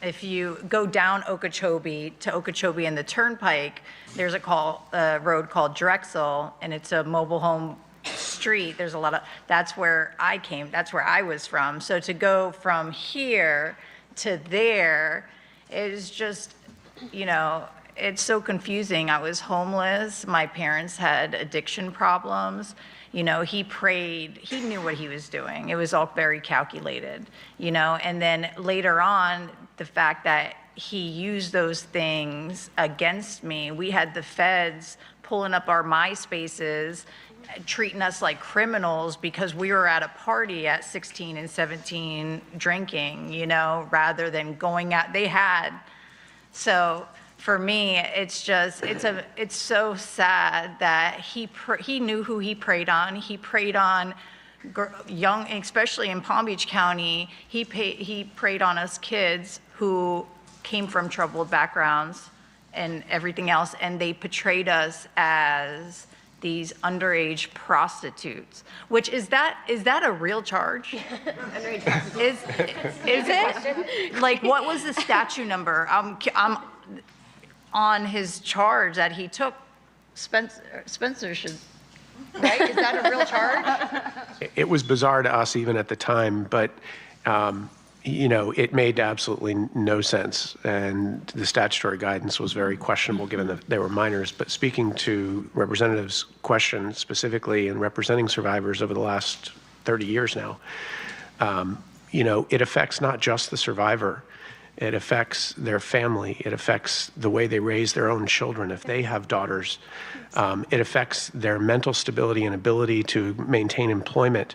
if you go down Okeechobee to Okeechobee and the Turnpike, there's a road called Drexel, and it's a mobile home street. There's a lot of, that's where I was from. So to go from here to there is just, it's so confusing. I was homeless. My parents had addiction problems. He prayed, he knew what he was doing. It was all very calculated, and then later on, the fact that he used those things against me. We had the feds pulling up our MySpaces, treating us like criminals because we were at a party at 16 and 17 drinking, rather than going out. So for me, it's so sad that he knew who he preyed on. He preyed on young, especially in Palm Beach County. He preyed on us kids who came from troubled backgrounds and everything else, and they portrayed us as these underage prostitutes. Which is that a real charge? Is it? Like, what was the statute number? I'm on his charge that he took. Spencer should, right? Is that a real charge? It was bizarre to us even at the time, but it made absolutely no sense, and the statutory guidance was very questionable given that they were minors. But speaking to Representative's question specifically and representing survivors over the last 30 years now, it affects not just the survivor. It affects their family. It affects the way they raise their own children if they have daughters. It affects their mental stability and ability to maintain employment.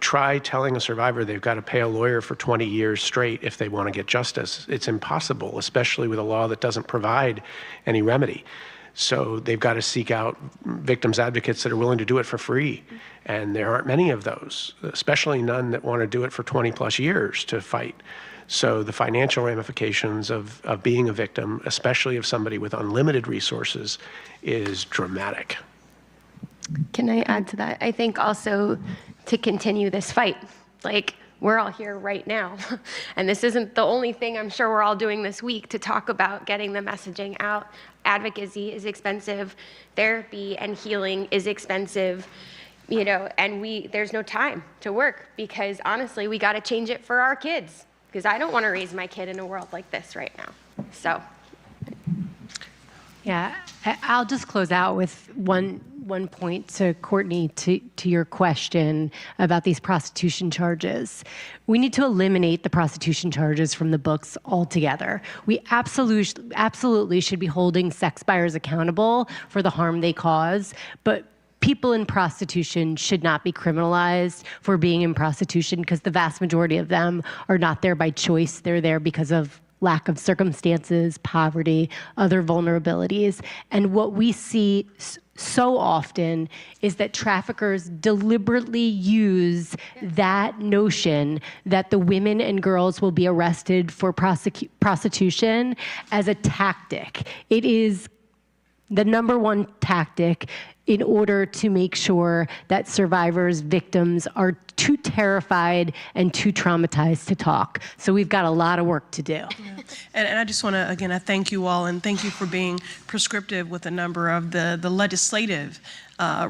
Try telling a survivor they've got to pay a lawyer for 20 years straight if they want to get justice. It's impossible, especially with a law that doesn't provide any remedy. So they've got to seek out victims advocates that are willing to do it for free. And there aren't many of those, especially none that want to do it for 20 plus years to fight. So the financial ramifications of being a victim, especially of somebody with unlimited resources, is dramatic. Can I add to that? I think also to continue this fight, we're all here right now. And this isn't the only thing I'm sure we're all doing this week to talk about getting the messaging out. Advocacy is expensive. Therapy and healing is expensive. And there's no time to work because honestly, we got to change it for our kids because I don't want to raise my kid in a world like this right now. So. Yeah, I'll just close out with one point to Courtney, to your question about these prostitution charges. We need to eliminate the prostitution charges from the books altogether. We absolutely should be holding sex buyers accountable for the harm they cause, but people in prostitution should not be criminalized for being in prostitution because the vast majority of them are not there by choice. They're there because of lack of circumstances, poverty, other vulnerabilities. And what we see so often is that traffickers deliberately use that notion that the women and girls will be arrested for prostitution as a tactic. It is the number one tactic in order to make sure that survivors, victims are too terrified and too traumatized to talk. So we've got a lot of work to do. Yeah. And I just want to, again, I thank you all and thank you for being prescriptive with a number of the legislative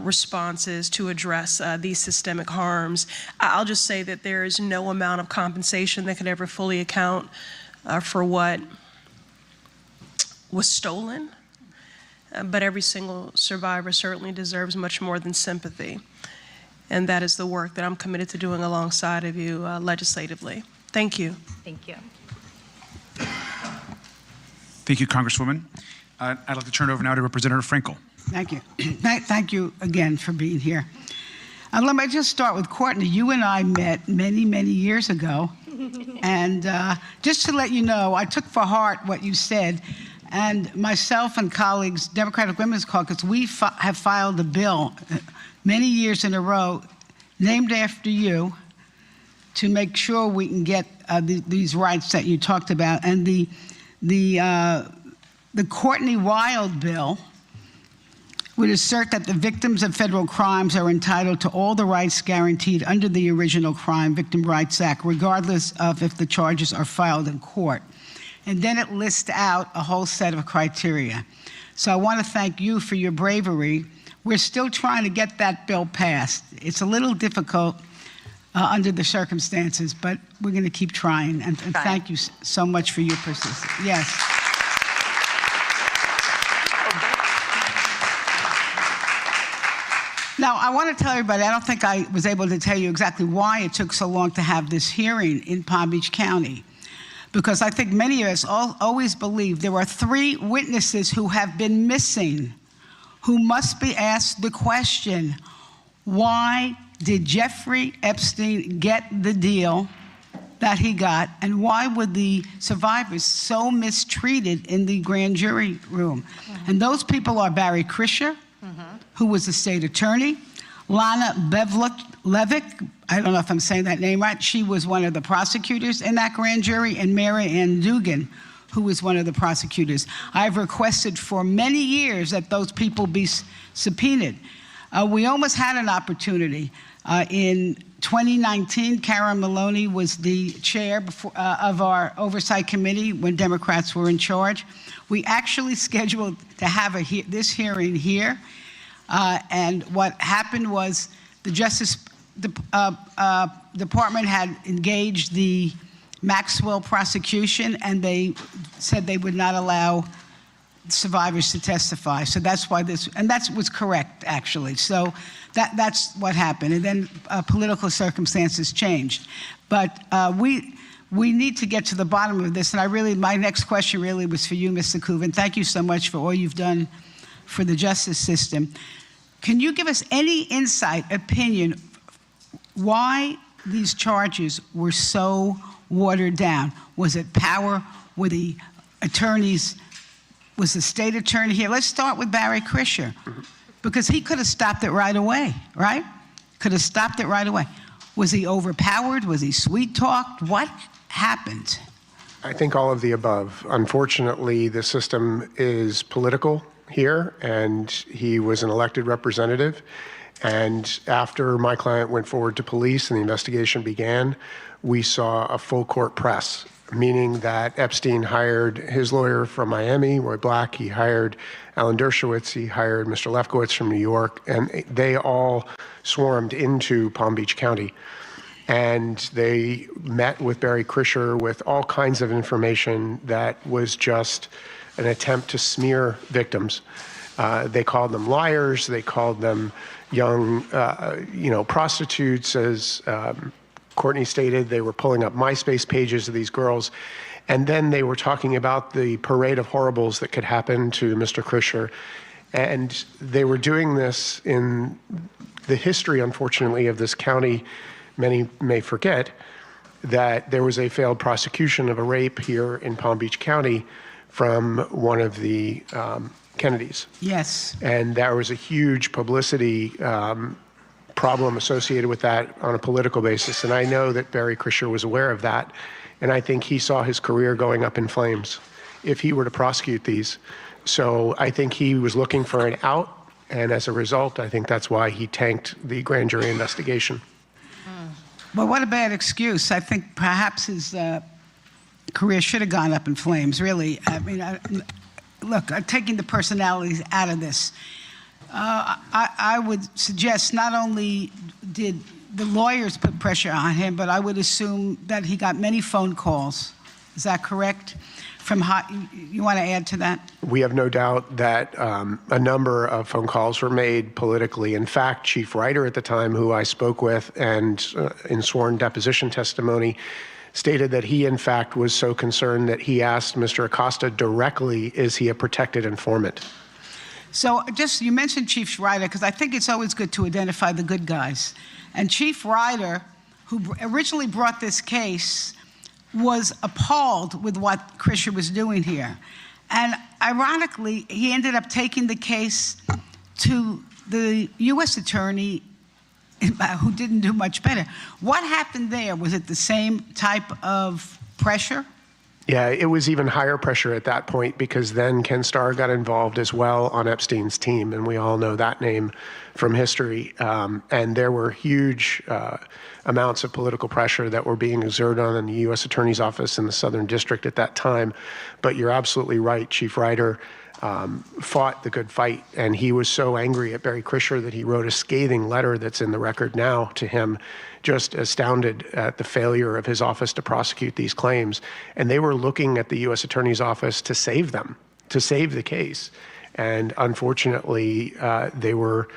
responses to address these systemic harms. I'll just say that there is no amount of compensation that could ever fully account for what was stolen. But every single survivor certainly deserves much more than sympathy. And that is the work that I'm committed to doing alongside of you legislatively. Thank you. Thank you. Thank you, Congresswoman. I'd like to turn it over now to Representative Frankel. Thank you. Thank you again for being here. Let me just start with Courtney. You and I met many, many years ago. And just to let you know, I took for heart what you said. And myself and colleagues, Democratic Women's Caucus, we have filed a bill many years in a row named after you to make sure we can get these rights that you talked about. And the Courtney Wild bill would assert that the victims of federal crimes are entitled to all the rights guaranteed under the original Crime Victim Rights Act, regardless of if the charges are filed in court. And then it lists out a whole set of criteria. So I want to thank you for your bravery. We're still trying to get that bill passed. It's a little difficult under the circumstances, but we're going to keep trying. And thank you so much for your persistence. Yes. Now, I want to tell everybody, I don't think I was able to tell you exactly why it took so long to have this hearing in Palm Beach County, because I think many of us always believe there are 3 witnesses who have been missing, who must be asked the question, why did Jeffrey Epstein get the deal that he got, and why were the survivors so mistreated in the grand jury room? And those people are Barry Krischer, who was the state attorney, Lana Levick, I don't know if I'm saying that name right, she was one of the prosecutors in that grand jury, and Mary Ann Dugan, who was one of the prosecutors. I've requested for many years that those people be subpoenaed. We almost had an opportunity. In 2019, Karen Maloney was the chair of our Oversight Committee when Democrats were in charge. We actually scheduled to have this hearing here. And what happened was the Justice Department had engaged the Maxwell prosecution, and they said they would not allow survivors to testify. So that's why and that was correct, actually. So that's what happened. And then political circumstances changed. But we need to get to the bottom of this. And my next question really was for you, Mr. Kuvin. Thank you so much for all you've done for the justice system. Can you give us any insight, opinion, why these charges were so watered down? Was it power? Were the attorneys, was the state attorney here? Let's start with Barry Krischer, because he could have stopped it right away, right? Could have stopped it right away. Was he overpowered? Was he sweet-talked? What happened? I think all of the above. Unfortunately, the system is political here, and he was an elected representative. And after my client went forward to police and the investigation began, we saw a full court press, meaning that Epstein hired his lawyer from Miami, Roy Black, he hired Alan Dershowitz, he hired Mr. Lefkowitz from New York, and they all swarmed into Palm Beach County. And they met with Barry Krischer with all kinds of information that was just an attempt to smear victims. They called them liars. They called them young, prostitutes. As Courtney stated, they were pulling up MySpace pages of these girls. And then they were talking about the parade of horribles that could happen to Mr. Krischer. And they were doing this in the history, unfortunately, of this county. Many may forget that there was a failed prosecution of a rape here in Palm Beach County from one of the Kennedys. Yes. And there was a huge publicity problem associated with that on a political basis. And I know that Barry Krischer was aware of that. And I think he saw his career going up in flames if he were to prosecute these. So I think he was looking for an out. And as a result, I think that's why he tanked the grand jury investigation. Well, what a bad excuse. I think perhaps his career should have gone up in flames, really. I mean, look, taking the personalities out of this, I would suggest not only did the lawyers put pressure on him, but I would assume that he got many phone calls. Is that correct? You want to add to that? We have no doubt that a number of phone calls were made politically. In fact, Chief Ryder at the time, who I spoke with and in sworn deposition testimony, stated that he, in fact, was so concerned that he asked Mr. Acosta directly, is he a protected informant? So you mentioned Chief Ryder, because I think it's always good to identify the good guys. And Chief Ryder, who originally brought this case, was appalled with what Krischer was doing here. And ironically, he ended up taking the case to the U.S. attorney, who didn't do much better. What happened there? Was it the same type of pressure? Yeah, it was even higher pressure at that point because then Ken Starr got involved as well on Epstein's team, and we all know that name from history. And there were huge amounts of political pressure that were being exerted on the U.S. Attorney's Office in the Southern District at that time. But you're absolutely right, Chief Ryder fought the good fight, and he was so angry at Barry Krischer that he wrote a scathing letter that's in the record now to him, just astounded at the failure of his office to prosecute these claims. And they were looking at the U.S. Attorney's Office to save them, to save the case. And unfortunately, they were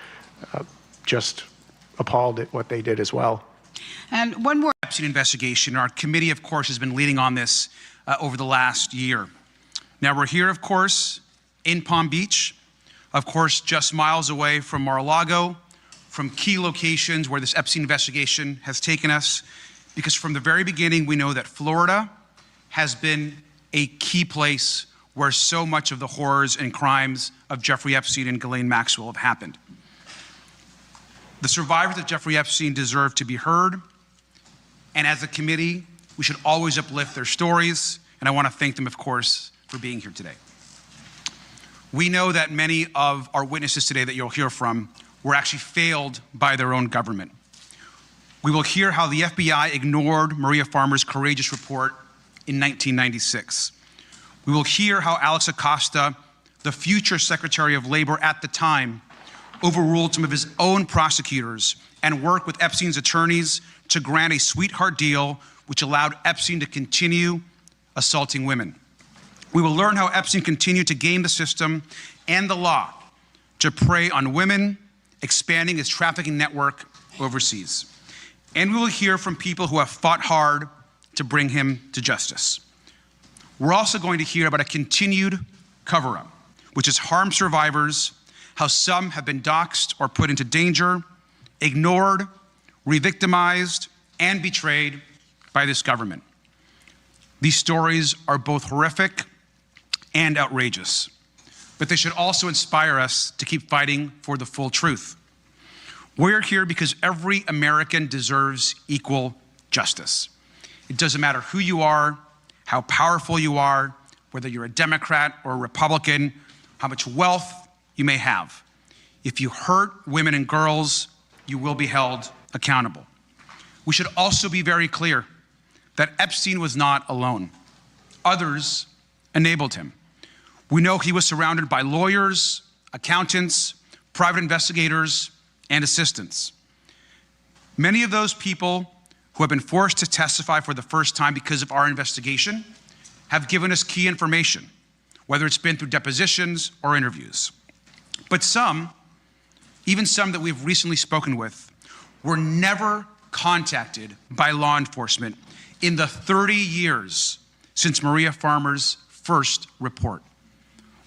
just appalled at what they did as well. And one more. Epstein investigation. Our committee, of course, has been leading on this over the last year. Now, we're here, of course, in Palm Beach, of course, just miles away from Mar-a-Lago, from key locations where this Epstein investigation has taken us, because from the very beginning, we know that Florida has been a key place where so much of the horrors and crimes of Jeffrey Epstein and Ghislaine Maxwell have happened. The survivors of Jeffrey Epstein deserve to be heard, and as a committee, we should always uplift their stories, and I want to thank them, of course, for being here today. We know that many of our witnesses today that you'll hear from were actually failed by their own government. We will hear how the FBI ignored Maria Farmer's courageous report in 1996. We will hear how Alex Acosta, the future Secretary of Labor at the time, overruled some of his own prosecutors and worked with Epstein's attorneys to grant a sweetheart deal which allowed Epstein to continue assaulting women. We will learn how Epstein continued to game the system and the law to prey on women, expanding his trafficking network overseas. And we will hear from people who have fought hard to bring him to justice. We're also going to hear about a continued cover-up, which has harmed survivors, how some have been doxxed or put into danger, ignored, re-victimized, and betrayed by this government. These stories are both horrific and outrageous, but they should also inspire us to keep fighting for the full truth. We're here because every American deserves equal justice. It doesn't matter who you are, how powerful you are, whether you're a Democrat or a Republican, how much wealth you may have. If you hurt women and girls, you will be held accountable. We should also be very clear that Epstein was not alone. Others enabled him. We know he was surrounded by lawyers, accountants, private investigators, and assistants. Many of those people who have been forced to testify for the first time because of our investigation have given us key information, whether it's been through depositions or interviews. But some, even some that we've recently spoken with, were never contacted by law enforcement in the 30 years since Maria Farmer's first report.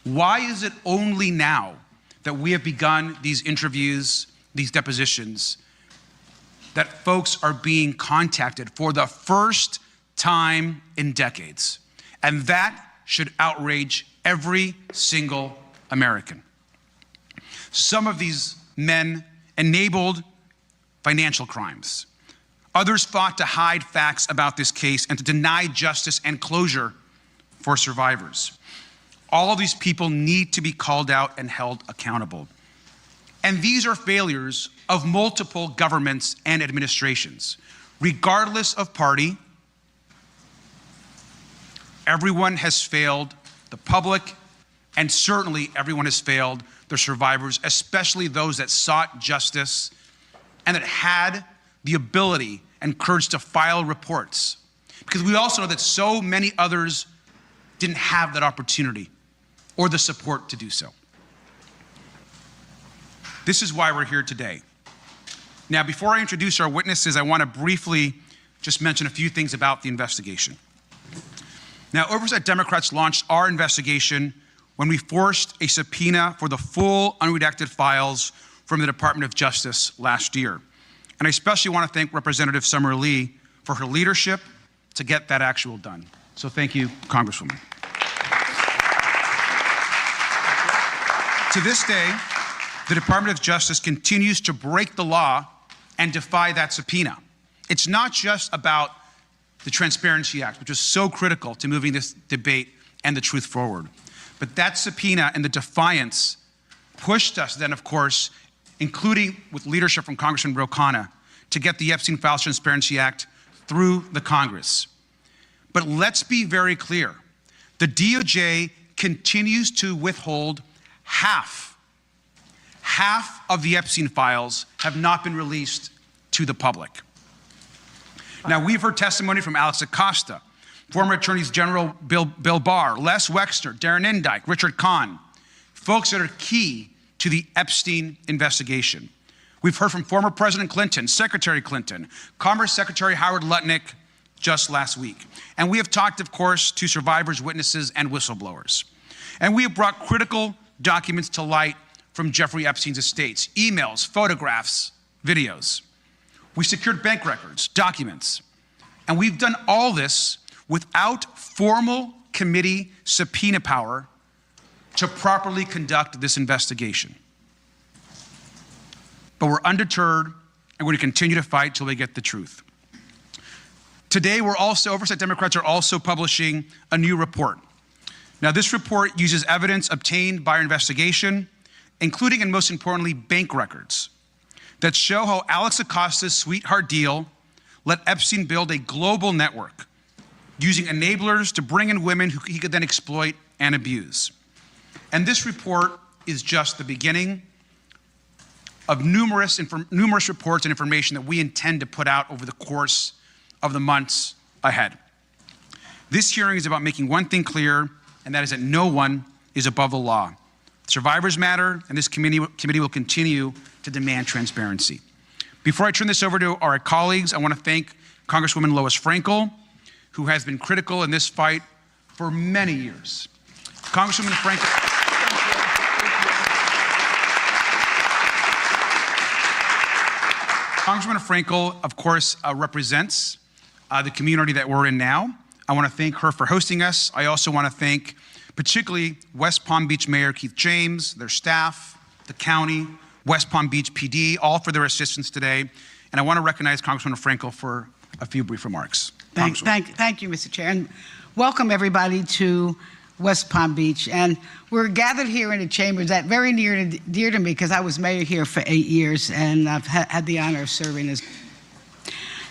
Why is it only now that we have begun these interviews, these depositions, that folks are being contacted for the first time in decades? And that should outrage every single American. Some of these men enabled financial crimes. Others fought to hide facts about this case and to deny justice and closure for survivors. All of these people need to be called out and held accountable. And these are failures of multiple governments and administrations. Regardless of party, everyone has failed the public, and certainly everyone has failed their survivors, especially those that sought justice and that had the ability and courage to file reports. Because we also know that so many others didn't have that opportunity or the support to do so. This is why we're here today. Now, before I introduce our witnesses, I want to briefly just mention a few things about the investigation. Now, Oversight Democrats launched our investigation when we forced a subpoena for the full unredacted files from the Department of Justice last year. And I especially want to thank Representative Summer Lee for her leadership to get that actual done. So thank you, Congresswoman. To this day, the Department of Justice continues to break the law and defy that subpoena. It's not just about the Transparency Act, which was so critical to moving this debate and the truth forward. But that subpoena and the defiance pushed us then, of course, including with leadership from Congressman Ro Khanna, to get the Epstein Files Transparency Act through the Congress. But let's be very clear. The DOJ continues to withhold half of the Epstein files have not been released to the public. Now, we've heard testimony from Alex Acosta, former Attorneys General Bill Barr, Les Wexner, Darren Indyke, Richard Kahn, folks that are key to the Epstein investigation. We've heard from former President Clinton, Secretary Clinton, Commerce Secretary Howard Lutnick just last week. And we have talked, of course, to survivors, witnesses, and whistleblowers. And we have brought critical documents to light from Jeffrey Epstein's estates, emails, photographs, videos. We secured bank records, documents. And we've done all this without formal committee subpoena power to properly conduct this investigation. But we're undeterred, and we're going to continue to fight till we get the truth. Today, Oversight Democrats are also publishing a new report. Now, this report uses evidence obtained by our investigation, including and most importantly, bank records that show how Alex Acosta's sweetheart deal let Epstein build a global network using enablers to bring in women who he could then exploit and abuse. And this report is just the beginning of numerous reports and information that we intend to put out over the course of the months ahead. This hearing is about making one thing clear, and that is that no one is above the law. Survivors matter, and this committee will continue to demand transparency. Before I turn this over to our colleagues, I want to thank Congresswoman Lois Frankel, who has been critical in this fight for many years. Congresswoman Frankel. Congresswoman Frankel, of course, represents the community that we're in now. I want to thank her for hosting us. I also want to thank particularly West Palm Beach Mayor Keith James, their staff, the county, West Palm Beach PD, all for their assistance today. And I want to recognize Congresswoman Frankel for a few brief remarks. Thank you, Mr. Chair. And welcome everybody to West Palm Beach. And we're gathered here in a chamber that's very near and dear to me because I was mayor here for 8 years and I've had the honor of serving as.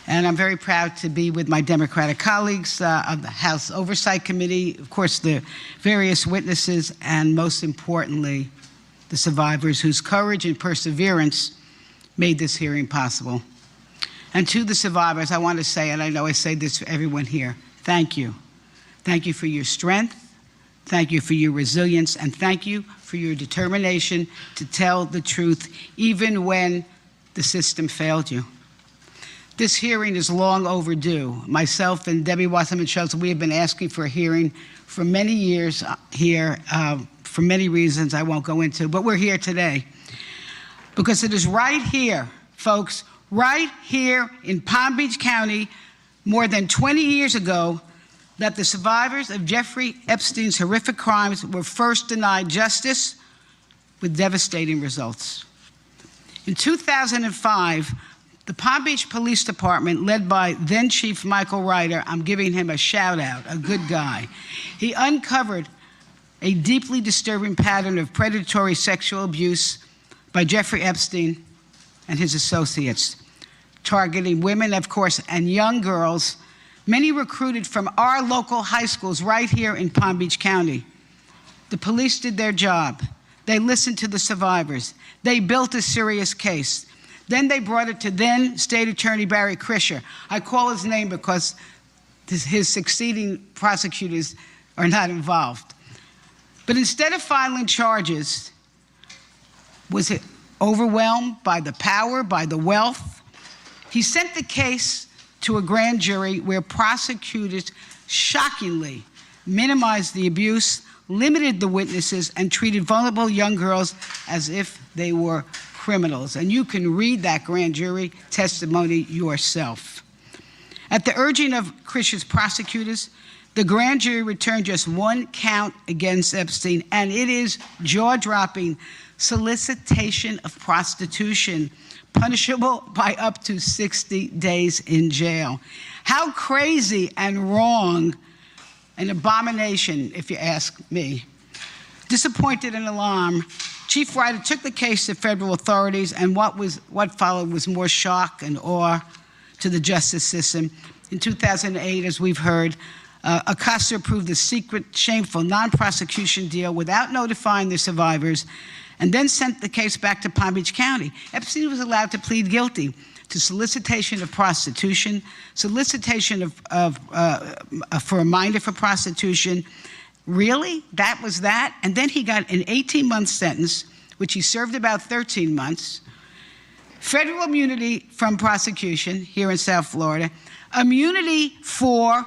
And I'm very proud to be with my Democratic colleagues of the House Oversight Committee, of course, the various witnesses, and most importantly, the survivors whose courage and perseverance made this hearing possible. And to the survivors, I want to say, and I know I say this to everyone here, thank you. Thank you for your strength, thank you for your resilience, and thank you for your determination to tell the truth, even when the system failed you. This hearing is long overdue. Myself and Debbie Wasserman-Schultz, we have been asking for a hearing for many years here, for many reasons I won't go into, but we're here today because it is right here, folks, right here in Palm Beach County, more than 20 years ago, that the survivors of Jeffrey Epstein's horrific crimes were first denied justice with devastating results. In 2005, the Palm Beach Police Department, led by then Chief Michael Ryder, I'm giving him a shout out, a good guy, he uncovered a deeply disturbing pattern of predatory sexual abuse by Jeffrey Epstein and his associates, targeting women, of course, and young girls, many recruited from our local high schools right here in Palm Beach County. The police did their job. They listened to the survivors. They built a serious case. Then they brought it to then State Attorney Barry Krischer. I call his name because his succeeding prosecutors are not involved. But instead of filing charges, was it overwhelmed by the power, by the wealth? He sent the case to a grand jury where prosecutors shockingly minimized the abuse, limited the witnesses, and treated vulnerable young girls as if they were criminals. And you can read that grand jury testimony yourself. At the urging of Krischer's prosecutors, the grand jury returned just one count against Epstein, and it is jaw-dropping: solicitation of prostitution punishable by up to 60 days in jail. How crazy and wrong, an abomination, if you ask me. Disappointed and alarmed, Chief Ryder took the case to federal authorities, and what followed was more shock and awe to the justice system. In 2008, as we've heard, Acosta approved a secret, shameful, non-prosecution deal without notifying the survivors, and then sent the case back to Palm Beach County. Epstein was allowed to plead guilty to solicitation of prostitution, solicitation for a minor for prostitution. Really? That was that? And then he got an 18-month sentence, which he served about 13 months, federal immunity from prosecution here in South Florida, immunity for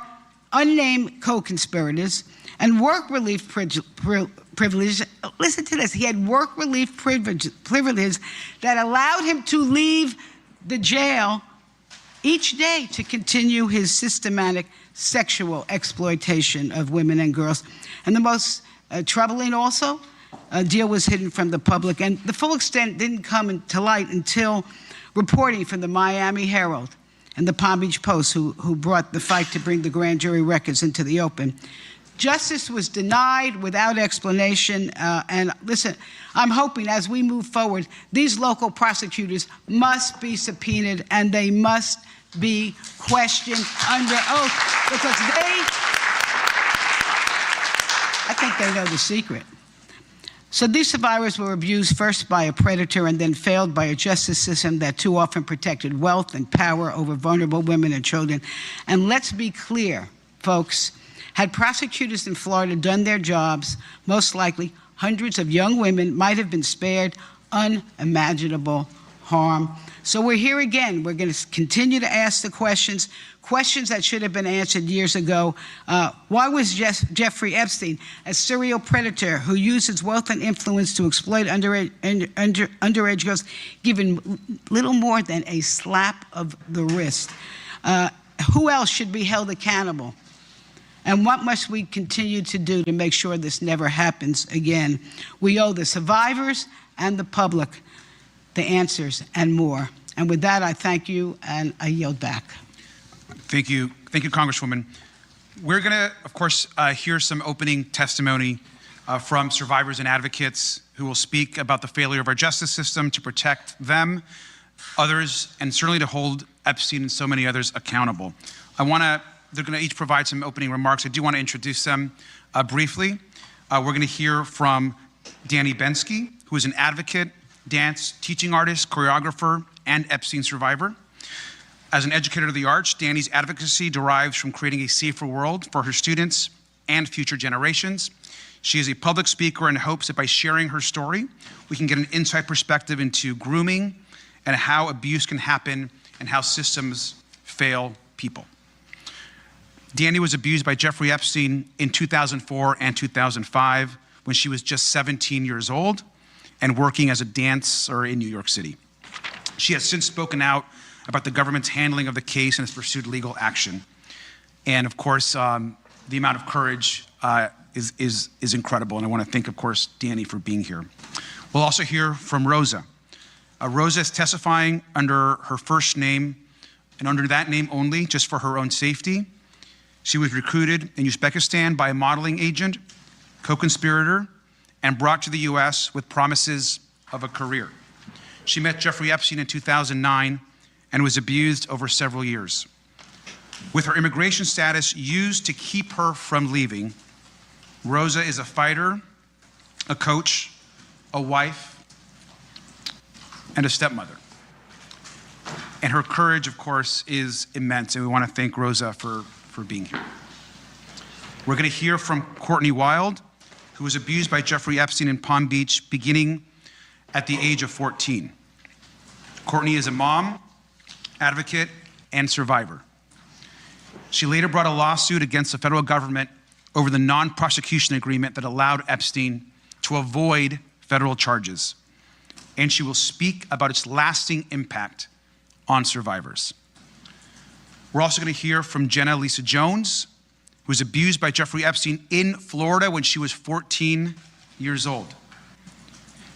unnamed co-conspirators, and work relief privilege. Listen to this. He had work relief privileges that allowed him to leave the jail each day to continue his systematic sexual exploitation of women and girls. And the most troubling also, a deal was hidden from the public, and the full extent didn't come to light until reporting from the Miami Herald and the Palm Beach Post, who brought the fight to bring the grand jury records into the open. Justice was denied without explanation, and listen, I'm hoping as we move forward, these local prosecutors must be subpoenaed and they must be questioned under oath, because I think they know the secret. So these survivors were abused first by a predator and then failed by a justice system that too often protected wealth and power over vulnerable women and children. And let's be clear, folks, had prosecutors in Florida done their jobs, most likely hundreds of young women might have been spared unimaginable harm. So we're here again. We're going to continue to ask the questions that should have been answered years ago. Why was Jeffrey Epstein, a serial predator who used his wealth and influence to exploit underage girls, given little more than a slap of the wrist? Who else should be held accountable? And what must we continue to do to make sure this never happens again? We owe the survivors and the public the answers and more. And with that, I thank you, and I yield back. Thank you, Congresswoman. We're going to, of course, hear some opening testimony from survivors and advocates who will speak about the failure of our justice system to protect them, others, and certainly to hold Epstein and so many others accountable. They're going to each provide some opening remarks. I do want to introduce them briefly. We're going to hear from Dany Bensky, who is an advocate, dance, teaching artist, choreographer, and Epstein survivor. As an educator of the arts, Dany's advocacy derives from creating a safer world for her students and future generations. She is a public speaker and hopes that by sharing her story, we can get an inside perspective into grooming and how abuse can happen and how systems fail people. Dany was abused by Jeffrey Epstein in 2004 and 2005 when she was just 17 years old and working as a dancer in New York City. She has since spoken out about the government's handling of the case and has pursued legal action. And of course, the amount of courage is incredible. And I want to thank, of course, Dany for being here. We'll also hear from Rosa. Rosa is testifying under her first name and under that name only, just for her own safety. She was recruited in Uzbekistan by a modeling agent, co-conspirator, and brought to the US with promises of a career. She met Jeffrey Epstein in 2009 and was abused over several years. With her immigration status used to keep her from leaving, Rosa is a fighter, a coach, a wife, and a stepmother. And her courage, of course, is immense, and we want to thank Rosa for being here. We're going to hear from Courtney Wild, who was abused by Jeffrey Epstein in Palm Beach beginning at the age of 14. Courtney is a mom, advocate, and survivor. She later brought a lawsuit against the federal government over the non-prosecution agreement that allowed Epstein to avoid federal charges. And she will speak about its lasting impact on survivors. We're also going to hear from Jenna Lisa Jones, who was abused by Jeffrey Epstein in Florida when she was 14 years old.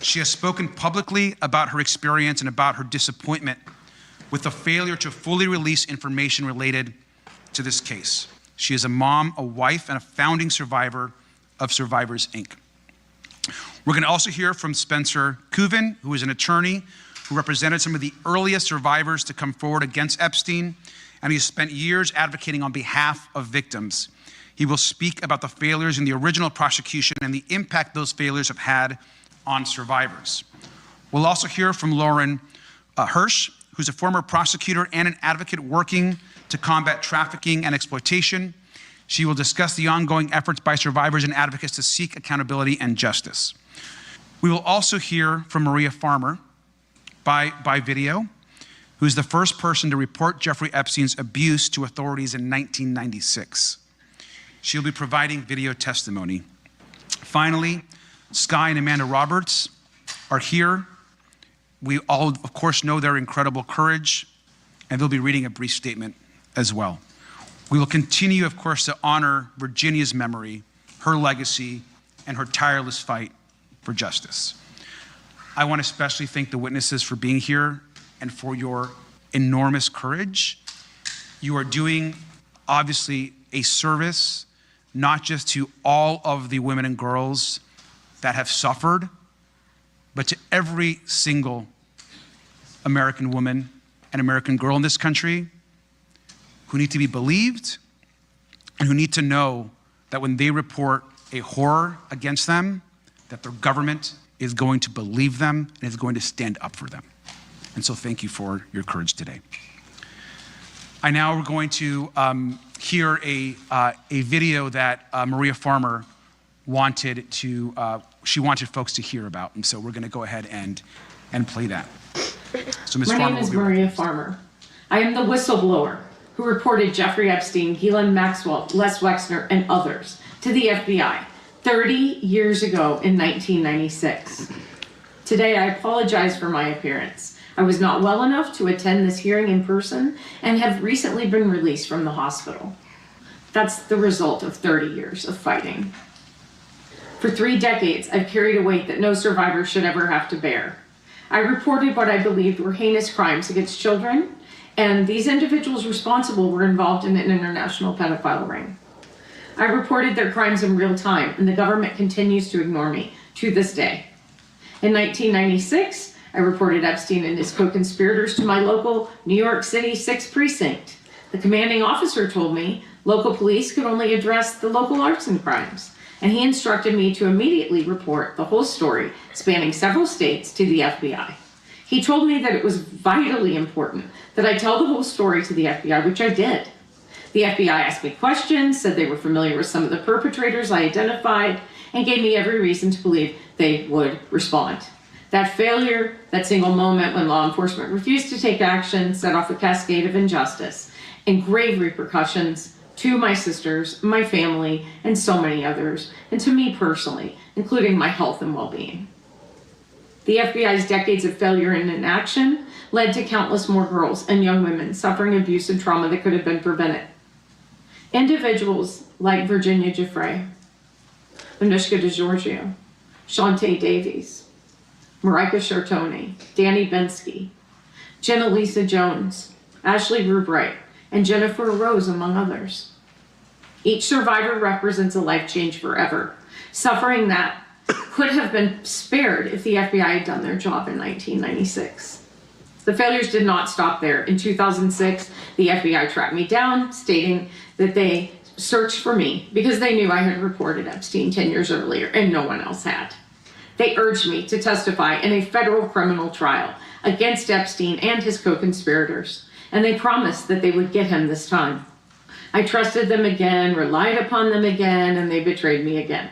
She has spoken publicly about her experience and about her disappointment with the failure to fully release information related to this case. She is a mom, a wife, and a founding survivor of Survivors, Inc. We're going to also hear from Spencer Kuvin, who is an attorney who represented some of the earliest survivors to come forward against Epstein, and he has spent years advocating on behalf of victims. He will speak about the failures in the original prosecution and the impact those failures have had on survivors. We'll also hear from Lauren Hersh, who's a former prosecutor and an advocate working to combat trafficking and exploitation. She will discuss the ongoing efforts by survivors and advocates to seek accountability and justice. We will also hear from Maria Farmer by video, who's the first person to report Jeffrey Epstein's abuse to authorities in 1996. She'll be providing video testimony. Finally, Sky and Amanda Roberts are here. We all, of course, know their incredible courage, and they'll be reading a brief statement as well. We will continue, of course, to honor Virginia's memory, her legacy, and her tireless fight for justice. I want to especially thank the witnesses for being here and for your enormous courage. You are doing, obviously, a service, not just to all of the women and girls that have suffered, but to every single American woman and American girl in this country who need to be believed and who need to know that when they report a horror against them, that their government is going to believe them and is going to stand up for them. And so thank you for your courage today. I now are going to hear a video that Maria Farmer wanted folks to hear about. And so we're going to go ahead and play that. So Ms. My Farmer name is will be Maria Farmer. I am the whistleblower who reported Jeffrey Epstein, Ghislaine Maxwell, Les Wexner, and others to the FBI 30 years ago in 1996. Today, I apologize for my appearance. I was not well enough to attend this hearing in person and have recently been released from the hospital. That's the result of 30 years of fighting. For 3 decades, I've carried a weight that no survivor should ever have to bear. I reported what I believed were heinous crimes against children, and these individuals responsible were involved in an international pedophile ring. I reported their crimes in real time, and the government continues to ignore me to this day. In 1996, I reported Epstein and his co-conspirators to my local New York City 6th precinct. The commanding officer told me local police could only address the local arson crimes, and he instructed me to immediately report the whole story, spanning several states, to the FBI. He told me that it was vitally important that I tell the whole story to the FBI, which I did. The FBI asked me questions, said they were familiar with some of the perpetrators I identified, and gave me every reason to believe they would respond. That failure, that single moment when law enforcement refused to take action, set off a cascade of injustice and grave repercussions to my sisters, my family, and so many others, and to me personally, including my health and well-being. The FBI's decades of failure and inaction led to countless more girls and young women suffering abuse and trauma that could have been prevented. Individuals like Virginia Giuffre, Anushka DeGiorgio, Shantae Davies, Marika Chartoni, Dany Bensky, Jenna Lisa Jones, Ashley Rubright, and Jennifer Rose, among others. Each survivor represents a life changed forever, suffering that could have been spared if the FBI had done their job in 1996. The failures did not stop there. In 2006, the FBI tracked me down, stating that they searched for me because they knew I had reported Epstein 10 years earlier and no one else had. They urged me to testify in a federal criminal trial against Epstein and his co-conspirators, and they promised that they would get him this time. I trusted them again, relied upon them again, and they betrayed me again.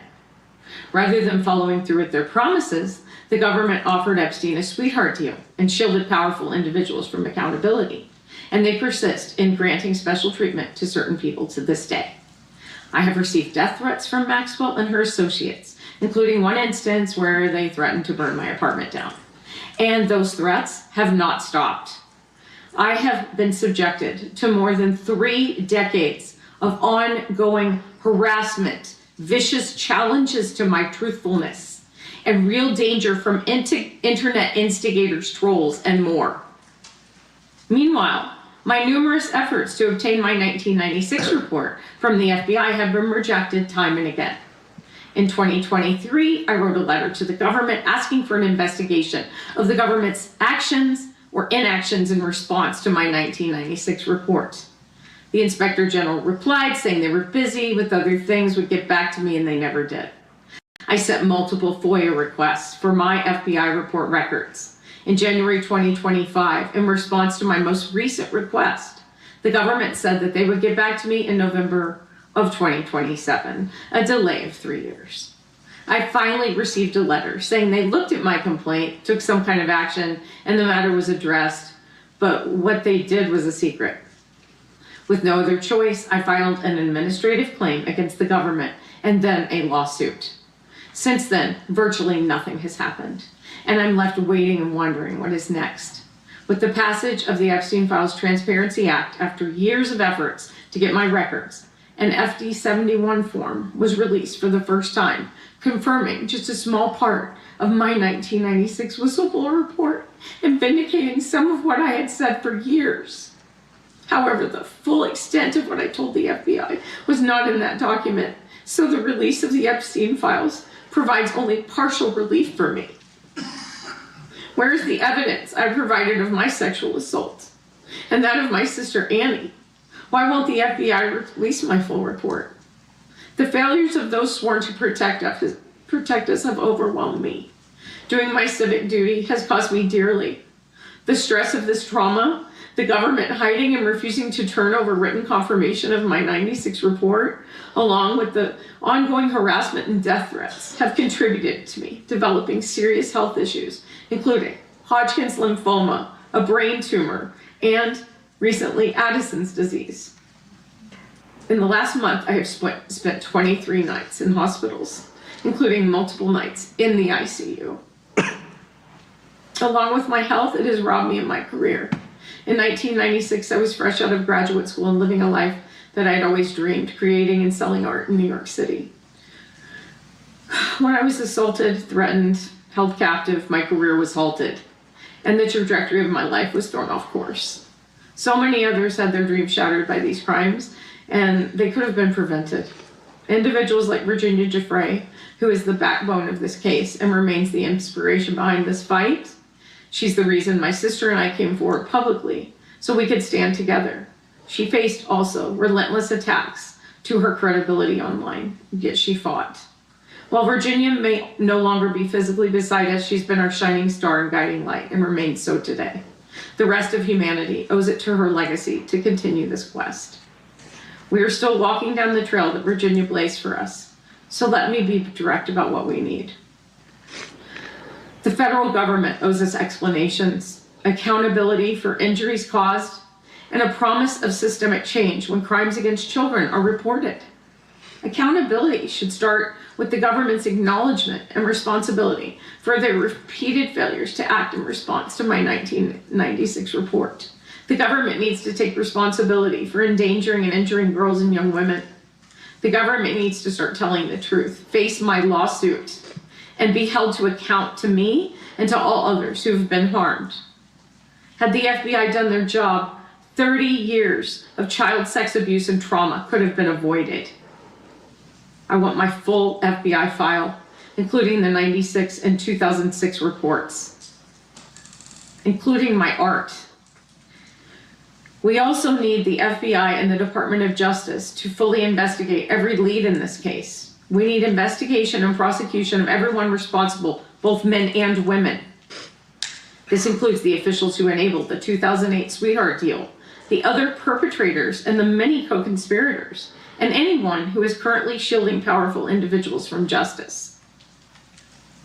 Rather than following through with their promises, the government offered Epstein a sweetheart deal and shielded powerful individuals from accountability. And they persist in granting special treatment to certain people to this day. I have received death threats from Maxwell and her associates, including one instance where they threatened to burn my apartment down. And those threats have not stopped. I have been subjected to more than 3 decades of ongoing harassment, vicious challenges to my truthfulness, and real danger from internet instigators, trolls, and more. Meanwhile, my numerous efforts to obtain my 1996 report from the FBI have been rejected time and again. In 2023, I wrote a letter to the government asking for an investigation of the government's actions or inactions in response to my 1996 report. The Inspector General replied saying they were busy with other things, would get back to me, and they never did. I sent multiple FOIA requests for my FBI report records. In January 2025, in response to my most recent request, the government said that they would get back to me in November of 2027, a delay of 3 years. I finally received a letter saying they looked at my complaint, took some kind of action, and the matter was addressed, but what they did was a secret. With no other choice, I filed an administrative claim against the government and then a lawsuit. Since then, virtually nothing has happened, and I'm left waiting and wondering what is next. With the passage of the Epstein Files Transparency Act, after years of efforts to get my records, an FD 71 form was released for the first time, confirming just a small part of my 1996 whistleblower report and vindicating some of what I had said for years. However, the full extent of what I told the FBI was not in that document, so the release of the Epstein files provides only partial relief for me. Where is the evidence I provided of my sexual assault and that of my sister Annie? Why won't the FBI release my full report? The failures of those sworn to protect us have overwhelmed me. Doing my civic duty has cost me dearly. The stress of this trauma, the government hiding and refusing to turn over written confirmation of my 96 report, along with the ongoing harassment and death threats, have contributed to me developing serious health issues, including Hodgkin's lymphoma, a brain tumor, and recently Addison's disease. In the last month, I have spent 23 nights in hospitals, including multiple nights in the ICU. Along with my health, it has robbed me of my career. In 1996, I was fresh out of graduate school and living a life that I had always dreamed, creating and selling art in New York City. When I was assaulted, threatened, held captive, my career was halted, and the trajectory of my life was thrown off course. So many others had their dreams shattered by these crimes, and they could have been prevented. Individuals like Virginia Giuffre, who is the backbone of this case and remains the inspiration behind this fight. She's the reason my sister and I came forward publicly so we could stand together. She faced also relentless attacks to her credibility online, yet she fought. While Virginia may no longer be physically beside us, she's been our shining star and guiding light and remains so today. The rest of humanity owes it to her legacy to continue this quest. We are still walking down the trail that Virginia blazed for us, so let me be direct about what we need. The federal government owes us explanations, accountability for injuries caused, and a promise of systemic change when crimes against children are reported. Accountability should start with the government's acknowledgement and responsibility for their repeated failures to act in response to my 1996 report. The government needs to take responsibility for endangering and injuring girls and young women. The government needs to start telling the truth, face my lawsuit, and be held to account to me and to all others who have been harmed. Had the FBI done their job, 30 years of child sex abuse and trauma could have been avoided. I want my full FBI file, including the 96 and 2006 reports, including my art. We also need the FBI and the Department of Justice to fully investigate every lead in this case. We need investigation and prosecution of everyone responsible, both men and women. This includes the officials who enabled the 2008 sweetheart deal, the other perpetrators and the many co-conspirators, and anyone who is currently shielding powerful individuals from justice.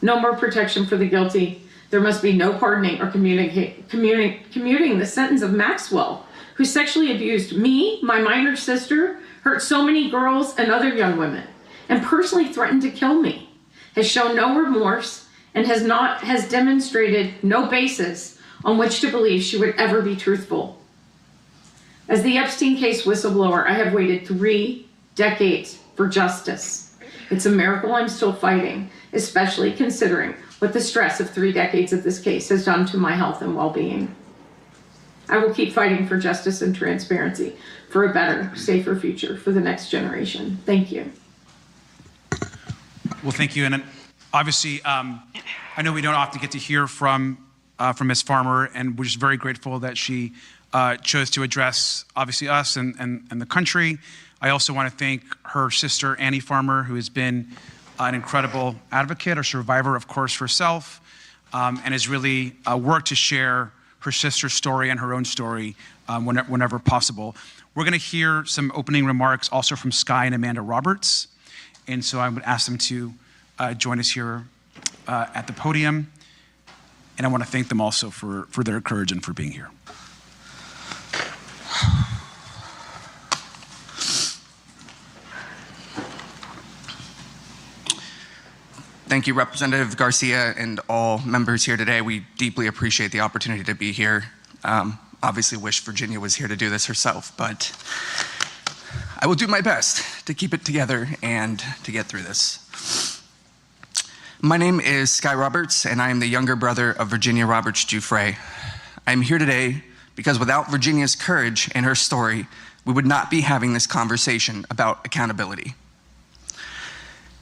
No more protection for the guilty. There must be no pardoning or commuting the sentence of Maxwell, who sexually abused me, my minor sister, hurt so many girls and other young women, and personally threatened to kill me, has shown no remorse, and has demonstrated no basis on which to believe she would ever be truthful. As the Epstein case whistleblower, I have waited 3 decades for justice. It's a miracle I'm still fighting, especially considering what the stress of 3 decades of this case has done to my health and well-being. I will keep fighting for justice and transparency for a better, safer future for the next generation. Thank you. Well, thank you. And obviously, I know we don't often get to hear from Ms. Farmer, and we're just very grateful that she chose to address, obviously, us and the country. I also want to thank her sister, Annie Farmer, who has been an incredible advocate, a survivor, of course, herself, and has really worked to share her sister's story and her own story whenever possible. We're going to hear some opening remarks also from Sky and Amanda Roberts. And so I would ask them to join us here at the podium. And I want to thank them also for their courage and for being here. Thank you, Representative Garcia and all members here today. We deeply appreciate the opportunity to be here. Obviously wish Virginia was here to do this herself, but I will do my best to keep it together and to get through this. My name is Sky Roberts, and I am the younger brother of Virginia Roberts Giuffre. I am here today because without Virginia's courage and her story, we would not be having this conversation about accountability.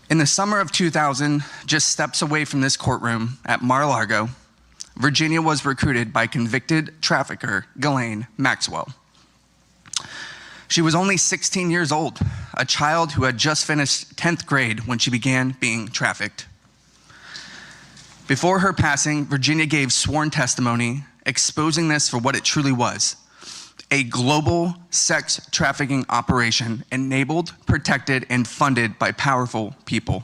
In the summer of 2000, just steps away from this courtroom at Mar-a-Lago, Virginia was recruited by convicted trafficker Ghislaine Maxwell. She was only 16 years old, a child who had just finished 10th grade when she began being trafficked. Before her passing, Virginia gave sworn testimony exposing this for what it truly was: a global sex trafficking operation enabled, protected, and funded by powerful people.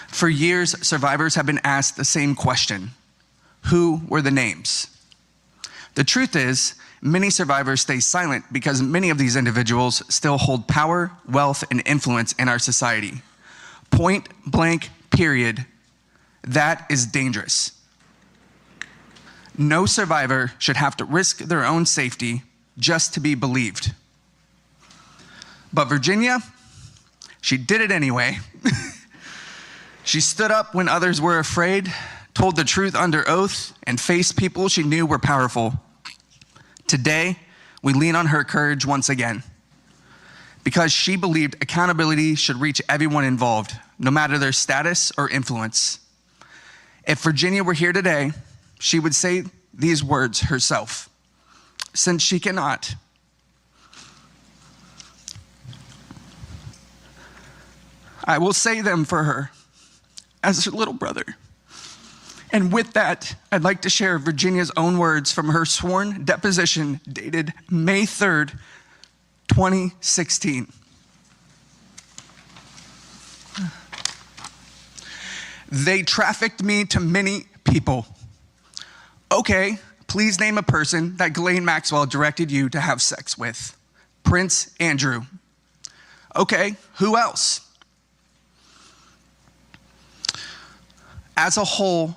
For years, survivors have been asked the same question: who were the names? The truth is, many survivors stay silent because many of these individuals still hold power, wealth, and influence in our society. Point blank, period. That is dangerous. No survivor should have to risk their own safety just to be believed. But Virginia, she did it anyway. She stood up when others were afraid, told the truth under oath, and faced people she knew were powerful. Today, we lean on her courage once again, because she believed accountability should reach everyone involved, no matter their status or influence. If Virginia were here today, she would say these words herself. Since she cannot, I will say them for her as her little brother. And with that, I'd like to share Virginia's own words from her sworn deposition dated May 3rd, 2016. They trafficked me to many people. Okay, please name a person that Ghislaine Maxwell directed you to have sex with. Prince Andrew. Okay, who else? As a whole,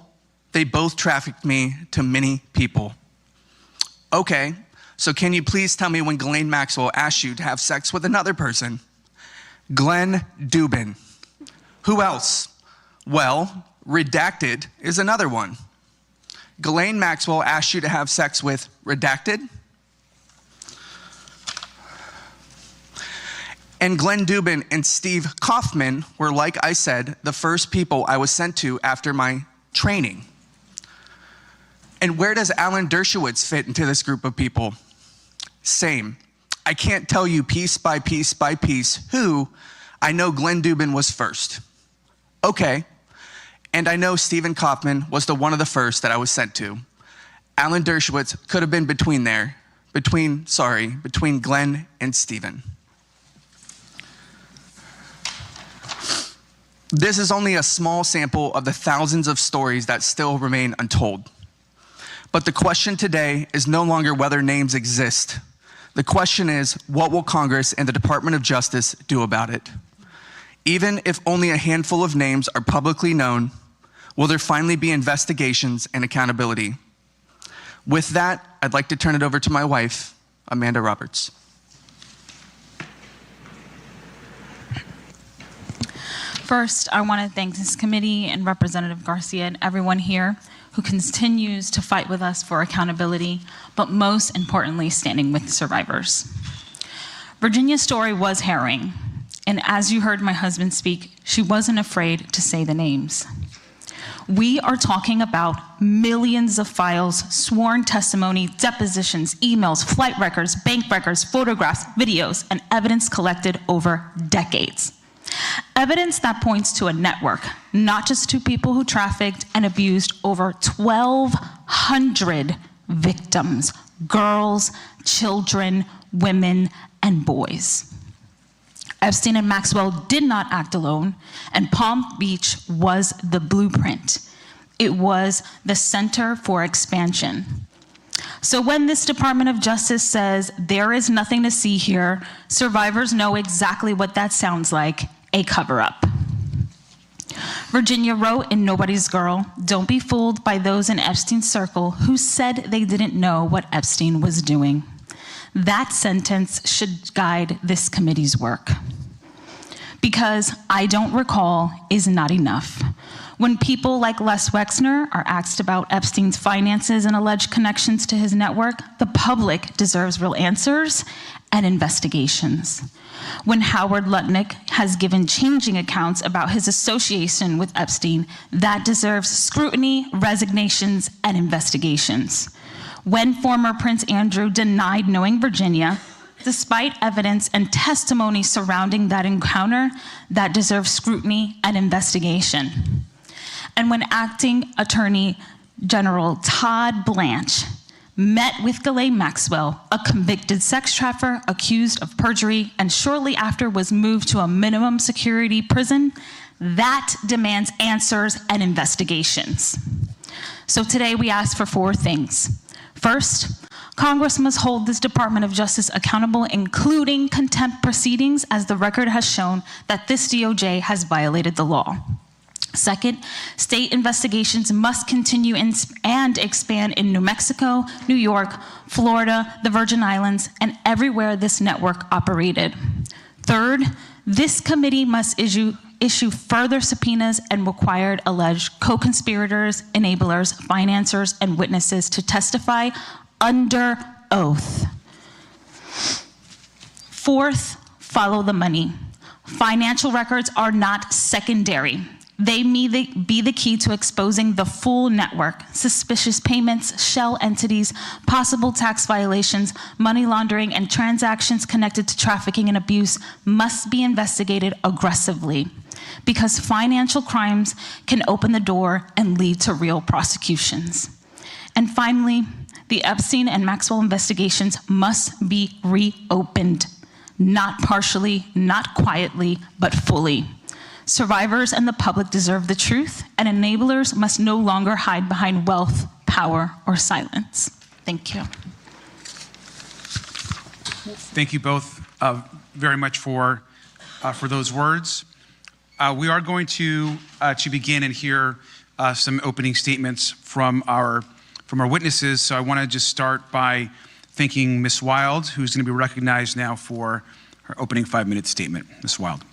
they both trafficked me to many people. Okay, so can you please tell me when Ghislaine Maxwell asked you to have sex with another person? Glenn Dubin. Who else? Well, redacted is another one. Ghislaine Maxwell asked you to have sex with redacted? And Glenn Dubin and Steve Kaufman were, like I said, the first people I was sent to after my training. And where does Alan Dershowitz fit into this group of people? Same. I can't tell you piece by piece by piece who. I know Glenn Dubin was first. Okay. And I know Stephen Kaufman was one of the first that I was sent to. Alan Dershowitz could have been between Glenn and Stephen. This is only a small sample of the thousands of stories that still remain untold. But the question today is no longer whether names exist. The question is, what will Congress and the Department of Justice do about it? Even if only a handful of names are publicly known, will there finally be investigations and accountability? With that, I'd like to turn it over to my wife, Amanda Roberts. First, I want to thank this committee and Representative Garcia and everyone here who continues to fight with us for accountability, but most importantly, standing with survivors. Virginia's story was harrowing, and as you heard my husband speak, she wasn't afraid to say the names. We are talking about millions of files, sworn testimony, depositions, emails, flight records, bank records, photographs, videos, and evidence collected over decades. Evidence that points to a network, not just to people who trafficked and abused over 1,200 victims, girls, children, women, and boys. Epstein and Maxwell did not act alone, and Palm Beach was the blueprint. It was the center for expansion. So when this Department of Justice says there is nothing to see here, survivors know exactly what that sounds like, a cover-up. Virginia wrote in Nobody's Girl, "Don't be fooled by those in Epstein's circle who said they didn't know what Epstein was doing." That sentence should guide this committee's work. Because I don't recall is not enough. When people like Les Wexner are asked about Epstein's finances and alleged connections to his network, the public deserves real answers and investigations. When Howard Lutnick has given changing accounts about his association with Epstein, that deserves scrutiny, resignations, and investigations. When former Prince Andrew denied knowing Virginia, despite evidence and testimony surrounding that encounter, that deserves scrutiny and investigation. And when Acting Attorney General Todd Blanche met with Ghislaine Maxwell, a convicted sex trafficker accused of perjury, and shortly after was moved to a minimum security prison, that demands answers and investigations. So today we ask for 4 things. First, Congress must hold this Department of Justice accountable, including contempt proceedings, as the record has shown that this DOJ has violated the law. Second, state investigations must continue and expand in New Mexico, New York, Florida, the Virgin Islands, and everywhere this network operated. Third, this committee must issue further subpoenas and required alleged co-conspirators, enablers, financiers, and witnesses to testify under oath. Fourth, follow the money. Financial records are not secondary. They may be the key to exposing the full network. Suspicious payments, shell entities, possible tax violations, money laundering, and transactions connected to trafficking and abuse must be investigated aggressively, because financial crimes can open the door and lead to real prosecutions. And finally, the Epstein and Maxwell investigations must be reopened, not partially, not quietly, but fully. Survivors and the public deserve the truth, and enablers must no longer hide behind wealth, power, or silence. Thank you. Thank you both very much for those words. We are going to begin and hear some opening statements from our witnesses. So I want to just start by thanking Ms. Wild, who's going to be recognized now for her opening 5-minute statement. Ms. Wild.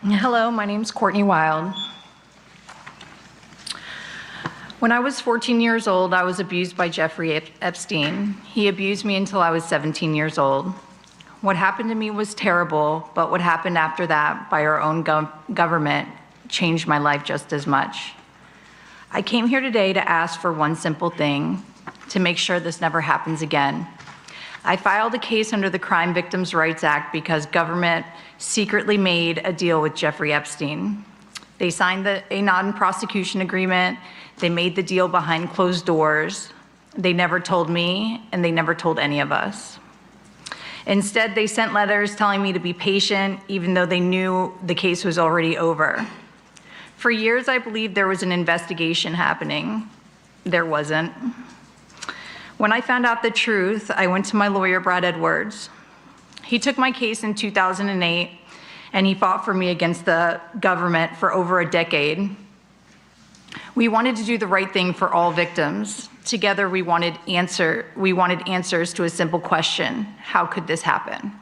Hello, my name's Courtney Wild. When I was 14 years old, I was abused by Jeffrey Epstein. He abused me until I was 17 years old. What happened to me was terrible, but what happened after that by our own government changed my life just as much. I came here today to ask for one simple thing, to make sure this never happens again. I filed a case under the Crime Victims' Rights Act because government secretly made a deal with Jeffrey Epstein. They signed a non-prosecution agreement. They made the deal behind closed doors. They never told me, and they never told any of us. Instead, they sent letters telling me to be patient, even though they knew the case was already over. For years, I believed there was an investigation happening. There wasn't. When I found out the truth, I went to my lawyer, Brad Edwards. He took my case in 2008, and he fought for me against the government for over a decade. We wanted to do the right thing for all victims. Together, we wanted answers to a simple question: how could this happen?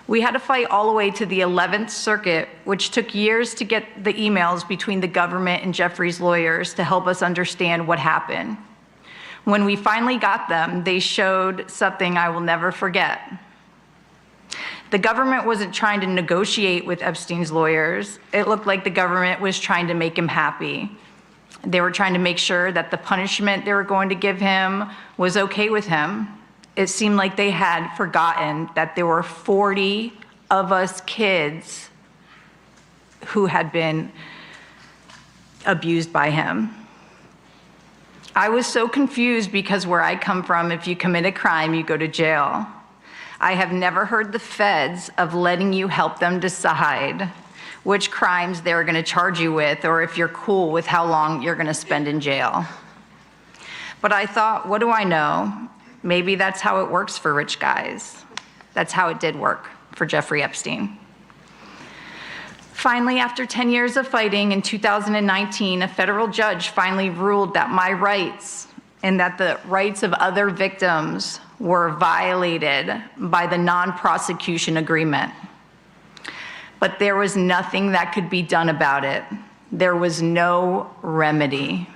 We had to fight all the way to the 11th Circuit, which took years to get the emails between the government and Jeffrey's lawyers to help us understand what happened. When we finally got them, they showed something I will never forget. The government wasn't trying to negotiate with Epstein's lawyers. It looked like the government was trying to make him happy. They were trying to make sure that the punishment they were going to give him was okay with him. It seemed like they had forgotten that there were 40 of us kids who had been abused by him. I was so confused because where I come from, if you commit a crime, you go to jail. I have never heard the feds of letting you help them decide which crimes they're going to charge you with, or if you're cool with how long you're going to spend in jail. But I thought, what do I know? Maybe that's how it works for rich guys. That's how it did work for Jeffrey Epstein. Finally, after 10 years of fighting, in 2019, a federal judge finally ruled that my rights and that the rights of other victims were violated by the non-prosecution agreement. But there was nothing that could be done about it. There was no remedy.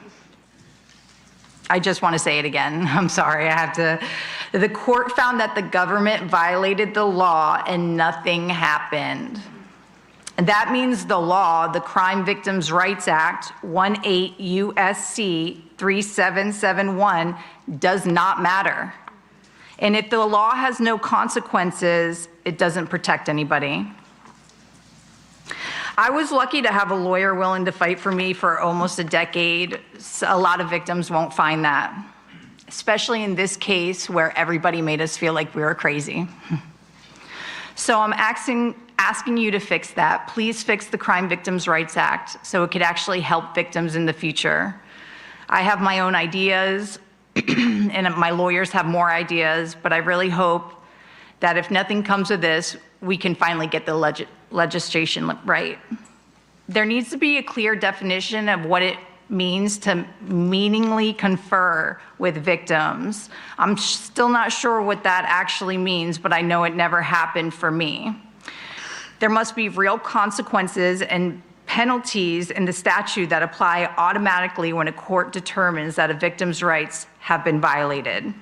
I just want to say it again. I'm sorry, I have to. The court found that the government violated the law and nothing happened. And that means the law, the Crime Victims' Rights Act, 18 U.S.C. 3771, does not matter. And if the law has no consequences, it doesn't protect anybody. I was lucky to have a lawyer willing to fight for me for almost a decade. A lot of victims won't find that, especially in this case where everybody made us feel like we were crazy. So I'm asking you to fix that. Please fix the Crime Victims' Rights Act so it could actually help victims in the future. I have my own ideas, and my lawyers have more ideas, but I really hope that if nothing comes of this, we can finally get the legislation right. There needs to be a clear definition of what it means to meaningfully confer with victims. I'm still not sure what that actually means, but I know it never happened for me. There must be real consequences and penalties in the statute that apply automatically when a court determines that a victim's rights have been violated.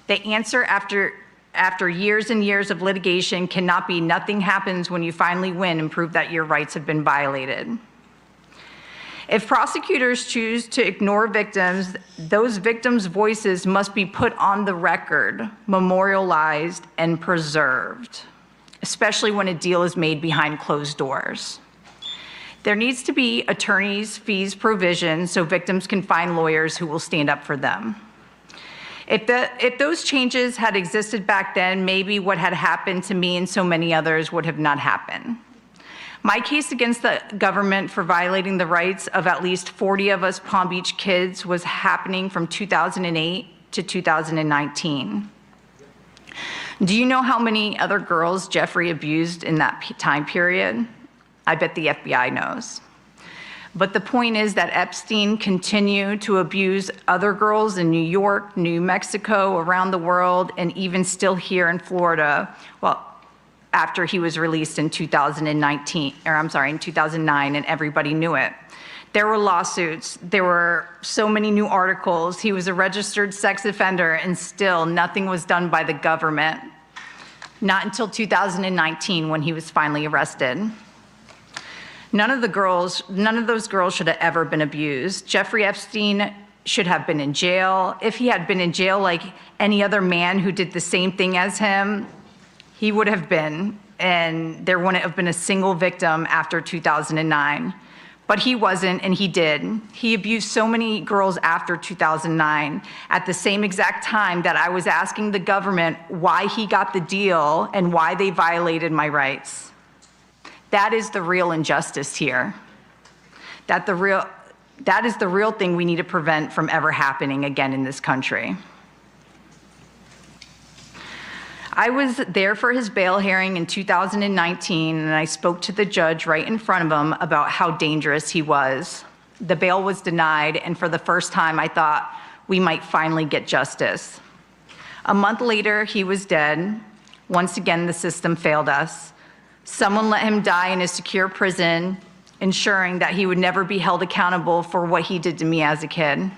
The answer after years and years of litigation cannot be nothing happens when you finally win and prove that your rights have been violated. If prosecutors choose to ignore victims, those victims' voices must be put on the record, memorialized, and preserved, especially when a deal is made behind closed doors. There needs to be attorneys' fees provision so victims can find lawyers who will stand up for them. If those changes had existed back then, maybe what had happened to me and so many others would have not happened. My case against the government for violating the rights of at least 40 of us Palm Beach kids was happening from 2008 to 2019. Do you know how many other girls Jeffrey abused in that time period? I bet the FBI knows. But the point is that Epstein continued to abuse other girls in New York, New Mexico, around the world, and even still here in Florida, well, after he was released in 2009, and everybody knew it. There were lawsuits, there were so many new articles, he was a registered sex offender, and still nothing was done by the government. Not until 2019 when he was finally arrested. None of those girls should have ever been abused. Jeffrey Epstein should have been in jail. If he had been in jail like any other man who did the same thing as him, he would have been, and there wouldn't have been a single victim after 2009. But he wasn't, and he did. He abused so many girls after 2009 at the same exact time that I was asking the government why he got the deal and why they violated my rights. That is the real injustice here. That is the real thing we need to prevent from ever happening again in this country. I was there for his bail hearing in 2019, and I spoke to the judge right in front of him about how dangerous he was. The bail was denied, and for the first time, I thought we might finally get justice. A month later, he was dead. Once again, the system failed us. Someone let him die in a secure prison, ensuring that he would never be held accountable for what he did to me as a kid.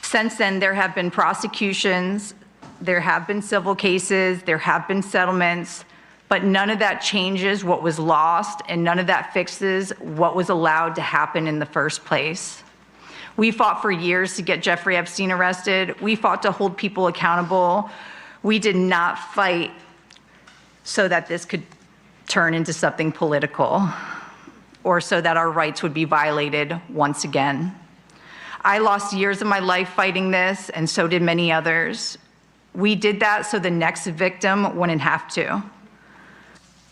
Since then, there have been prosecutions, there have been civil cases, there have been settlements, but none of that changes what was lost, and none of that fixes what was allowed to happen in the first place. We fought for years to get Jeffrey Epstein arrested. We fought to hold people accountable. We did not fight so that this could turn into something political or so that our rights would be violated once again. I lost years of my life fighting this, and so did many others. We did that so the next victim wouldn't have to.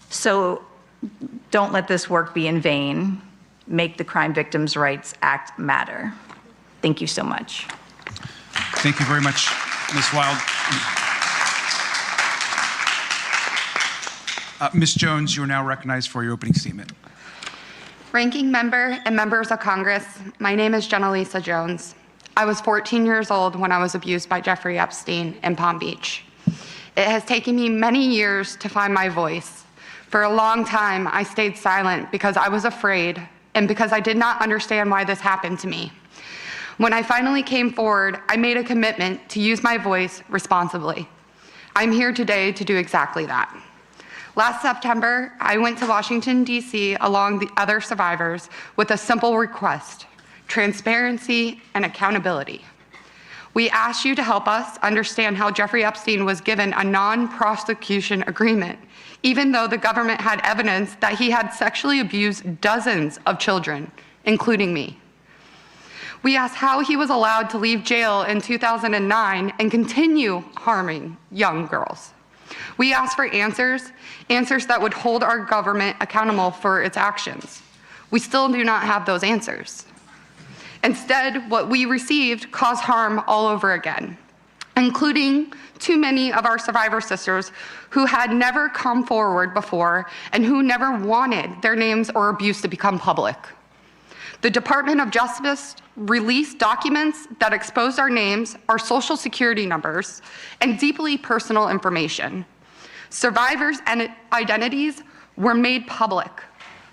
So don't let this work be in vain. Make the Crime Victims' Rights Act matter. Thank you so much. Thank you very much, Ms. Wild. Ms. Jones, you are now recognized for your opening statement. Ranking member and members of Congress, my name is Jenna Lisa Jones. I was 14 years old when I was abused by Jeffrey Epstein in Palm Beach. It has taken me many years to find my voice. For a long time, I stayed silent because I was afraid and because I did not understand why this happened to me. When I finally came forward, I made a commitment to use my voice responsibly. I'm here today to do exactly that. Last September, I went to Washington, D.C. along the other survivors with a simple request: transparency and accountability. We asked you to help us understand how Jeffrey Epstein was given a non-prosecution agreement, even though the government had evidence that he had sexually abused dozens of children, including me. We asked how he was allowed to leave jail in 2009 and continue harming young girls. We asked for answers that would hold our government accountable for its actions. We still do not have those answers. Instead, what we received caused harm all over again, including too many of our survivor sisters who had never come forward before and who never wanted their names or abuse to become public. The Department of Justice released documents that exposed our names, our social security numbers, and deeply personal information. Survivors' identities were made public.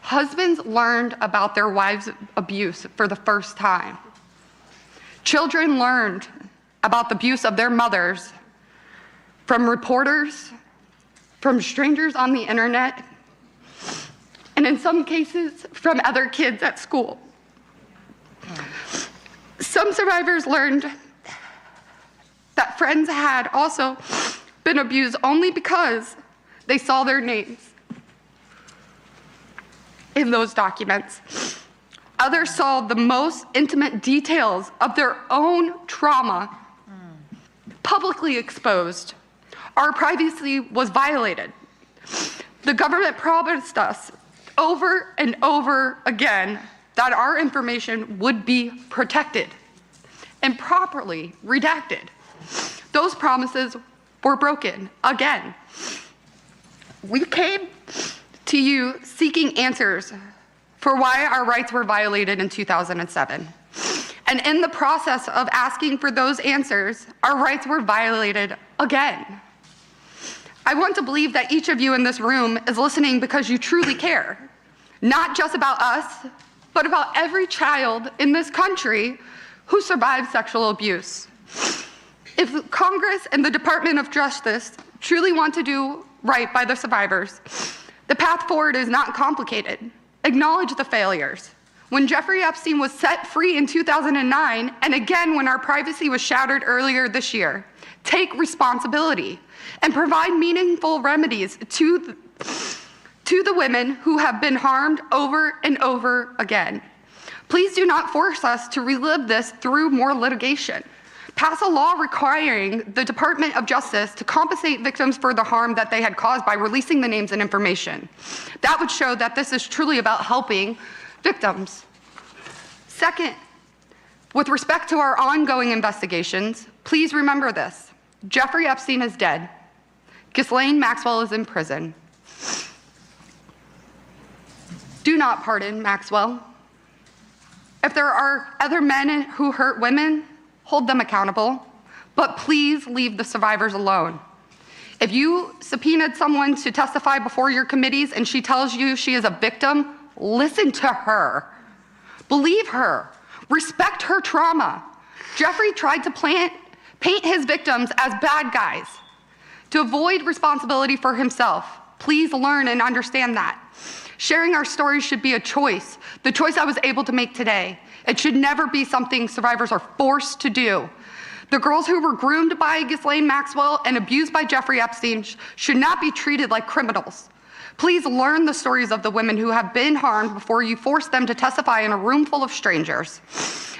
Husbands learned about their wives' abuse for the first time. Children learned about the abuse of their mothers from reporters, from strangers on the internet, and in some cases, from other kids at school. Some survivors learned that friends had also been abused only because they saw their names in those documents. Others saw the most intimate details of their own trauma publicly exposed. Our privacy was violated. The government promised us over and over again that our information would be protected and properly redacted. Those promises were broken again. We came to you seeking answers for why our rights were violated in 2007. And in the process of asking for those answers, our rights were violated again. I want to believe that each of you in this room is listening because you truly care, not just about us, but about every child in this country who survived sexual abuse. If Congress and the Department of Justice truly want to do right by the survivors, the path forward is not complicated. Acknowledge the failures. When Jeffrey Epstein was set free in 2009, and again when our privacy was shattered earlier this year, take responsibility and provide meaningful remedies to the women who have been harmed over and over again. Please do not force us to relive this through more litigation. Pass a law requiring the Department of Justice to compensate victims for the harm that they had caused by releasing the names and information. That would show that this is truly about helping victims. Second, with respect to our ongoing investigations, please remember this: Jeffrey Epstein is dead. Ghislaine Maxwell is in prison. Do not pardon Maxwell. If there are other men who hurt women, hold them accountable, but please leave the survivors alone. If you subpoenaed someone to testify before your committees and she tells you she is a victim, listen to her. Believe her. Respect her trauma. Jeffrey tried to paint his victims as bad guys to avoid responsibility for himself. Please learn and understand that. Sharing our stories should be a choice, the choice I was able to make today. It should never be something survivors are forced to do. The girls who were groomed by Ghislaine Maxwell and abused by Jeffrey Epstein should not be treated like criminals. Please learn the stories of the women who have been harmed before you force them to testify in a room full of strangers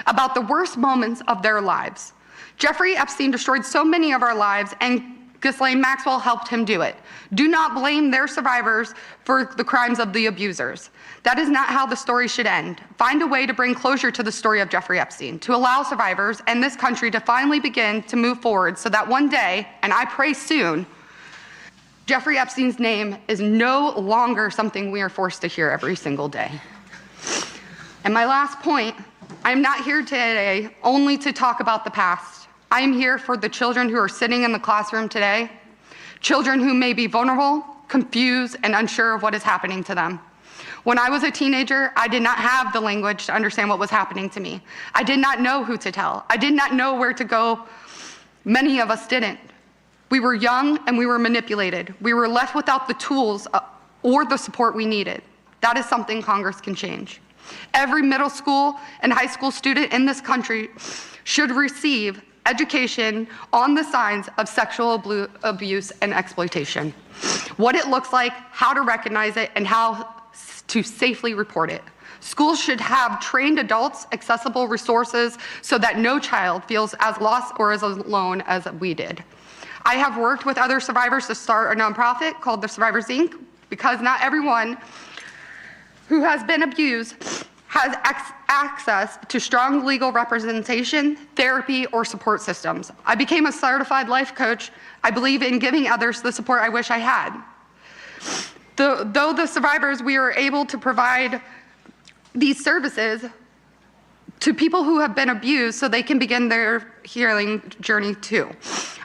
about the worst moments of their lives. Jeffrey Epstein destroyed so many of our lives, and Ghislaine Maxwell helped him do it. Do not blame their survivors for the crimes of the abusers. That is not how the story should end. Find a way to bring closure to the story of Jeffrey Epstein, to allow survivors and this country to finally begin to move forward so that one day, and I pray soon, Jeffrey Epstein's name is no longer something we are forced to hear every single day. And my last point, I'm not here today only to talk about the past. I am here for the children who are sitting in the classroom today, children who may be vulnerable, confused, and unsure of what is happening to them. When I was a teenager, I did not have the language to understand what was happening to me. I did not know who to tell. I did not know where to go. Many of us didn't. We were young and we were manipulated. We were left without the tools or the support we needed. That is something Congress can change. Every middle school and high school student in this country should receive education on the signs of sexual abuse and exploitation, what it looks like, how to recognize it, and how to safely report it. Schools should have trained adults, accessible resources, so that no child feels as lost or as alone as we did. I have worked with other survivors to start a nonprofit called the Survivors Inc. because not everyone who has been abused has access to strong legal representation, therapy, or support systems. I became a certified life coach. I believe in giving others the support I wish I had. Though the survivors, we are able to provide these services to people who have been abused so they can begin their healing journey too.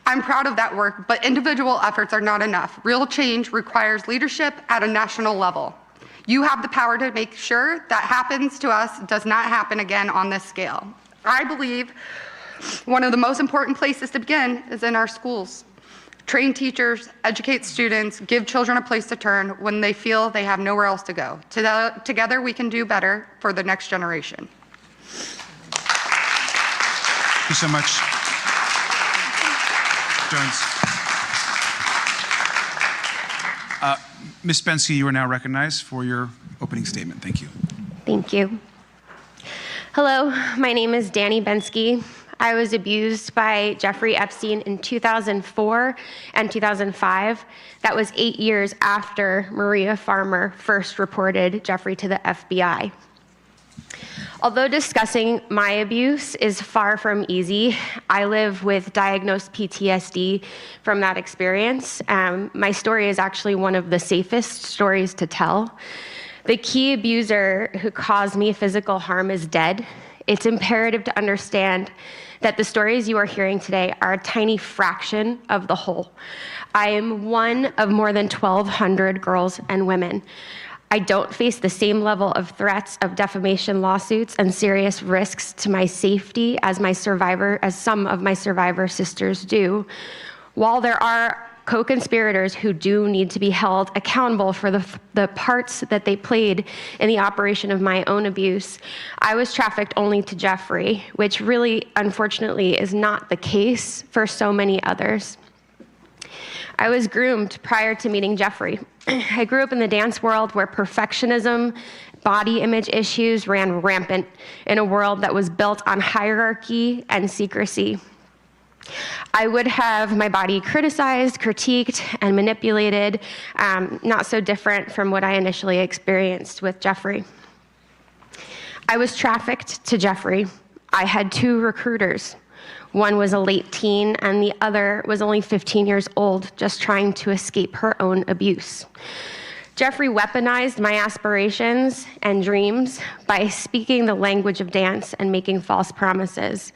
I'm proud of that work, but individual efforts are not enough. Real change requires leadership at a national level. You have the power to make sure that happens to us does not happen again on this scale. I believe one of the most important places to begin is in our schools. Train teachers, educate students, give children a place to turn when they feel they have nowhere else to go. Together we can do better for the next generation. Thank you so much, Jones. Ms. Bensky, you are now recognized for your opening statement. Thank you. Thank you. Hello, my name is Dany Bensky. I was abused by Jeffrey Epstein in 2004 and 2005. That was 8 years after Maria Farmer first reported Jeffrey to the FBI. Although discussing my abuse is far from easy, I live with diagnosed PTSD from that experience. My story is actually one of the safest stories to tell. The key abuser who caused me physical harm is dead. It's imperative to understand that the stories you are hearing today are a tiny fraction of the whole. I am one of more than 1,200 girls and women. I don't face the same level of threats of defamation lawsuits and serious risks to my safety as some of my survivor sisters do. While there are co-conspirators who do need to be held accountable for the parts that they played in the operation of my own abuse, I was trafficked only to Jeffrey, which really, unfortunately, is not the case for so many others. I was groomed prior to meeting Jeffrey. I grew up in the dance world where perfectionism, body image issues ran rampant in a world that was built on hierarchy and secrecy. I would have my body criticized, critiqued, and manipulated, not so different from what I initially experienced with Jeffrey. I was trafficked to Jeffrey. I had 2 recruiters. One was a late teen, and the other was only 15 years old, just trying to escape her own abuse. Jeffrey weaponized my aspirations and dreams by speaking the language of dance and making false promises.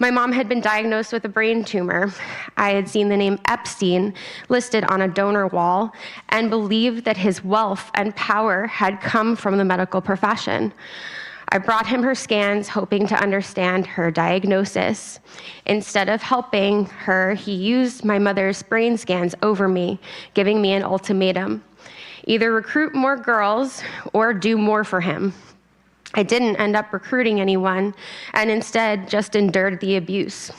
My mom had been diagnosed with a brain tumor. I had seen the name Epstein listed on a donor wall and believed that his wealth and power had come from the medical profession. I brought him her scans, hoping to understand her diagnosis. Instead of helping her, he used my mother's brain scans over me, giving me an ultimatum: either recruit more girls or do more for him. I didn't end up recruiting anyone, and instead just endured the abuse.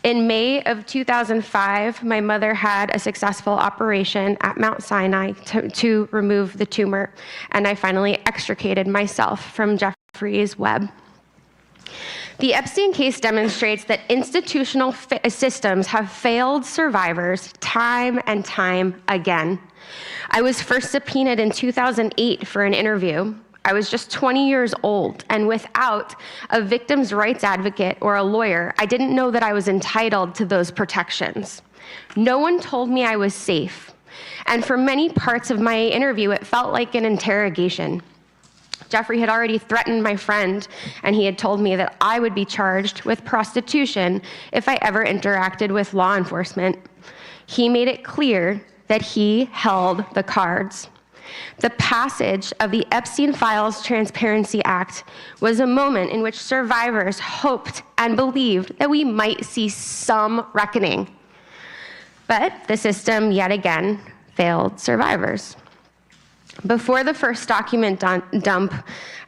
In May of 2005, my mother had a successful operation at Mount Sinai to remove the tumor, and I finally extricated myself from Jeffrey's web. The Epstein case demonstrates that institutional systems have failed survivors time and time again. I was first subpoenaed in 2008 for an interview. I was just 20 years old, and without a victim's rights advocate or a lawyer, I didn't know that I was entitled to those protections. No one told me I was safe, and for many parts of my interview, it felt like an interrogation. Jeffrey had already threatened my friend, and he had told me that I would be charged with prostitution if I ever interacted with law enforcement. He made it clear that he held the cards. The passage of the Epstein Files Transparency Act was a moment in which survivors hoped and believed that we might see some reckoning. But the system yet again failed survivors. Before the first document dump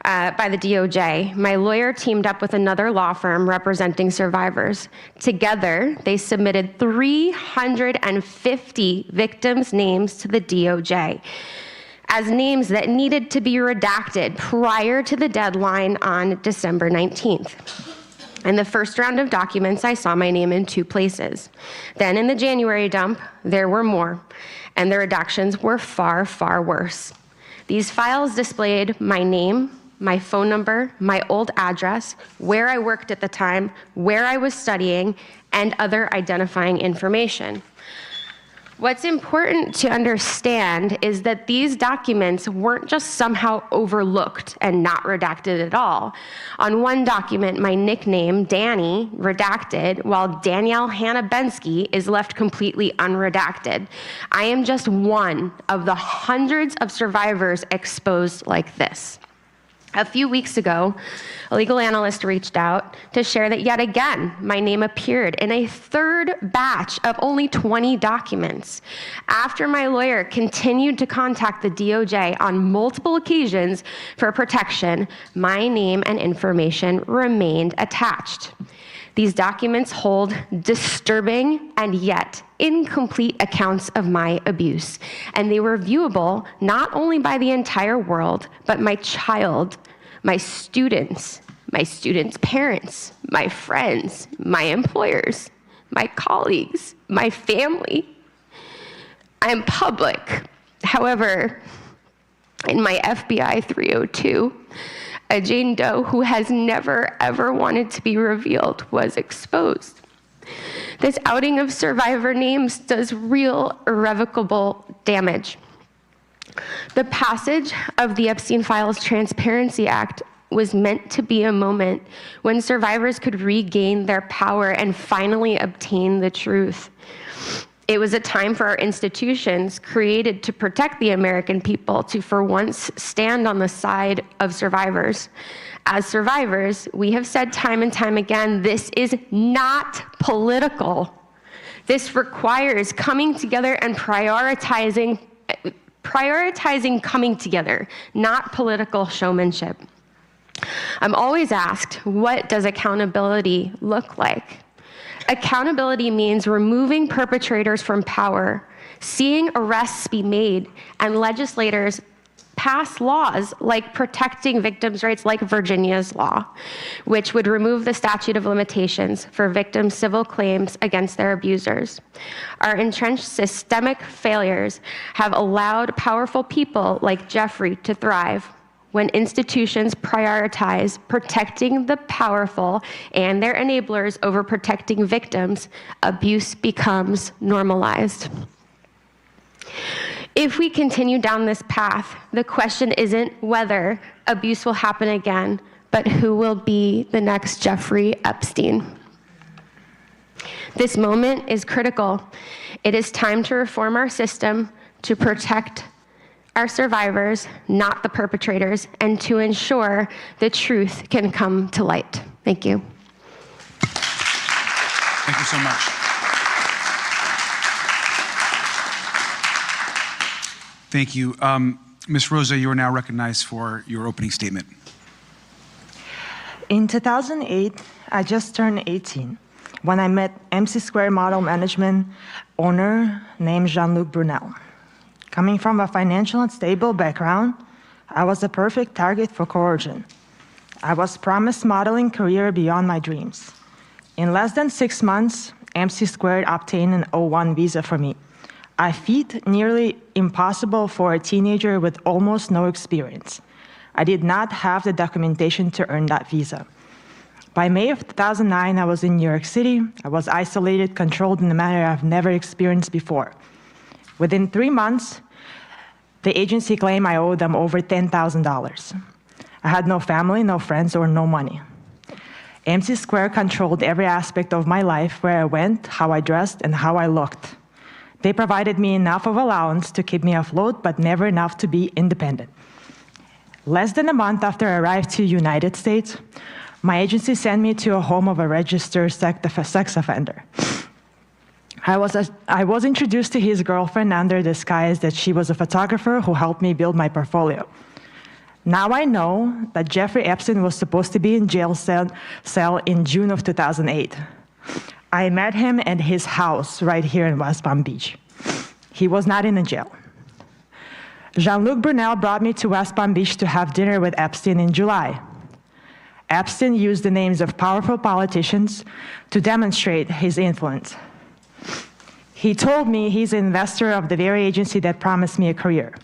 by the DOJ, my lawyer teamed up with another law firm representing survivors. Together, they submitted 350 victims' names to the DOJ as names that needed to be redacted prior to the deadline on December 19th. In the first round of documents, I saw my name in 2 places. Then in the January dump, there were more, and the redactions were far, far worse. These files displayed my name, my phone number, my old address, where I worked at the time, where I was studying, and other identifying information. What's important to understand is that these documents weren't just somehow overlooked and not redacted at all. On one document, my nickname, Dany, redacted, while Danielle Hannah Bensky is left completely unredacted. I am just one of the hundreds of survivors exposed like this. A few weeks ago, a legal analyst reached out to share that yet again, my name appeared in a third batch of only 20 documents. After my lawyer continued to contact the DOJ on multiple occasions for protection, my name and information remained attached. These documents hold disturbing and yet incomplete accounts of my abuse, and they were viewable not only by the entire world, but my child, my students' parents, my friends, my employers, my colleagues, my family. I am public. However, in my FBI 302, a Jane Doe who has never, ever wanted to be revealed was exposed. This outing of survivor names does real, irrevocable damage. The passage of the Epstein Files Transparency Act was meant to be a moment when survivors could regain their power and finally obtain the truth. It was a time for our institutions created to protect the American people to, for once, stand on the side of survivors. As survivors, we have said time and time again, this is not political. This requires coming together and prioritizing coming together, not political showmanship. I'm always asked, what does accountability look like? Accountability means removing perpetrators from power, seeing arrests be made, and legislators pass laws like protecting victims' rights, like Virginia's law, which would remove the statute of limitations for victims' civil claims against their abusers. Our entrenched systemic failures have allowed powerful people like Jeffrey to thrive. When institutions prioritize protecting the powerful and their enablers over protecting victims, abuse becomes normalized. If we continue down this path, the question isn't whether abuse will happen again, but who will be the next Jeffrey Epstein. This moment is critical. It is time to reform our system to protect our survivors, not the perpetrators, and to ensure the truth can come to light. Thank you. Thank you so much. Thank you. Ms. Rosa, you are now recognized for your opening statement. In 2008, I just turned 18 when I met MC Square Model Management owner named Jean-Luc Brunel. Coming from a financial and stable background, I was a perfect target for coercion. I was promised modeling career beyond my dreams. In less than 6 months, MC Squared obtained an O1 visa for me, a feat nearly impossible for a teenager with almost no experience. I did not have the documentation to earn that visa. By May of 2009, I was in New York City. I was isolated, controlled in a manner I've never experienced before. Within 3 months, the agency claimed I owed them over $10,000. I had no family, no friends, or no money. MC Square controlled every aspect of my life, where I went, how I dressed, and how I looked. They provided me enough of allowance to keep me afloat, but never enough to be independent. Less than a month after I arrived to the United States, my agency sent me to a home of a registered sex offender. I was introduced to his girlfriend under the disguise that she was a photographer who helped me build my portfolio. Now I know that Jeffrey Epstein was supposed to be in jail cell in June of 2008. I met him at his house right here in West Palm Beach. He was not in a jail. Jean-Luc Brunel brought me to West Palm Beach to have dinner with Epstein in July. Epstein used the names of powerful politicians to demonstrate his influence. He told me he's an investor of the very agency that promised me a career.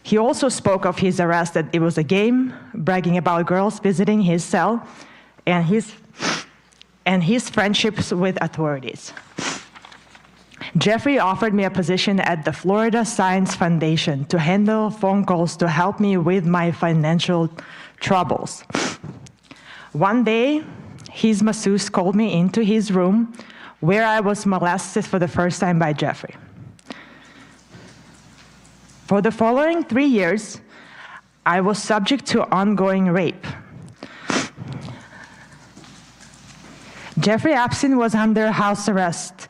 He also spoke of his arrest that it was a game, bragging about girls visiting his cell, and his friendships with authorities. Jeffrey offered me a position at the Florida Science Foundation to handle phone calls to help me with my financial troubles. One day, his masseuse called me into his room, where I was molested for the first time by Jeffrey. For the following 3 years, I was subject to ongoing rape. Jeffrey Epstein was under house arrest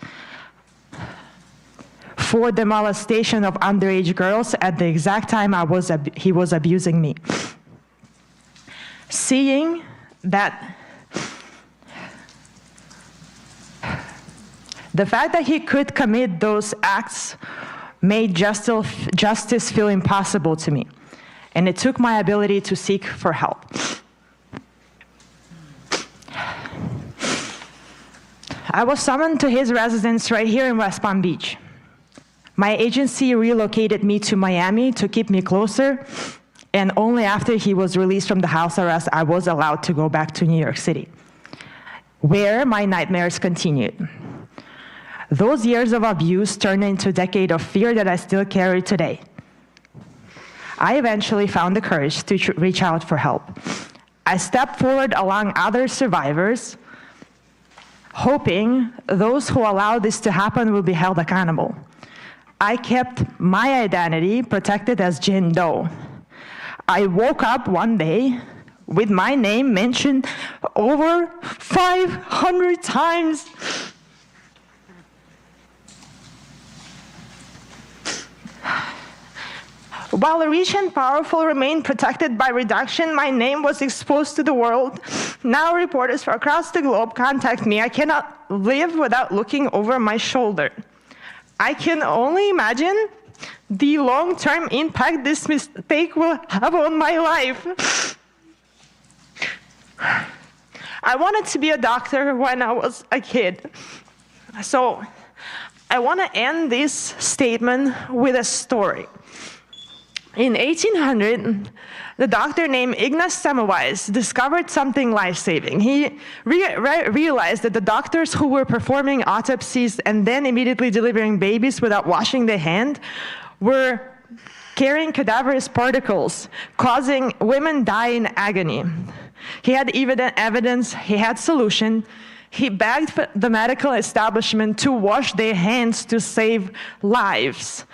for the molestation of underage girls at the exact time he was abusing me. Seeing that the fact that he could commit those acts made justice feel impossible to me, and it took my ability to seek for help. I was summoned to his residence right here in West Palm Beach. My agency relocated me to Miami to keep me closer, and only after he was released from the house arrest, I was allowed to go back to New York City, where my nightmares continued. Those years of abuse turned into a decade of fear that I still carry today. I eventually found the courage to reach out for help. I stepped forward along other survivors, hoping those who allowed this to happen will be held accountable. I kept my identity protected as Jane Doe. I woke up one day with my name mentioned over 500 times. While the rich and powerful remained protected by redaction, my name was exposed to the world. Now reporters from across the globe contact me. I cannot live without looking over my shoulder. I can only imagine the long-term impact this mistake will have on my life. I wanted to be a doctor when I was a kid. So I want to end this statement with a story. In 1800, the doctor named Ignaz Semmelweis discovered something life-saving. He realized that the doctors who were performing autopsies and then immediately delivering babies without washing their hand were carrying cadaverous particles, causing women die in agony. He had evidence, he had solution. He begged the medical establishment to wash their hands to save lives.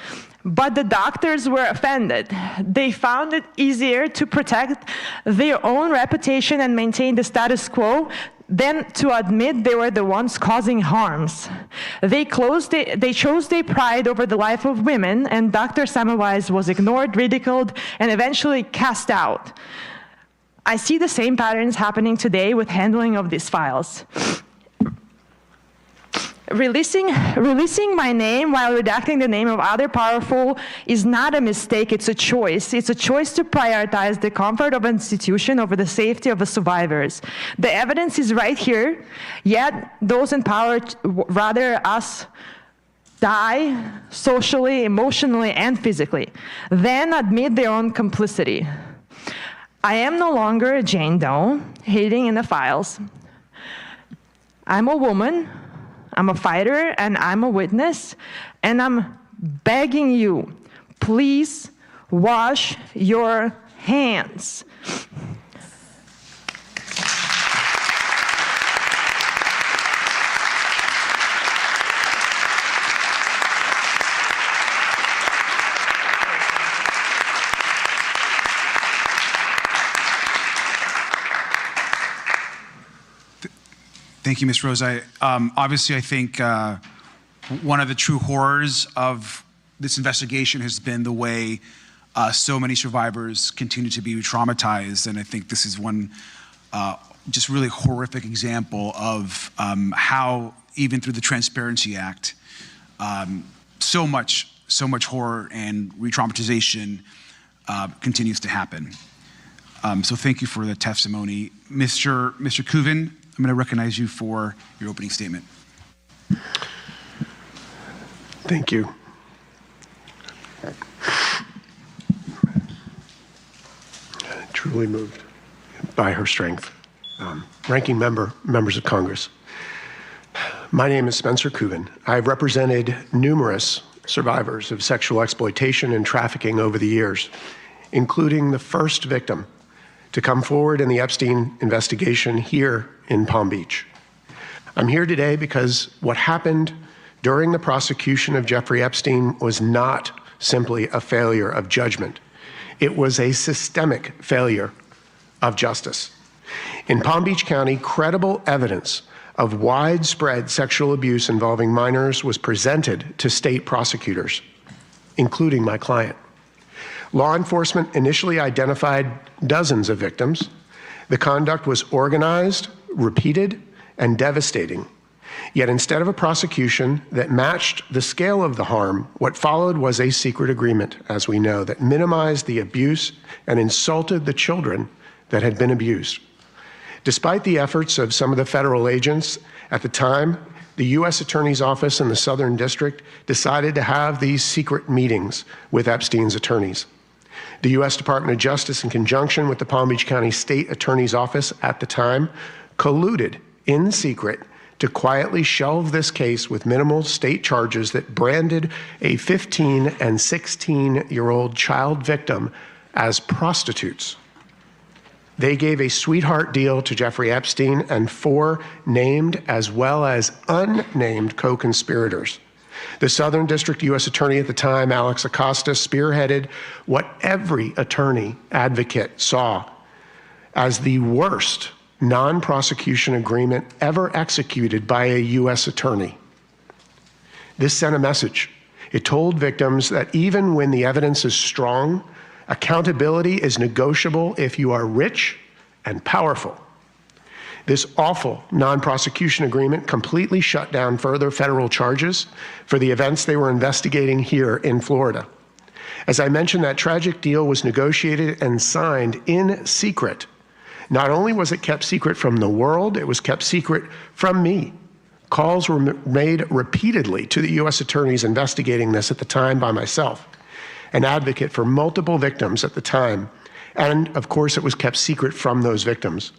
But the doctors were offended. They found it easier to protect their own reputation and maintain the status quo than to admit they were the ones causing harms. They chose their pride over the life of women, and Dr. Semmelweis was ignored, ridiculed, and eventually cast out. I see the same patterns happening today with handling of these files. Releasing my name while redacting the name of other powerful is not a mistake, it's a choice. It's a choice to prioritize the comfort of an institution over the safety of the survivors. The evidence is right here, yet those in power rather us die socially, emotionally, and physically, than admit their own complicity. I am no longer a Jane Doe hiding in the files. I'm a woman, I'm a fighter, and I'm a witness, and I'm begging you, please wash your hands. Thank you, Ms. Rosa. Obviously, I think one of the true horrors of this investigation has been the way so many survivors continue to be traumatized, and I think this is one just really horrific example of how, even through the Transparency Act, so much horror and re-traumatization continues to happen. So thank you for the testimony. Mr. Kuvin, I'm going to recognize you for your opening statement. Thank you. Truly moved by her strength. Ranking member, members of Congress. My name is Spencer Kuvin. I've represented numerous survivors of sexual exploitation and trafficking over the years, including the first victim to come forward in the Epstein investigation here in Palm Beach. I'm here today because what happened during the prosecution of Jeffrey Epstein was not simply a failure of judgment. It was a systemic failure of justice. In Palm Beach County, credible evidence of widespread sexual abuse involving minors was presented to state prosecutors, including my client. Law enforcement initially identified dozens of victims. The conduct was organized, repeated, and devastating. Yet instead of a prosecution that matched the scale of the harm, what followed was a secret agreement, as we know, that minimized the abuse and insulted the children that had been abused. Despite the efforts of some of the federal agents at the time, the U.S. Attorney's Office in the Southern District decided to have these secret meetings with Epstein's attorneys. The U.S. Department of Justice, in conjunction with the Palm Beach County State Attorney's Office at the time, colluded in secret to quietly shelve this case with minimal state charges that branded a 15 and 16-year-old child victim as prostitutes. They gave a sweetheart deal to Jeffrey Epstein and 4 named as well as unnamed co-conspirators. The Southern District U.S. Attorney at the time, Alex Acosta, spearheaded what every attorney advocate saw as the worst non-prosecution agreement ever executed by a U.S. attorney. This sent a message. It told victims that even when the evidence is strong, accountability is negotiable if you are rich and powerful. This awful non-prosecution agreement completely shut down further federal charges for the events they were investigating here in Florida. As I mentioned, that tragic deal was negotiated and signed in secret. Not only was it kept secret from the world, it was kept secret from me. Calls were made repeatedly to the U.S. attorneys investigating this at the time by myself, an advocate for multiple victims at the time, and of course it was kept secret from those victims.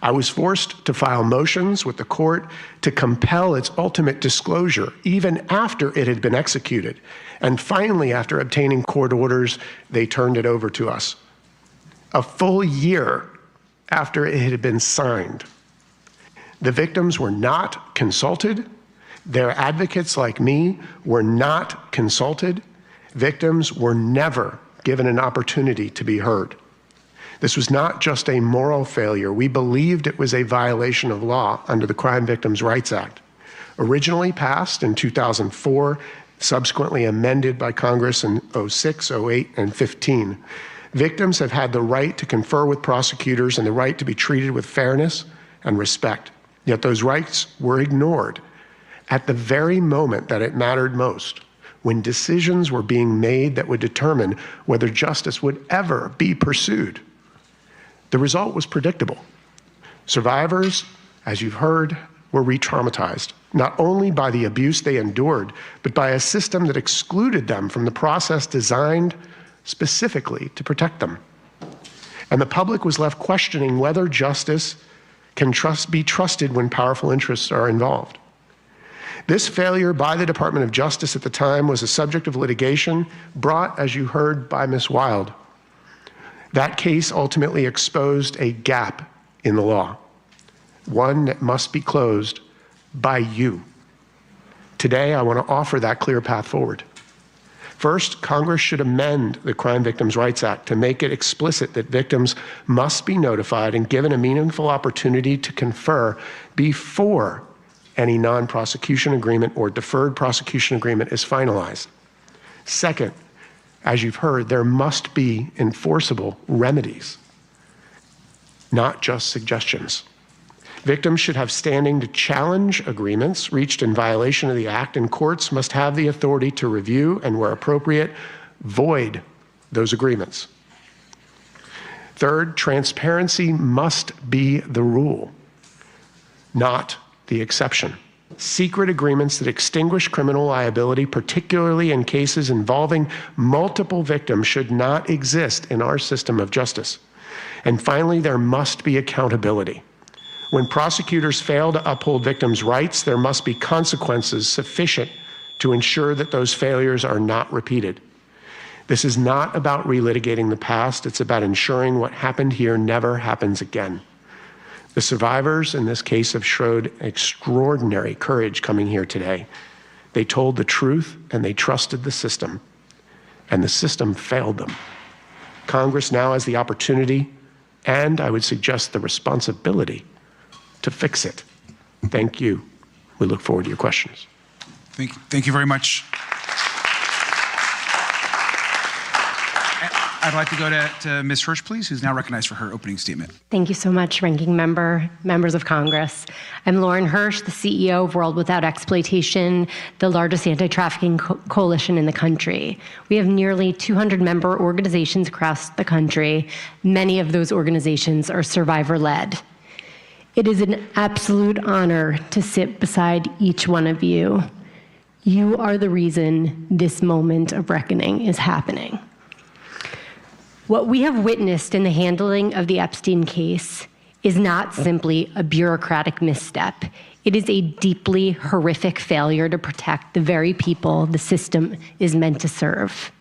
I was forced to file motions with the court to compel its ultimate disclosure, even after it had been executed. And finally, after obtaining court orders, they turned it over to us. A full year after it had been signed. The victims were not consulted. Their advocates like me were not consulted. Victims were never given an opportunity to be heard. This was not just a moral failure. We believed it was a violation of law under the Crime Victims' Rights Act. Originally passed in 2004, subsequently amended by Congress in 06, 08, and 15. Victims have had the right to confer with prosecutors and the right to be treated with fairness and respect. Yet those rights were ignored at the very moment that it mattered most, when decisions were being made that would determine whether justice would ever be pursued. The result was predictable. Survivors, as you've heard, were re-traumatized, not only by the abuse they endured, but by a system that excluded them from the process designed specifically to protect them. And the public was left questioning whether justice can be trusted when powerful interests are involved. This failure by the Department of Justice at the time was a subject of litigation brought, as you heard, by Ms. Wild. That case ultimately exposed a gap in the law, one that must be closed by you. Today, I want to offer that clear path forward. First, Congress should amend the Crime Victims' Rights Act to make it explicit that victims must be notified and given a meaningful opportunity to confer before any non-prosecution agreement or deferred prosecution agreement is finalized. Second, as you've heard, there must be enforceable remedies, not just suggestions. Victims should have standing to challenge agreements reached in violation of the Act, and courts must have the authority to review and, where appropriate, void those agreements. Third, transparency must be the rule, not the exception. Secret agreements that extinguish criminal liability, particularly in cases involving multiple victims, should not exist in our system of justice. And finally, there must be accountability. When prosecutors fail to uphold victims' rights, there must be consequences sufficient to ensure that those failures are not repeated. This is not about relitigating the past, it's about ensuring what happened here never happens again. The survivors in this case have showed extraordinary courage coming here today. They told the truth and they trusted the system, and the system failed them. Congress now has the opportunity, and I would suggest the responsibility, to fix it. Thank you. We look forward to your questions. Thank you very much. I'd like to go to Ms. Hersh, please, who's now recognized for her opening statement. Thank you so much, Ranking Member, members of Congress. I'm Lauren Hersh, the CEO of World Without Exploitation, the largest anti-trafficking coalition in the country. We have nearly 200 member organizations across the country. Many of those organizations are survivor-led. It is an absolute honor to sit beside each one of you. You are the reason this moment of reckoning is happening. What we have witnessed in the handling of the Epstein case is not simply a bureaucratic misstep. It is a deeply horrific failure to protect the very people the system is meant to serve.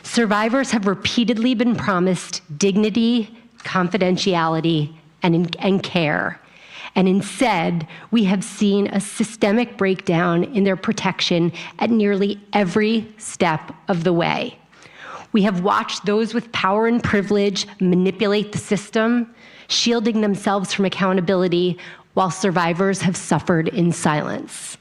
Survivors have repeatedly been promised dignity, confidentiality, and care. And instead, we have seen a systemic breakdown in their protection at nearly every step of the way. We have watched those with power and privilege manipulate the system, shielding themselves from accountability, while survivors have suffered in silence.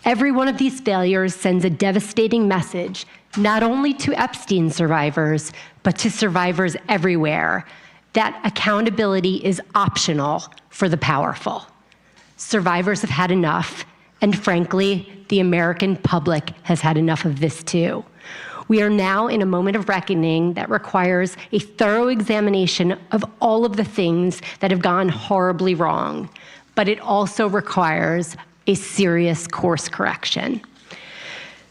Every one of these failures sends a devastating message, not only to Epstein survivors, but to survivors everywhere, that accountability is optional for the powerful. Survivors have had enough, and frankly, the American public has had enough of this too. We are now in a moment of reckoning that requires a thorough examination of all of the things that have gone horribly wrong, but it also requires a serious course correction.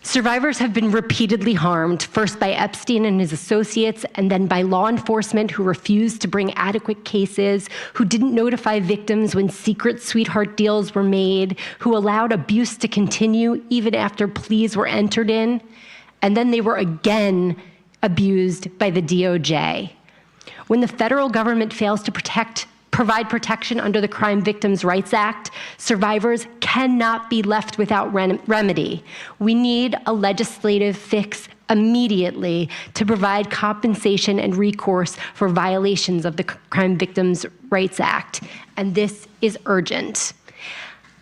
Survivors have been repeatedly harmed, first by Epstein and his associates, and then by law enforcement who refused to bring adequate cases, who didn't notify victims when secret sweetheart deals were made, who allowed abuse to continue even after pleas were entered in, and then they were again abused by the DOJ. When the federal government fails to provide protection under the Crime Victims' Rights Act, survivors cannot be left without remedy. We need a legislative fix immediately to provide compensation and recourse for violations of the Crime Victims' Rights Act, and this is urgent.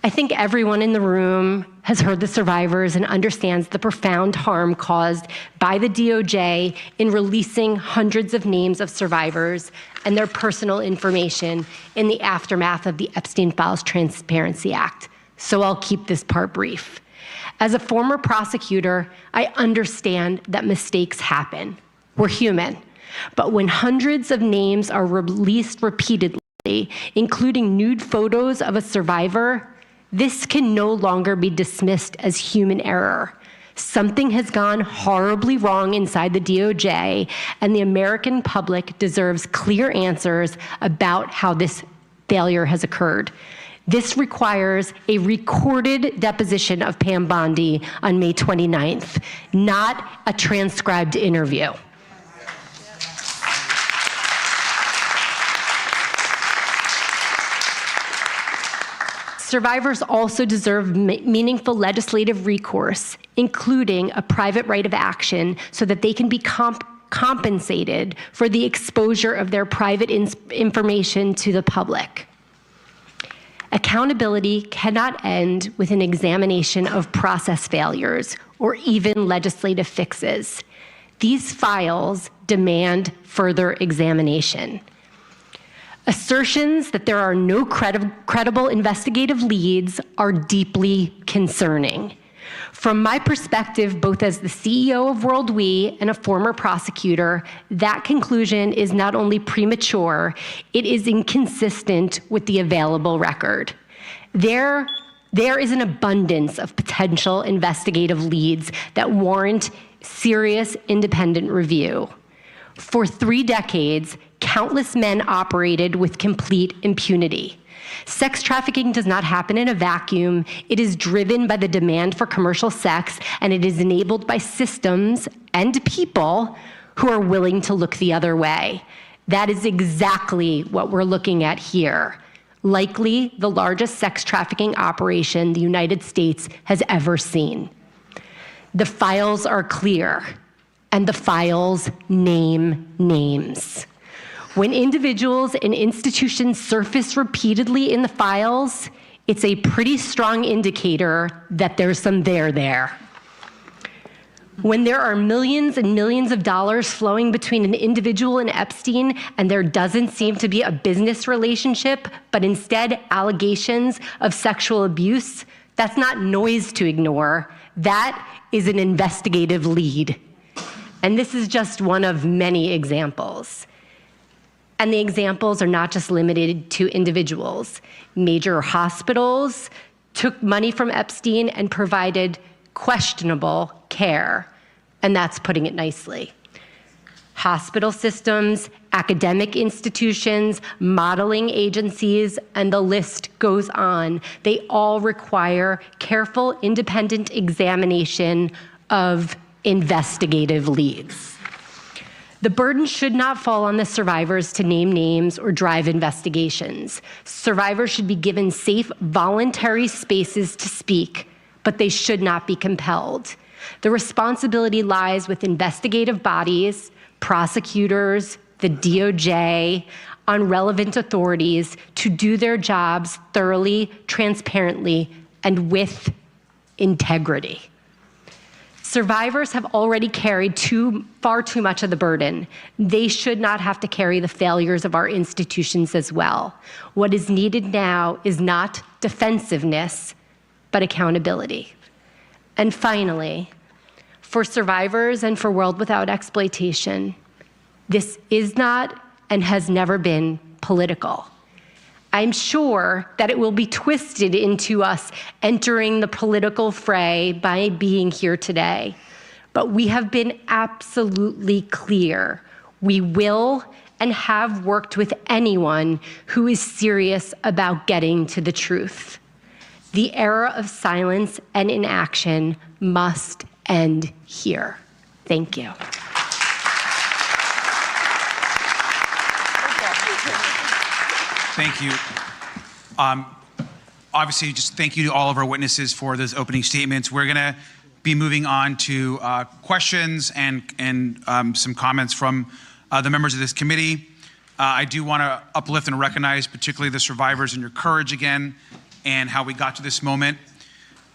I think everyone in the room has heard the survivors and understands the profound harm caused by the DOJ in releasing hundreds of names of survivors and their personal information in the aftermath of the Epstein Files Transparency Act. So I'll keep this part brief. As a former prosecutor, I understand that mistakes happen. We're human. But when hundreds of names are released repeatedly, including nude photos of a survivor, this can no longer be dismissed as human error. Something has gone horribly wrong inside the DOJ, and the American public deserves clear answers about how this failure has occurred. This requires a recorded deposition of Pam Bondi on May 29th, not a transcribed interview. Survivors also deserve meaningful legislative recourse, including a private right of action, so that they can be compensated for the exposure of their private information to the public. Accountability cannot end with an examination of process failures or even legislative fixes. These files demand further examination. Assertions that there are no credible investigative leads are deeply concerning. From my perspective, both as the CEO of World We and a former prosecutor, that conclusion is not only premature, it is inconsistent with the available record. There is an abundance of potential investigative leads that warrant serious independent review. For 3 decades, countless men operated with complete impunity. Sex trafficking does not happen in a vacuum. It is driven by the demand for commercial sex, and it is enabled by systems and people who are willing to look the other way. That is exactly what we're looking at here. Likely the largest sex trafficking operation the United States has ever seen. The files are clear, and the files name names. When individuals and institutions surface repeatedly in the files, it's a pretty strong indicator that there's some there. When there are millions and millions of dollars flowing between an individual and Epstein, and there doesn't seem to be a business relationship, but instead allegations of sexual abuse, that's not noise to ignore. That is an investigative lead. And this is just one of many examples. And the examples are not just limited to individuals. Major hospitals took money from Epstein and provided questionable care, and that's putting it nicely. Hospital systems, academic institutions, modeling agencies, and the list goes on. They all require careful, independent examination of investigative leads. The burden should not fall on the survivors to name names or drive investigations. Survivors should be given safe, voluntary spaces to speak, but they should not be compelled. The responsibility lies with investigative bodies, prosecutors, the DOJ, on relevant authorities to do their jobs thoroughly, transparently, and with integrity. Survivors have already carried far too much of the burden. They should not have to carry the failures of our institutions as well. What is needed now is not defensiveness, but accountability. And finally, for survivors and for World Without Exploitation, this is not and has never been political. I'm sure that it will be twisted into us entering the political fray by being here today. But we have been absolutely clear. We will and have worked with anyone who is serious about getting to the truth. The era of silence and inaction must end here. Thank you. Thank you. Obviously, just thank you to all of our witnesses for those opening statements. We're going to be moving on to questions and some comments from the members of this committee. I do want to uplift and recognize particularly the survivors and your courage again and how we got to this moment.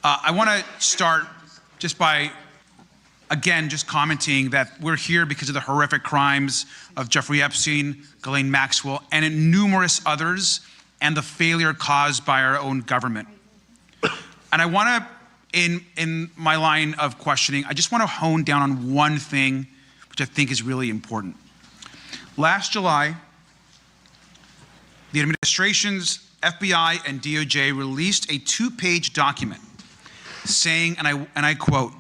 I want to start just by, again, just commenting that we're here because of the horrific crimes of Jeffrey Epstein, Ghislaine Maxwell, and numerous others, and the failure caused by our own government. And I want to, in my line of questioning, I just want to hone down on one thing, which I think is really important. Last July, the administration's FBI and DOJ released a 2-page document saying, and I quote,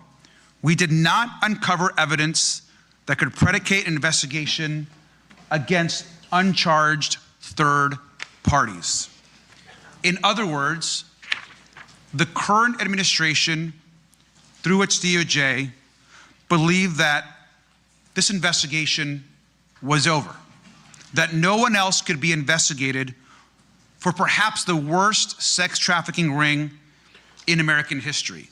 "We did not uncover evidence that could predicate an investigation against uncharged third parties." In other words, the current administration, through its DOJ, believed that this investigation was over, that no one else could be investigated for perhaps the worst sex trafficking ring in American history,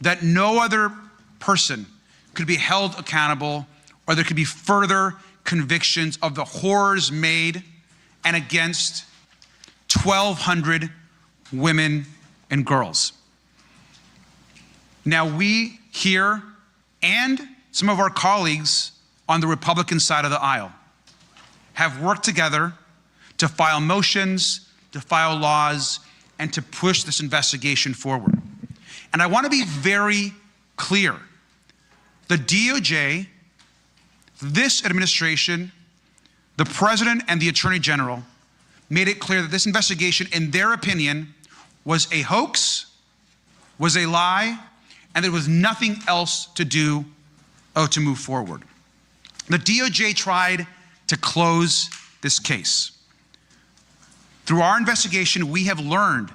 that no other person could be held accountable, or there could be further convictions of the horrors made and against 1,200 women and girls. Now we here, and some of our colleagues on the Republican side of the aisle, have worked together to file motions, to file laws, and to push this investigation forward. And I want to be very clear. The DOJ, this administration, the President and the Attorney General made it clear that this investigation, in their opinion, was a hoax, was a lie, and there was nothing else to do to move forward. The DOJ tried to close this case. Through our investigation, we have learned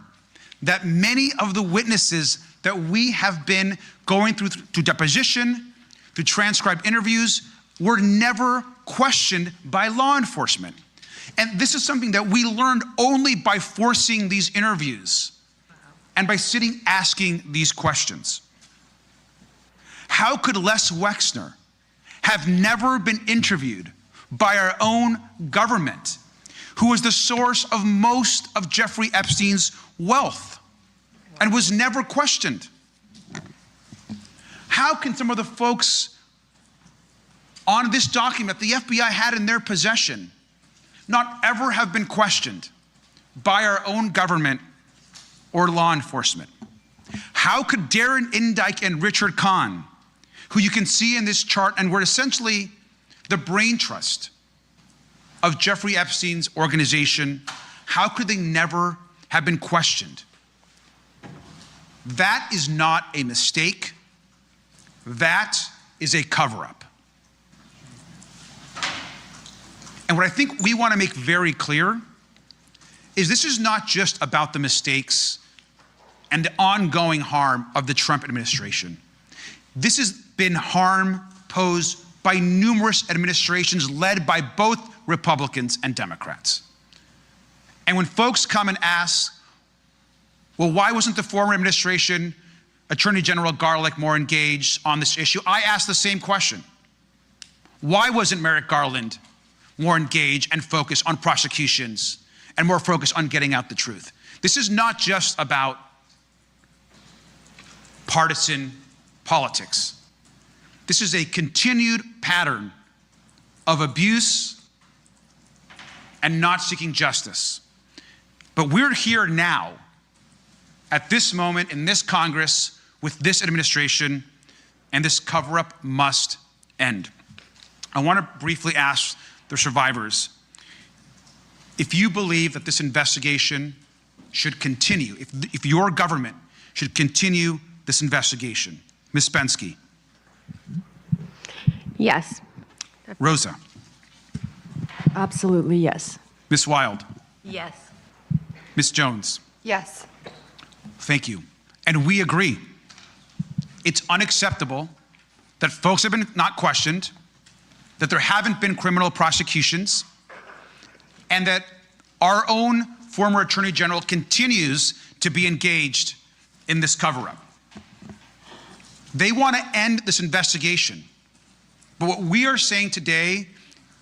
that many of the witnesses that we have been going through deposition, through transcribed interviews, were never questioned by law enforcement. And this is something that we learned only by forcing these interviews and by sitting asking these questions. How could Les Wexner have never been interviewed by our own government, who was the source of most of Jeffrey Epstein's wealth and was never questioned? How can some of the folks on this document the FBI had in their possession not ever have been questioned by our own government or law enforcement? How could Darren Indyke and Richard Kahn, who you can see in this chart and were essentially the brain trust of Jeffrey Epstein's organization, how could they never have been questioned? That is not a mistake. That is a cover-up. And what I think we want to make very clear is this is not just about the mistakes and the ongoing harm of the Trump administration. This has been harm posed by numerous administrations led by both Republicans and Democrats. And when folks come and ask, well, why wasn't the former administration, Attorney General Garlick, more engaged on this issue? I ask the same question. Why wasn't Merrick Garland more engaged and focused on prosecutions and more focused on getting out the truth? This is not just about partisan politics. This is a continued pattern of abuse and not seeking justice. But we're here now, at this moment, in this Congress, with this administration, and this cover-up must end. I want to briefly ask the survivors, if you believe that this investigation should continue, if your government should continue this investigation. Ms. Bensky. Yes. Rosa. Absolutely, yes. Ms. Wild. Yes. Ms. Jones. Yes. Thank you. And we agree. It's unacceptable that folks have been not questioned, that there haven't been criminal prosecutions, and that our own former Attorney General continues to be engaged in this cover-up. They want to end this investigation. But what we are saying today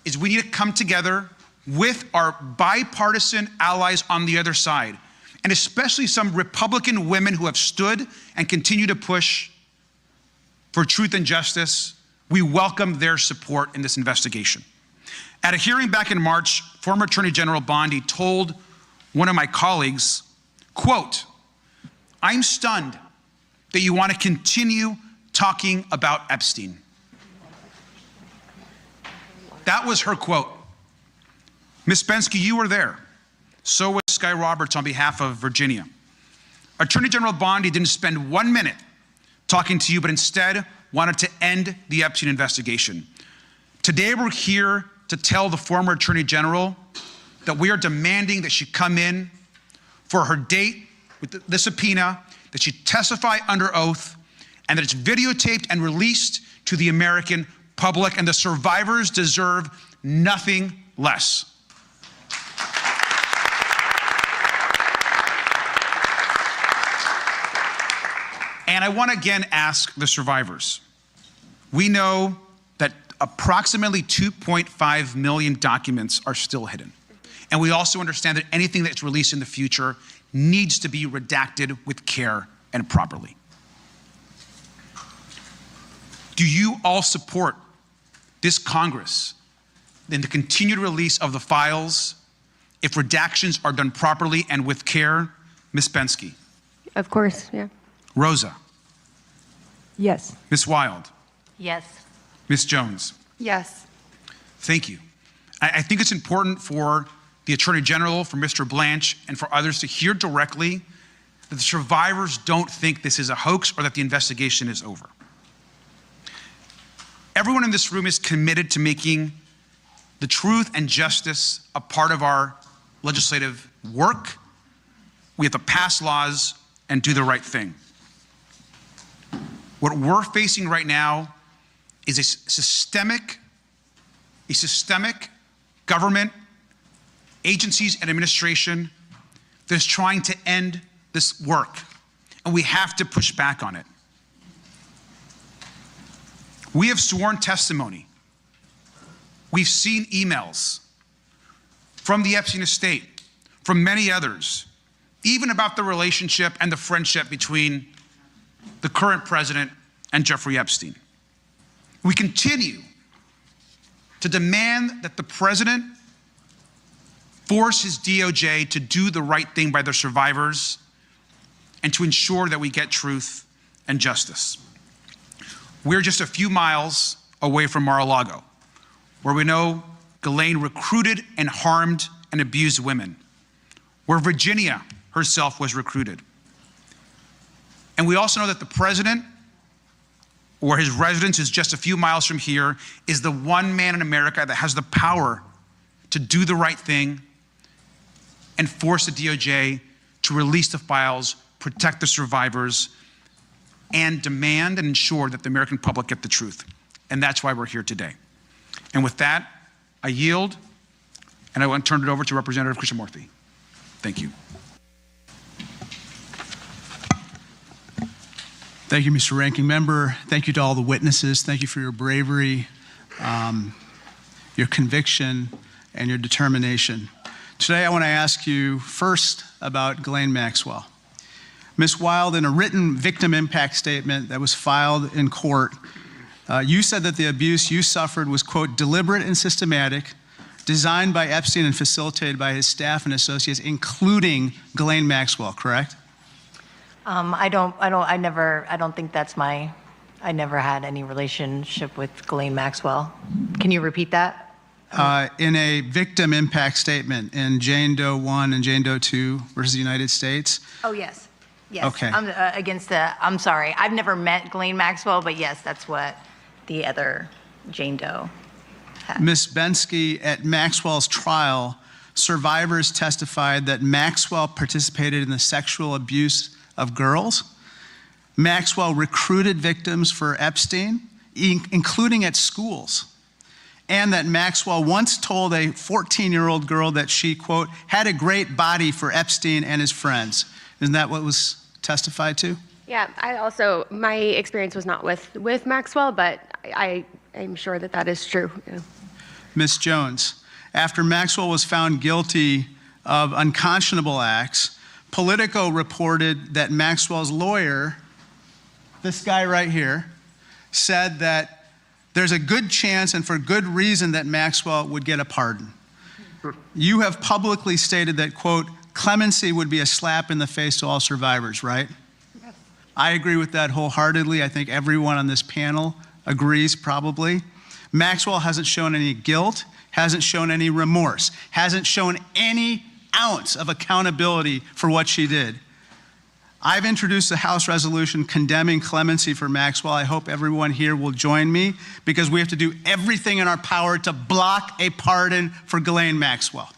is we need to come together with our bipartisan allies on the other side, and especially some Republican women who have stood and continue to push for truth and justice. We welcome their support in this investigation. At a hearing back in March, former Attorney General Bondi told one of my colleagues, quote, "I'm stunned that you want to continue talking about Epstein." That was her quote. Ms. Bensky, you were there. So was Sky Roberts on behalf of Virginia. Attorney General Bondi didn't spend 1 minute talking to you, but instead wanted to end the Epstein investigation. Today we're here to tell the former Attorney General that we are demanding that she come in for her date with the subpoena, that she testify under oath, and that it's videotaped and released to the American public, and the survivors deserve nothing less. And I want to again ask the survivors. We know that approximately 2.5 million documents are still hidden. And we also understand that anything that's released in the future needs to be redacted with care and properly. Do you all support this Congress in the continued release of the files if redactions are done properly and with care? Ms. Bensky. Of course, yeah. Rosa. Yes. Ms. Wild. Yes. Ms. Jones. Yes. Thank you. I think it's important for the Attorney General, for Mr. Blanche, and for others to hear directly that the survivors don't think this is a hoax or that the investigation is over. Everyone in this room is committed to making the truth and justice a part of our legislative work. We have to pass laws and do the right thing. What we're facing right now is a systemic government, agencies and administration that is trying to end this work, and we have to push back on it. We have sworn testimony. We've seen emails from the Epstein estate, from many others, even about the relationship and the friendship between the current president and Jeffrey Epstein. We continue to demand that the president force his DOJ to do the right thing by the survivors and to ensure that we get truth and justice. We're just a few miles away from Mar-a-Lago, where we know Ghislaine recruited and harmed and abused women, where Virginia herself was recruited. And we also know that the president, or his residence is just a few miles from here, is the one man in America that has the power to do the right thing and force the DOJ to release the files, protect the survivors, and demand and ensure that the American public get the truth. And that's why we're here today. And with that, I yield, and I want to turn it over to Representative Krishnamurthy. Thank you. Thank you, Mr. Ranking Member. Thank you to all the witnesses. Thank you for your bravery, your conviction, and your determination. Today, I want to ask you first about Ghislaine Maxwell. Ms. Wild, in a written victim impact statement that was filed in court, you said that the abuse you suffered was, quote, deliberate and systematic, designed by Epstein and facilitated by his staff and associates, including Ghislaine Maxwell, correct? I don't think that's I never had any relationship with Ghislaine Maxwell. Can you repeat that? in a victim impact statement in Jane Doe 1 and Jane Doe 2 versus the United States? Oh, yes. Yes. Okay. I'm sorry. I've never met Ghislaine Maxwell, but yes, that's what the other Jane Doe had. Ms. Bensky, at Maxwell's trial, survivors testified that Maxwell participated in the sexual abuse of girls. Maxwell recruited victims for Epstein, including at schools. And that Maxwell once told a 14-year-old girl that she, quote, had a great body for Epstein and his friends. Isn't that what was testified to? Yeah, my experience was not with Maxwell, but I'm sure that is true. Yeah. Ms. Jones, after Maxwell was found guilty of unconscionable acts, Politico reported that Maxwell's lawyer, this guy right here, said that there's a good chance and for good reason that Maxwell would get a pardon. You have publicly stated that, quote, clemency would be a slap in the face to all survivors, right? Yes. I agree with that wholeheartedly. I think everyone on this panel agrees, probably. Maxwell hasn't shown any guilt, hasn't shown any remorse, hasn't shown any ounce of accountability for what she did. I've introduced a House resolution condemning clemency for Maxwell. I hope everyone here will join me because we have to do everything in our power to block a pardon for Ghislaine Maxwell.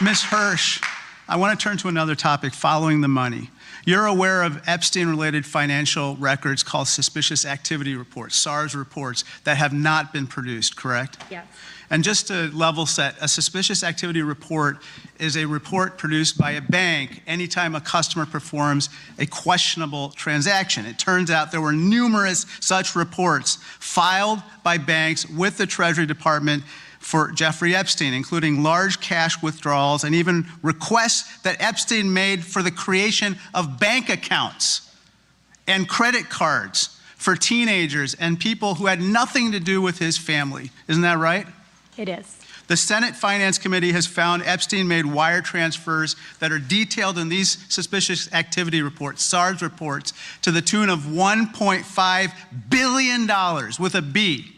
Ms. Hersh, I want to turn to another topic, following the money. You're aware of Epstein-related financial records called suspicious activity reports, SARS reports, that have not been produced, correct? Yes. And just to level set, a suspicious activity report is a report produced by a bank anytime a customer performs a questionable transaction. It turns out there were numerous such reports filed by banks with the Treasury Department for Jeffrey Epstein, including large cash withdrawals and even requests that Epstein made for the creation of bank accounts and credit cards for teenagers and people who had nothing to do with his family. Isn't that right? It is. The Senate Finance Committee has found Epstein made wire transfers that are detailed in these suspicious activity reports, SARS reports, to the tune of $1.5 billion with a B,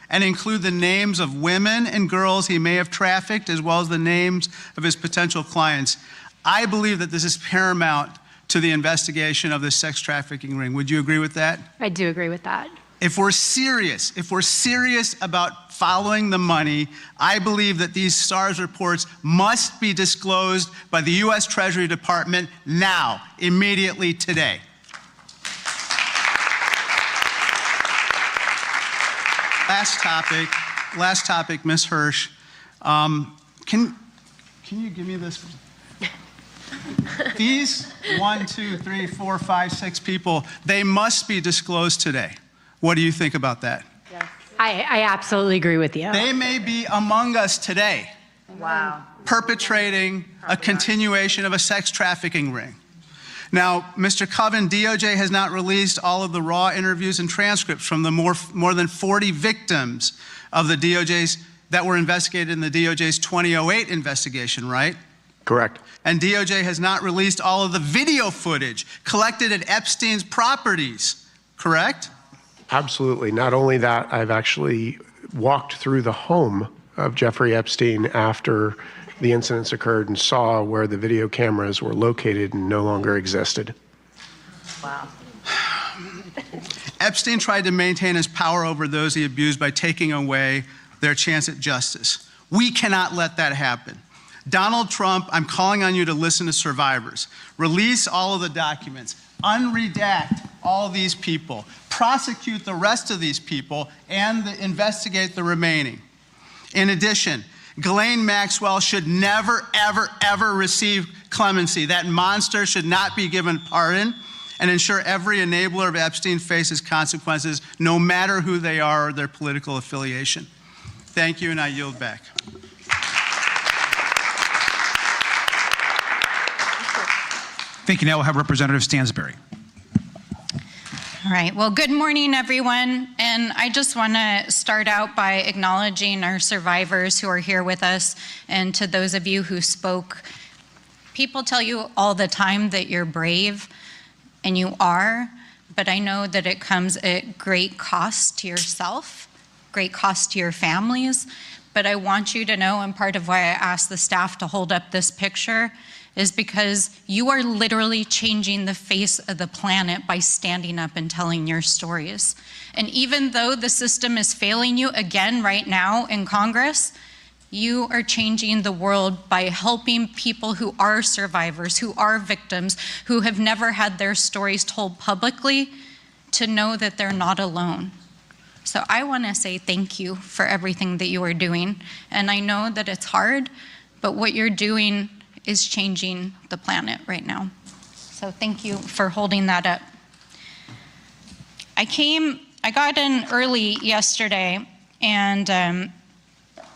and include the names of women and girls he may have trafficked, as well as the names of his potential clients. I believe that this is paramount to the investigation of this sex trafficking ring. Would you agree with that? I do agree with that. If we're serious about following the money, I believe that these SARS reports must be disclosed by the U.S. Treasury Department now, immediately today. Last topic, Ms. Hersh. Can you give me this? These 1, 2, 3, 4, 5, 6 people, they must be disclosed today. What do you think about that? Yes. I absolutely agree with you. They may be among us today. Wow. Perpetrating a continuation of a sex trafficking ring. Now, Mr. Kuvin, DOJ has not released all of the raw interviews and transcripts from the more than 40 victims of the DOJ's that were investigated in the DOJ's 2008 investigation, right? Correct. And DOJ has not released all of the video footage collected at Epstein's properties, correct? Absolutely. Not only that, I've actually walked through the home of Jeffrey Epstein after the incidents occurred and saw where the video cameras were located and no longer existed. Wow. Epstein tried to maintain his power over those he abused by taking away their chance at justice. We cannot let that happen. Donald Trump, I'm calling on you to listen to survivors. Release all of the documents. Unredact all these people. Prosecute the rest of these people and investigate the remaining. In addition, Ghislaine Maxwell should never, ever, ever receive clemency. That monster should not be given pardon, and ensure every enabler of Epstein faces consequences, no matter who they are or their political affiliation. Thank you, and I yield back. Thank you. Now we'll have Representative Stansbury. All right. Well, good morning, everyone. And I just want to start out by acknowledging our survivors who are here with us, and to those of you who spoke. People tell you all the time that you're brave, and you are, but I know that it comes at great cost to yourself, great cost to your families. But I want you to know, and part of why I asked the staff to hold up this picture is because you are literally changing the face of the planet by standing up and telling your stories. And even though the system is failing you again right now in Congress, you are changing the world by helping people who are survivors, who are victims, who have never had their stories told publicly to know that they're not alone. So I want to say thank you for everything that you are doing. And I know that it's hard, but what you're doing is changing the planet right now. So thank you for holding that up. I got in early yesterday, and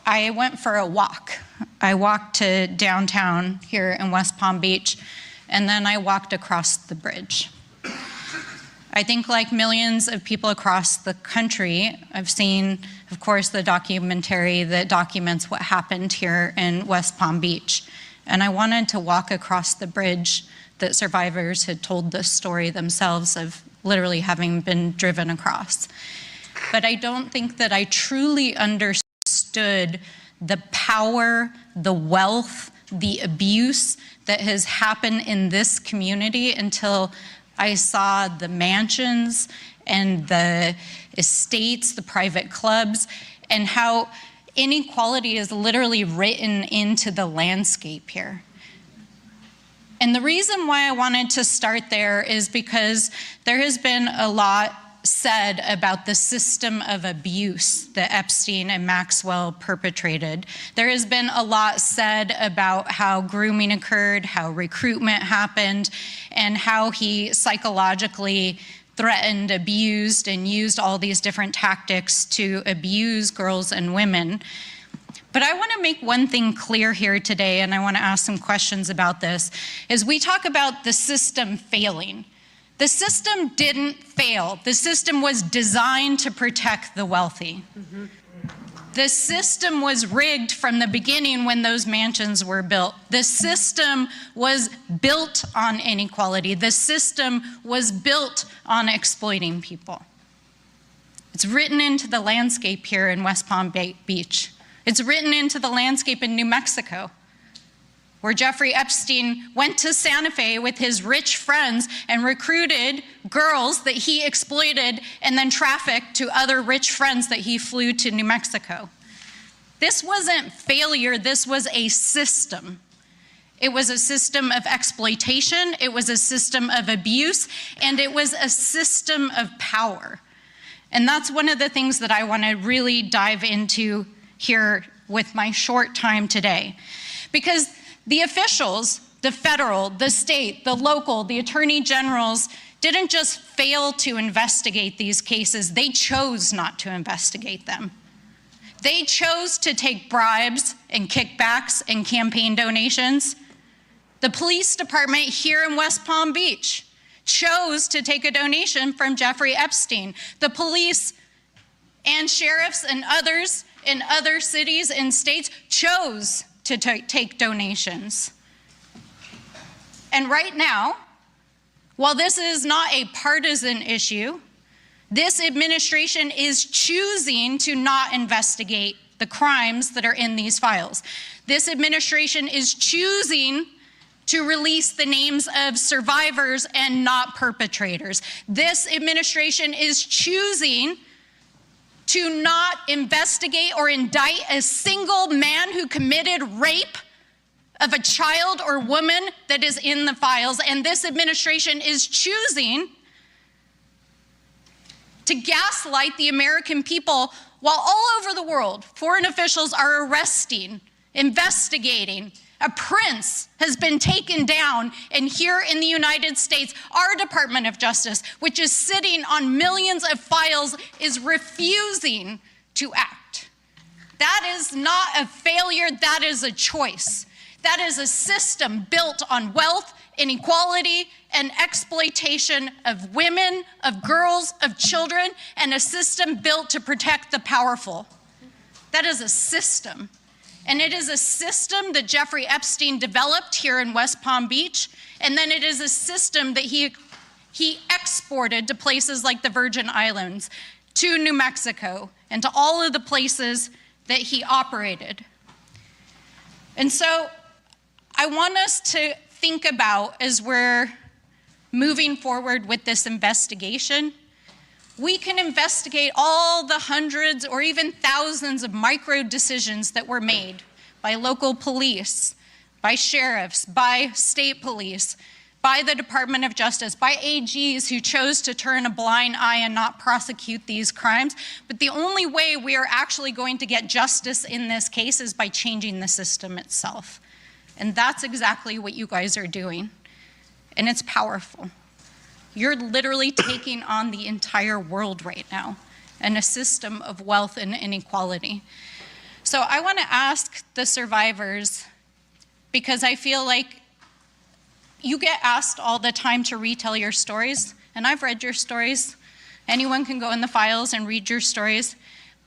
I went for a walk. I walked to downtown here in West Palm Beach, and then I walked across the bridge. I think like millions of people across the country, I've seen, of course, the documentary that documents what happened here in West Palm Beach. And I wanted to walk across the bridge that survivors had told this story themselves of literally having been driven across. But I don't think that I truly understood the power, the wealth, the abuse that has happened in this community until I saw the mansions and the estates, the private clubs, and how inequality is literally written into the landscape here. And the reason why I wanted to start there is because there has been a lot said about the system of abuse that Epstein and Maxwell perpetrated. There has been a lot said about how grooming occurred, how recruitment happened, and how he psychologically threatened, abused, and used all these different tactics to abuse girls and women. But I want to make one thing clear here today, and I want to ask some questions about this, is we talk about the system failing. The system didn't fail. The system was designed to protect the wealthy. Mm-hmm. The system was rigged from the beginning when those mansions were built. The system was built on inequality. The system was built on exploiting people. It's written into the landscape here in West Palm Beach. It's written into the landscape in New Mexico, where Jeffrey Epstein went to Santa Fe with his rich friends and recruited girls that he exploited and then trafficked to other rich friends that he flew to New Mexico. This wasn't failure, this was a system. It was a system of exploitation, it was a system of abuse, and it was a system of power. And that's one of the things that I want to really dive into here with my short time today. Because the officials, the federal, the state, the local, the attorney generals didn't just fail to investigate these cases, they chose not to investigate them. They chose to take bribes and kickbacks and campaign donations. The police department here in West Palm Beach chose to take a donation from Jeffrey Epstein. The police and sheriffs and others in other cities and states chose to take donations. And right now, while this is not a partisan issue, this administration is choosing to not investigate the crimes that are in these files. This administration is choosing to release the names of survivors and not perpetrators. This administration is choosing to not investigate or indict a single man who committed rape of a child or woman that is in the files. And this administration is choosing to gaslight the American people while all over the world, foreign officials are arresting, investigating. A prince has been taken down, and here in the United States, our Department of Justice, which is sitting on millions of files, is refusing to act. That is not a failure, that is a choice. That is a system built on wealth, inequality, and exploitation of women, of girls, of children, and a system built to protect the powerful. That is a system. And it is a system that Jeffrey Epstein developed here in West Palm Beach, and then it is a system that he he exported to places like the Virgin Islands, to New Mexico, and to all of the places that he operated. And so I want us to think about, as we're moving forward with this investigation, we can investigate all the hundreds or even thousands of micro decisions that were made by local police, by sheriffs, by state police, by the Department of Justice, by AGs who chose to turn a blind eye and not prosecute these crimes. But the only way we are actually going to get justice in this case is by changing the system itself. And that's exactly what you guys are doing. And it's powerful. You're literally taking on the entire world right now and a system of wealth and inequality. So I want to ask the survivors, because I feel like you get asked all the time to retell your stories, and I've read your stories. Anyone can go in the files and read your stories,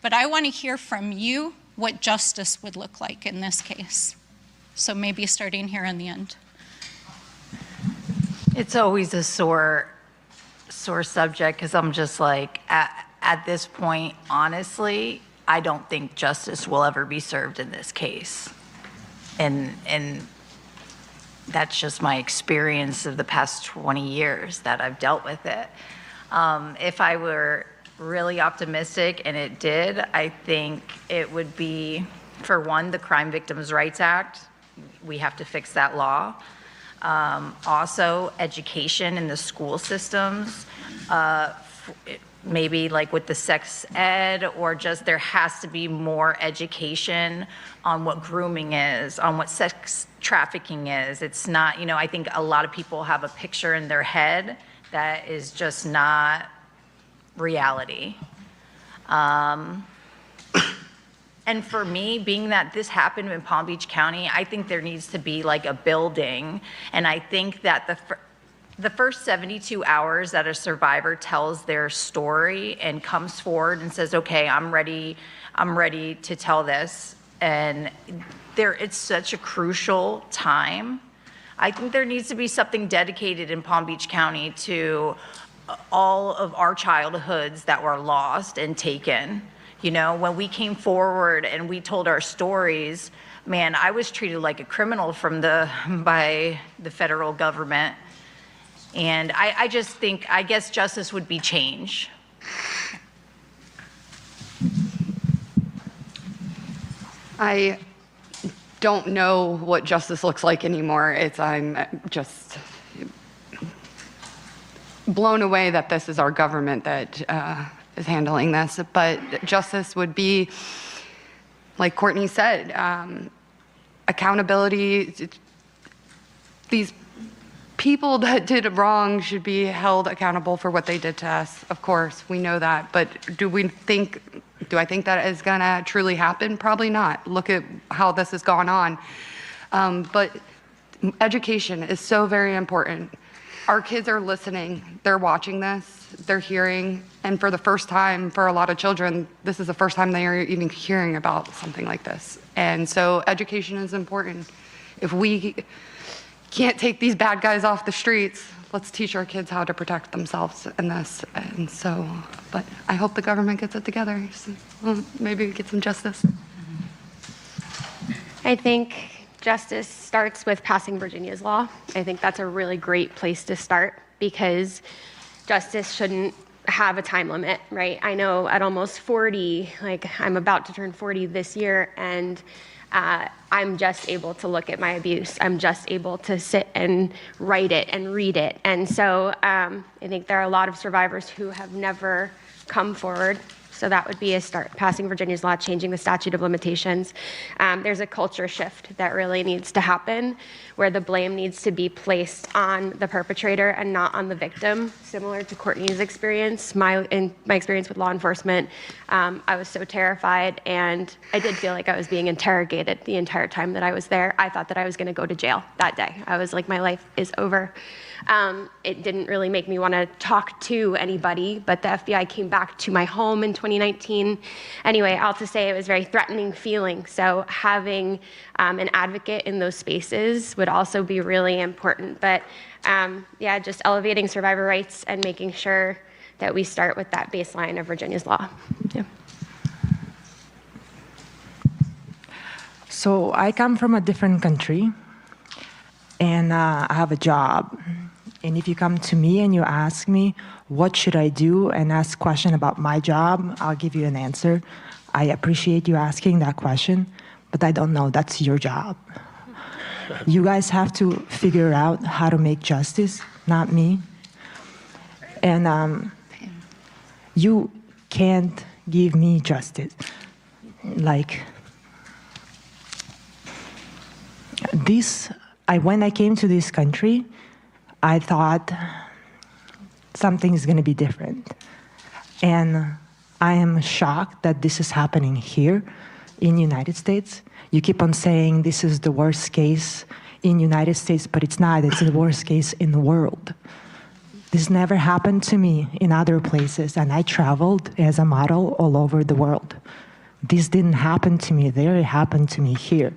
but I want to hear from you what justice would look like in this case. So maybe starting here in the end. It's always a sore subject, because I'm just like, at this point, honestly, I don't think justice will ever be served in this case. And that's just my experience of the past 20 years that I've dealt with it. If I were really optimistic, and it did, I think it would be, for one, the Crime Victims' Rights Act. We have to fix that law. Also, education in the school systems, maybe like with the sex ed, or just there has to be more education on what grooming is, on what sex trafficking is. It's not, I think a lot of people have a picture in their head that is just not reality. And for me, being that this happened in Palm Beach County, I think there needs to be like a building. And I think that the first 72 hours that a survivor tells their story and comes forward and says, okay, I'm ready to tell this. And it's such a crucial time. I think there needs to be something dedicated in Palm Beach County to all of our childhoods that were lost and taken. When we came forward and we told our stories, man, I was treated like a criminal by the federal government. And I just think, I guess justice would be change. I don't know what justice looks like anymore. I'm just blown away that this is our government that is handling this. But justice would be, like Courtney said, accountability. These people that did wrong should be held accountable for what they did to us. Of course, we know that. But do I think that is going to truly happen? Probably not. Look at how this has gone on. But education is so very important. Our kids are listening. They're watching this. They're hearing. And for the first time, for a lot of children, this is the first time they are even hearing about something like this. And so education is important. If we can't take these bad guys off the streets, let's teach our kids how to protect themselves in this. And so, but I hope the government gets it together. So, maybe we get some justice. I think justice starts with passing Virginia's law. I think that's a really great place to start, because justice shouldn't have a time limit, right? I know at almost 40, like I'm about to turn 40 this year, and I'm just able to look at my abuse. I'm just able to sit and write it and read it. And so I think there are a lot of survivors who have never come forward. So that would be a start, passing Virginia's law, changing the statute of limitations. There's a culture shift that really needs to happen, where the blame needs to be placed on the perpetrator and not on the victim, similar to Courtney's experience. In my experience with law enforcement, I was so terrified, and I did feel like I was being interrogated the entire time that I was there. I thought that I was going to go to jail that day. I was like, my life is over. It didn't really make me want to talk to anybody, but the FBI came back to my home in 2019. Anyway, all to say it was a very threatening feeling. So having an advocate in those spaces would also be really important. But yeah, just elevating survivor rights and making sure that we start with that baseline of Virginia's law. Yeah. So I come from a different country, and I have a job. And if you come to me and you ask me, what should I do, and ask a question about my job, I'll give you an answer. I appreciate you asking that question, but I don't know. That's your job. You guys have to figure out how to make justice, not me. And you can't give me justice. Like, when I came to this country, I thought something's going to be different. And I am shocked that this is happening here in the United States. You keep on saying this is the worst case in the United States, but it's not. It's the worst case in the world. This never happened to me in other places, and I traveled as a model all over the world. This didn't happen to me there. It happened to me here.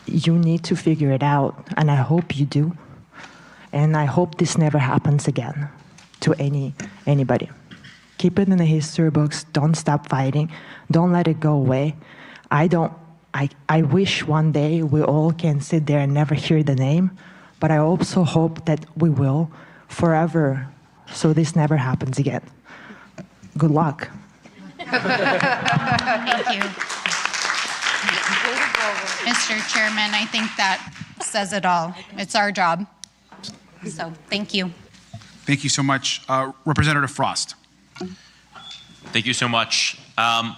You need to figure it out, and I hope you do. And I hope this never happens again to anybody. Keep it in the history books. Don't stop fighting. Don't let it go away. I wish one day we all can sit there and never hear the name, but I also hope that we will forever, so this never happens again. Good luck. Thank you. Mr. Chairman, I think that says it all. It's our job. So thank you. Thank you so much. Representative Frost. Thank you so much. I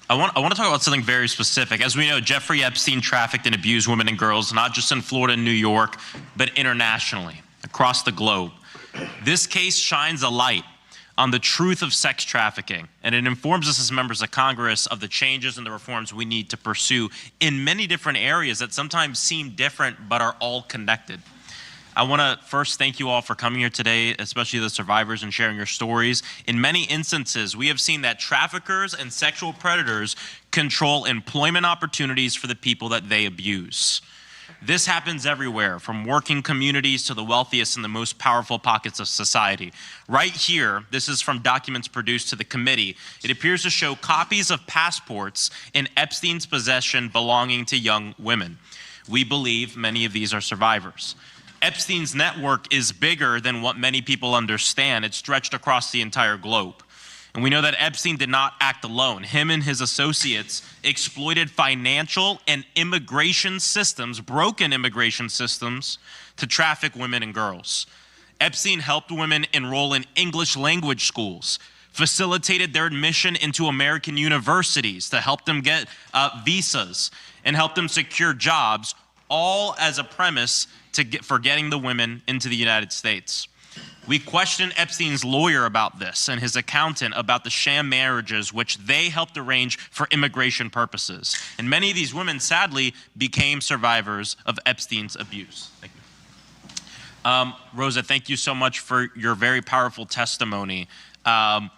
want to talk about something very specific. As we know, Jeffrey Epstein trafficked and abused women and girls, not just in Florida and New York, but internationally, across the globe. This case shines a light on the truth of sex trafficking, and it informs us as members of Congress of the changes and the reforms we need to pursue in many different areas that sometimes seem different but are all connected. I want to first thank you all for coming here today, especially the survivors, and sharing your stories. In many instances, we have seen that traffickers and sexual predators control employment opportunities for the people that they abuse. This happens everywhere, from working communities to the wealthiest and the most powerful pockets of society. Right here, this is from documents produced to the committee. It appears to show copies of passports in Epstein's possession belonging to young women. We believe many of these are survivors. Epstein's network is bigger than what many people understand. It's stretched across the entire globe. And we know that Epstein did not act alone. Him and his associates exploited financial and immigration systems, broken immigration systems, to traffic women and girls. Epstein helped women enroll in English language schools, facilitated their admission into American universities to help them get visas and help them secure jobs, all as a premise for getting the women into the United States. We questioned Epstein's lawyer about this and his accountant about the sham marriages which they helped arrange for immigration purposes. And many of these women, sadly, became survivors of Epstein's abuse. Thank you. Rosa, thank you so much for your very powerful testimony. Why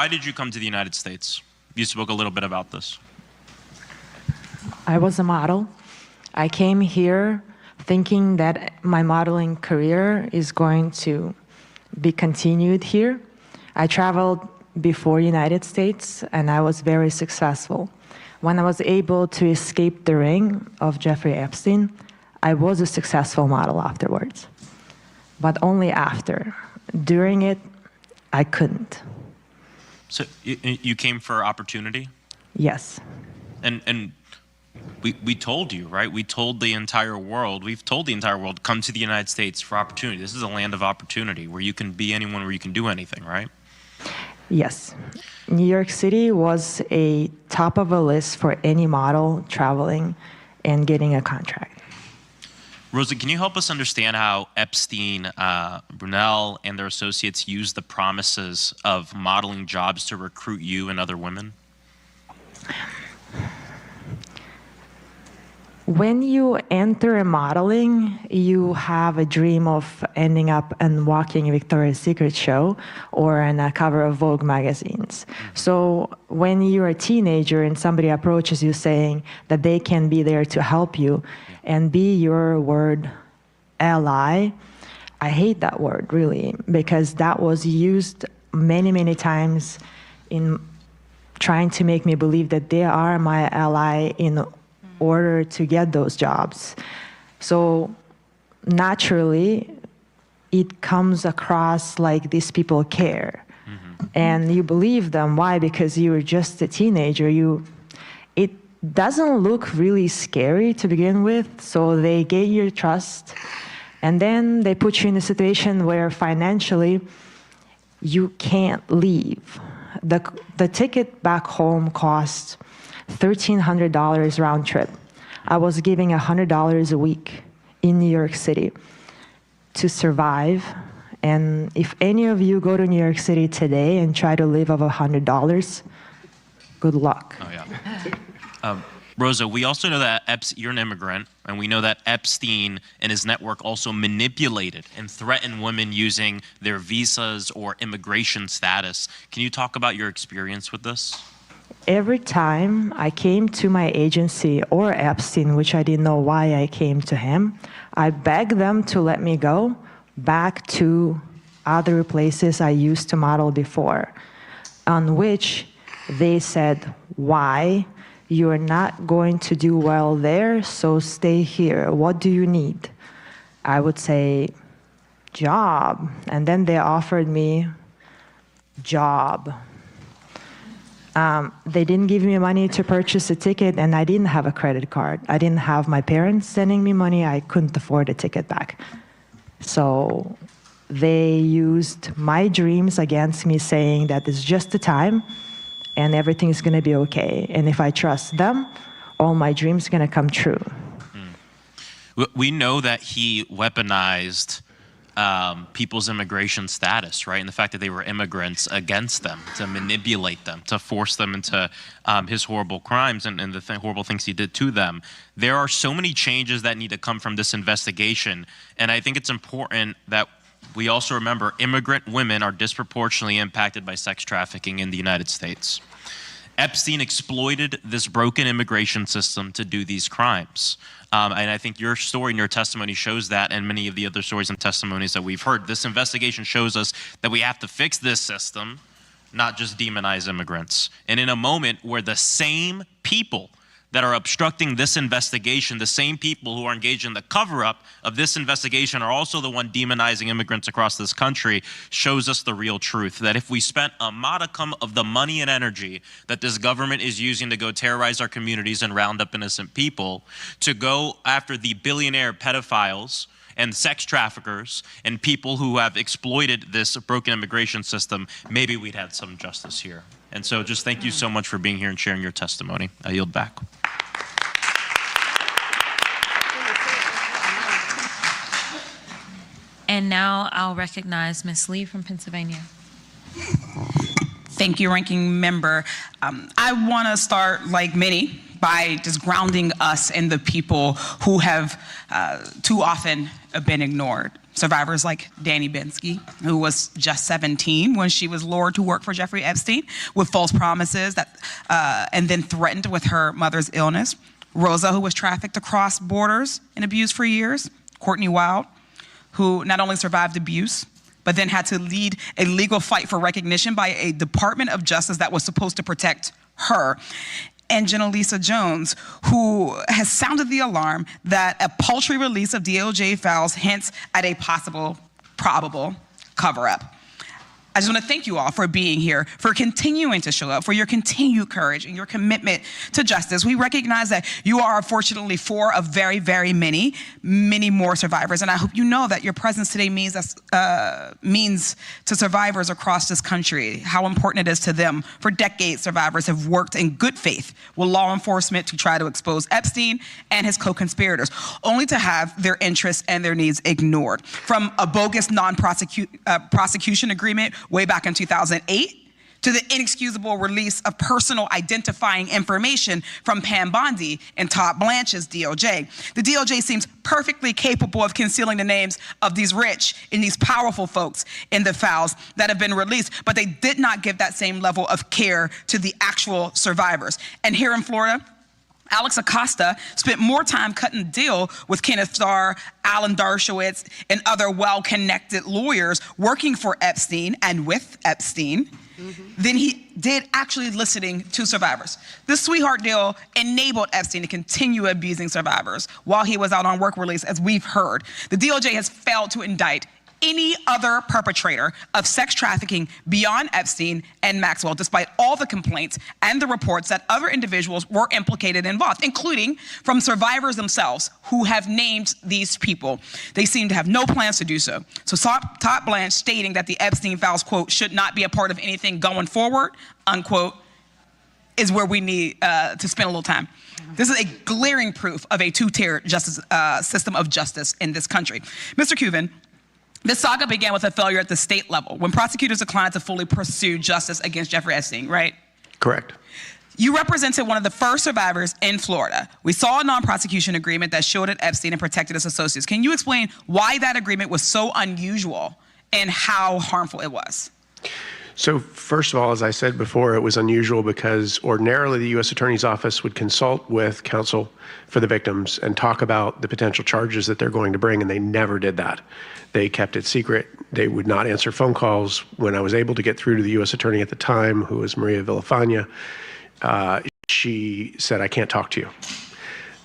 did you come to the United States? You spoke a little bit about this. I was a model. I came here thinking that my modeling career is going to be continued here. I traveled before United States, and I was very successful. When I was able to escape the ring of Jeffrey Epstein, I was a successful model afterwards, but only after. During it, I couldn't. So you came for opportunity? Yes. And we told you, right? We told the entire world, we've told the entire world, come to the United States for opportunity. This is a land of opportunity where you can be anyone, where you can do anything, right? Yes. New York City was a top of a list for any model traveling and getting a contract. Rosa, can you help us understand how Epstein, Brunel, and their associates used the promises of modeling jobs to recruit you and other women? when you enter modeling, you have a dream of ending up and walking a Victoria's Secret show or on a cover of Vogue magazines. So when you're a teenager and somebody approaches you saying that they can be there to help you and be your word ally, I hate that word really, because that was used many, many times in trying to make me believe that they are my ally in order to get those jobs. So naturally, it comes across like these people care. And you believe them. Why? Because you're just a teenager. It doesn't look really scary to begin with, so they get your trust. And then they put you in a situation where financially you can't leave. The ticket back home cost $1,300 round trip. I was giving $100 a week in New York City to survive. And if any of you go to New York City today and try to live off $100, good luck. Oh, yeah. Rosa, we also know that you're an immigrant, and we know that Epstein and his network also manipulated and threatened women using their visas or immigration status. Can you talk about your experience with this? Every time I came to my agency or Epstein, which I didn't know why I came to him, I begged them to let me go back to other places I used to model before, on which they said, why? You are not going to do well there, so stay here. What do you need? I would say, job. And then they offered me job. They didn't give me money to purchase a ticket, and I didn't have a credit card. I didn't have my parents sending me money. I couldn't afford a ticket back. So they used my dreams against me, saying that it's just a time and everything's going to be okay. And if I trust them, all my dreams are going to come true. We know that he weaponized people's immigration status, right? And the fact that they were immigrants against them, to manipulate them, to force them into his horrible crimes and the horrible things he did to them. There are so many changes that need to come from this investigation. And I think it's important that we also remember immigrant women are disproportionately impacted by sex trafficking in the United States. Epstein exploited this broken immigration system to do these crimes. And I think your story and your testimony shows that, and many of the other stories and testimonies that we've heard. This investigation shows us that we have to fix this system, not just demonize immigrants. And in a moment where the same people that are obstructing this investigation, the same people who are engaged in the cover-up of this investigation are also the one demonizing immigrants across this country, shows us the real truth, that if we spent a modicum of the money and energy that this government is using to go terrorize our communities and round up innocent people, to go after the billionaire pedophiles and sex traffickers and people who have exploited this broken immigration system, maybe we'd had some justice here. And so just thank you so much for being here and sharing your testimony. I yield back. And now I'll recognize Ms. Lee from Pennsylvania. Thank you, Ranking Member. I want to start, like many, by just grounding us in the people who have too often been ignored. Survivors like Dany Bensky, who was just 17 when she was lured to work for Jeffrey Epstein with false promises and then threatened with her mother's illness. Rosa, who was trafficked across borders and abused for years. Courtney Wild, who not only survived abuse, but then had to lead a legal fight for recognition by a Department of Justice that was supposed to protect her. And Jenna Lisa Jones, who has sounded the alarm that a paltry release of DOJ files hints at a possible, probable cover-up. I just want to thank you all for being here, for continuing to show up, for your continued courage and your commitment to justice. We recognize that you are unfortunately four of very, very many more survivors. And I hope you know that your presence today means to survivors across this country how important it is to them. For decades, survivors have worked in good faith with law enforcement to try to expose Epstein and his co-conspirators, only to have their interests and their needs ignored. From a bogus non-prosecution agreement way back in 2008 to the inexcusable release of personal identifying information from Pam Bondi and Todd Blanche's DOJ. The DOJ seems perfectly capable of concealing the names of these rich and these powerful folks in the files that have been released, but they did not give that same level of care to the actual survivors. And here in Florida, Alex Acosta spent more time cutting a deal with Kenneth Starr, Alan Dershowitz, and other well-connected lawyers working for Epstein and with Epstein than he did actually listening to survivors. This sweetheart deal enabled Epstein to continue abusing survivors while he was out on work release, as we've heard. The DOJ has failed to indict any other perpetrator of sex trafficking beyond Epstein and Maxwell, despite all the complaints and the reports that other individuals were implicated and involved, including from survivors themselves who have named these people. They seem to have no plans to do so. So Todd Blanche stating that the Epstein files, quote, should not be a part of anything going forward, unquote, is where we need to spend a little time. This is a glaring proof of a two-tier justice system of justice in this country. Mr. Kuvin, this saga began with a failure at the state level when prosecutors declined to fully pursue justice against Jeffrey Epstein, right? Correct. You represented one of the first survivors in Florida. We saw a non-prosecution agreement that shielded Epstein and protected his associates. Can you explain why that agreement was so unusual and how harmful it was? So first of all, as I said before, it was unusual because ordinarily the U.S. Attorney's Office would consult with counsel for the victims and talk about the potential charges that they're going to bring, and they never did that. They kept it secret. They would not answer phone calls. When I was able to get through to the U.S. Attorney at the time, who was Maria Villafana, she said, I can't talk to you.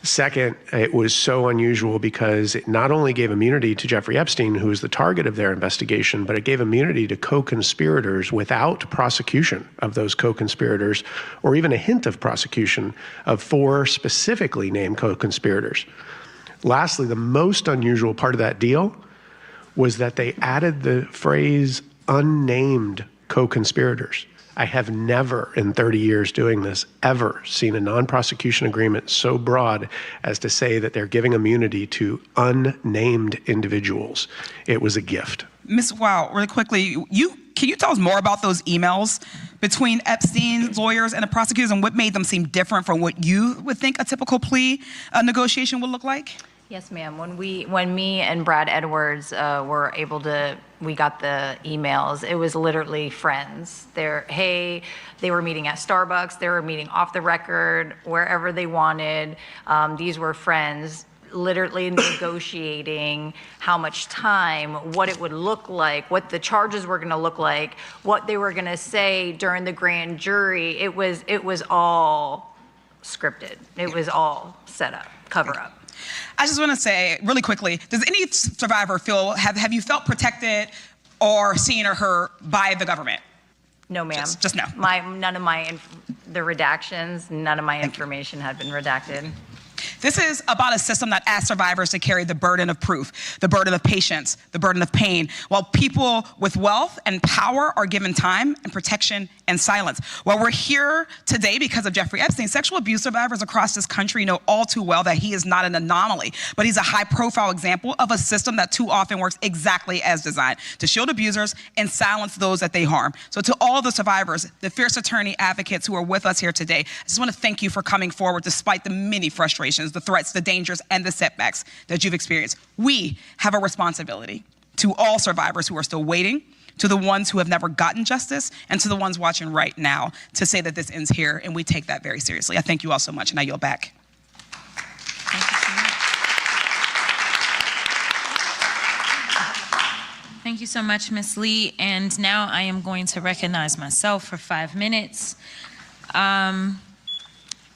Second, it was so unusual because it not only gave immunity to Jeffrey Epstein, who was the target of their investigation, but it gave immunity to co-conspirators without prosecution of those co-conspirators, or even a hint of prosecution of 4 specifically named co-conspirators. Lastly, the most unusual part of that deal was that they added the phrase unnamed co-conspirators. I have never, in 30 years doing this, ever seen a non-prosecution agreement so broad as to say that they're giving immunity to unnamed individuals. It was a gift. Ms. Wild, really quickly, can you tell us more about those emails between Epstein's lawyers and the prosecutors and what made them seem different from what you would think a typical plea negotiation would look like? Yes, ma'am. When me and Brad Edwards were able to, we got the emails, it was literally friends. They were meeting at Starbucks, they were meeting off the record, wherever they wanted. These were friends literally negotiating how much time, what it would look like, what the charges were going to look like, what they were going to say during the grand jury. It was all scripted. It was all set up, cover up. I just want to say really quickly, does any survivor feel, have you felt protected or seen or heard by the government? No, ma'am. Just no. The redactions, none of my information had been redacted. This is about a system that asks survivors to carry the burden of proof, the burden of patience, the burden of pain, while people with wealth and power are given time and protection and silence. While we're here today because of Jeffrey Epstein, sexual abuse survivors across this country know all too well that he is not an anomaly, but he's a high-profile example of a system that too often works exactly as designed, to shield abusers and silence those that they harm. So to all the survivors, the fierce attorney advocates who are with us here today, I just want to thank you for coming forward despite the many frustrations, the threats, the dangers, and the setbacks that you've experienced. We have a responsibility to all survivors who are still waiting, to the ones who have never gotten justice, and to the ones watching right now to say that this ends here, and we take that very seriously. I thank you all so much, and I yield back. Thank you so much, Ms. Lee. And now I am going to recognize myself for 5 minutes.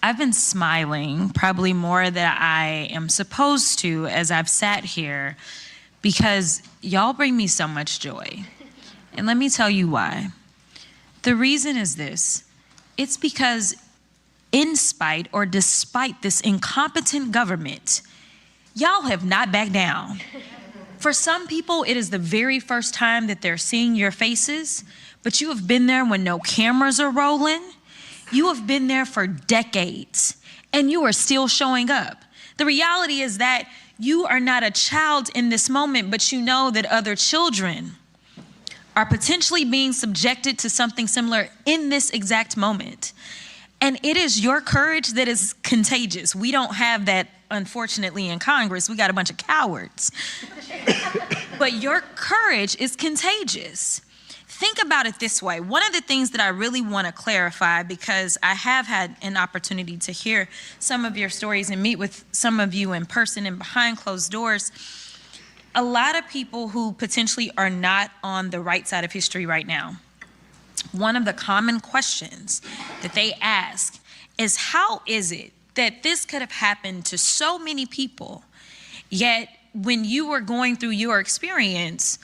I've been smiling probably more than I am supposed to as I've sat here because y'all bring me so much joy. And let me tell you why. The reason is this. It's because in spite or despite this incompetent government, y'all have not backed down. For some people, it is the very first time that they're seeing your faces, but you have been there when no cameras are rolling. You have been there for decades, and you are still showing up. The reality is that you are not a child in this moment, but you know that other children are potentially being subjected to something similar in this exact moment. And it is your courage that is contagious. We don't have that, unfortunately, in Congress. We got a bunch of cowards. But your courage is contagious. Think about it this way. One of the things that I really want to clarify, because I have had an opportunity to hear some of your stories and meet with some of you in person and behind closed doors, a lot of people who potentially are not on the right side of history right now, one of the common questions that they ask is, how is it that this could have happened to so many people, yet when you were going through your experience,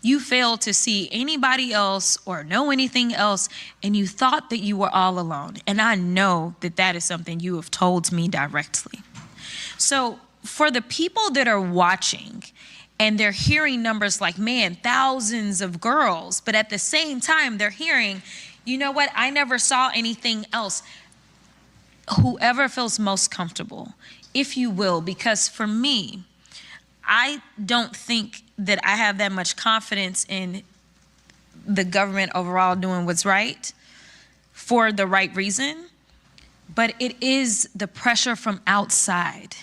you failed to see anybody else or know anything else, and you thought that you were all alone. And I know that that is something you have told me directly. So for the people that are watching, and they're hearing numbers like, man, thousands of girls, but at the same time, they're hearing, you know what, I never saw anything else. Whoever feels most comfortable, if you will, because for me, I don't think that I have that much confidence in the government overall doing what's right for the right reason, but it is the pressure from outside.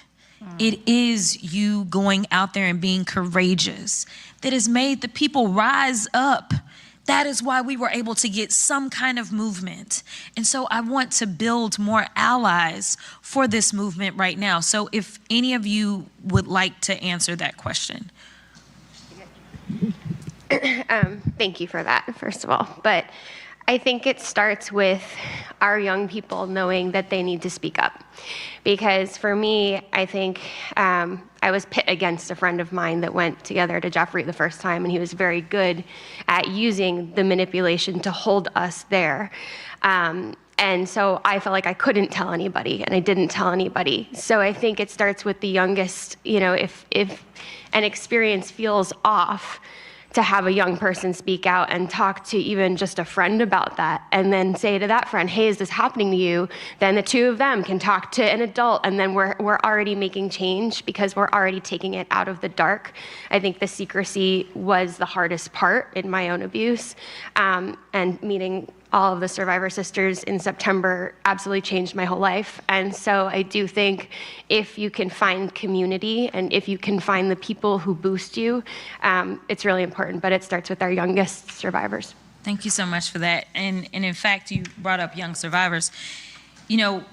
It is you going out there and being courageous that has made the people rise up. That is why we were able to get some kind of movement. And so I want to build more allies for this movement right now. So if any of you would like to answer that question. Thank you for that, first of all. But I think it starts with our young people knowing that they need to speak up. Because for me, I think I was pit against a friend of mine that went together to Jeffrey the first time, and he was very good at using the manipulation to hold us there. And so I felt like I couldn't tell anybody, and I didn't tell anybody. So I think it starts with the youngest, you know, if an experience feels off, to have a young person speak out and talk to even just a friend about that, and then say to that friend, hey, is this happening to you? Then the two of them can talk to an adult, and then we're already making change because we're already taking it out of the dark. I think the secrecy was the hardest part in my own abuse, and meeting all of the survivor sisters in September absolutely changed my whole life. And so I do think if you can find community and if you can find the people who boost you, it's really important, but it starts with our youngest survivors. Thank you so much for that. And in fact, you brought up young survivors. You know,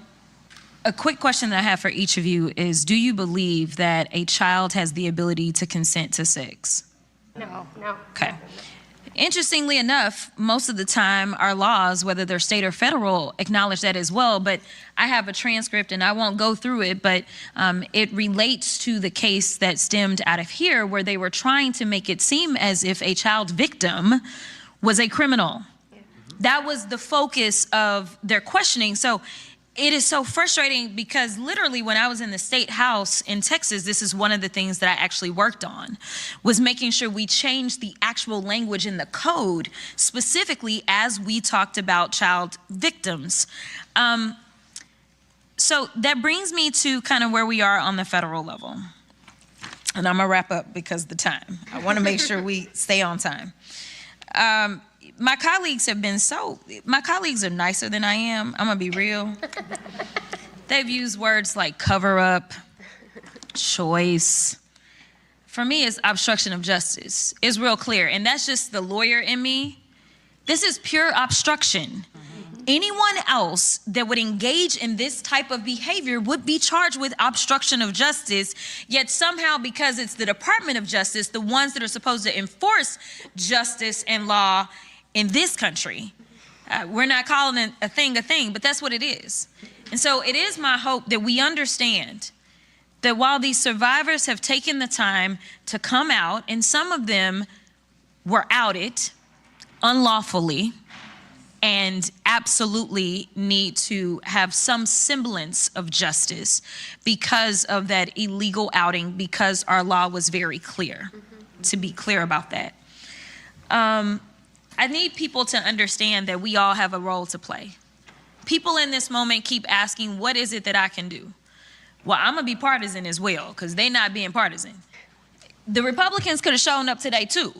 a quick question that I have for each of you is, do you believe that a child has the ability to consent to sex? No. Okay. Interestingly enough, most of the time our laws, whether they're state or federal, acknowledge that as well. But I have a transcript and I won't go through it, but it relates to the case that stemmed out of here where they were trying to make it seem as if a child victim was a criminal. That was the focus of their questioning. So it is so frustrating because literally when I was in the state house in Texas, this is one of the things that I actually worked on, was making sure we changed the actual language in the code, specifically as we talked about child victims. So that brings me to kind of where we are on the federal level. And I'm gonna wrap up because of the time. I wanna make sure we stay on time. My colleagues are nicer than I am. I'm gonna be real. They've used words like cover up, choice. For me, it's obstruction of justice. It's real clear, and that's just the lawyer in me. This is pure obstruction. Anyone else that would engage in this type of behavior would be charged with obstruction of justice, yet somehow because it's the Department of Justice, the ones that are supposed to enforce justice and law in this country, we're not calling a thing, but that's what it is. And so it is my hope that we understand that while these survivors have taken the time to come out, and some of them were outed unlawfully and absolutely need to have some semblance of justice because of that illegal outing, because our law was very clear, to be clear about that. I need people to understand that we all have a role to play. People in this moment keep asking, what is it that I can do? Well, I'm gonna be partisan as well, because they're not being partisan. The Republicans could have shown up today too.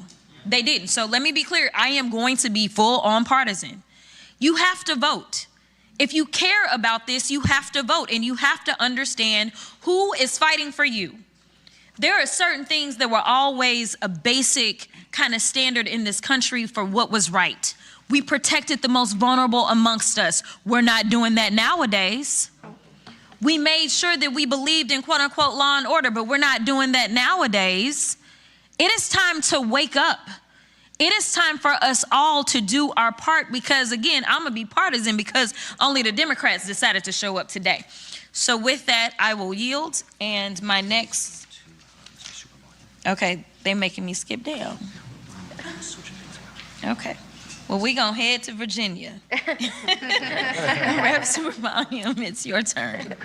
They didn't. So let me be clear. I am going to be full on partisan. You have to vote. If you care about this, you have to vote, and you have to understand who is fighting for you. There are certain things that were always a basic kind of standard in this country for what was right. We protected the most vulnerable amongst us. We're not doing that nowadays. We made sure that we believed in quote unquote law and order, but we're not doing that nowadays. It is time to wake up. It is time for us all to do our part because, again, I'm going to be partisan because only the Democrats decided to show up today. So with that, I will yield. And my next... Okay, they're making me skip down. Okay. Well, we're going to head to Virginia. Rep. Supervolume, it's your turn.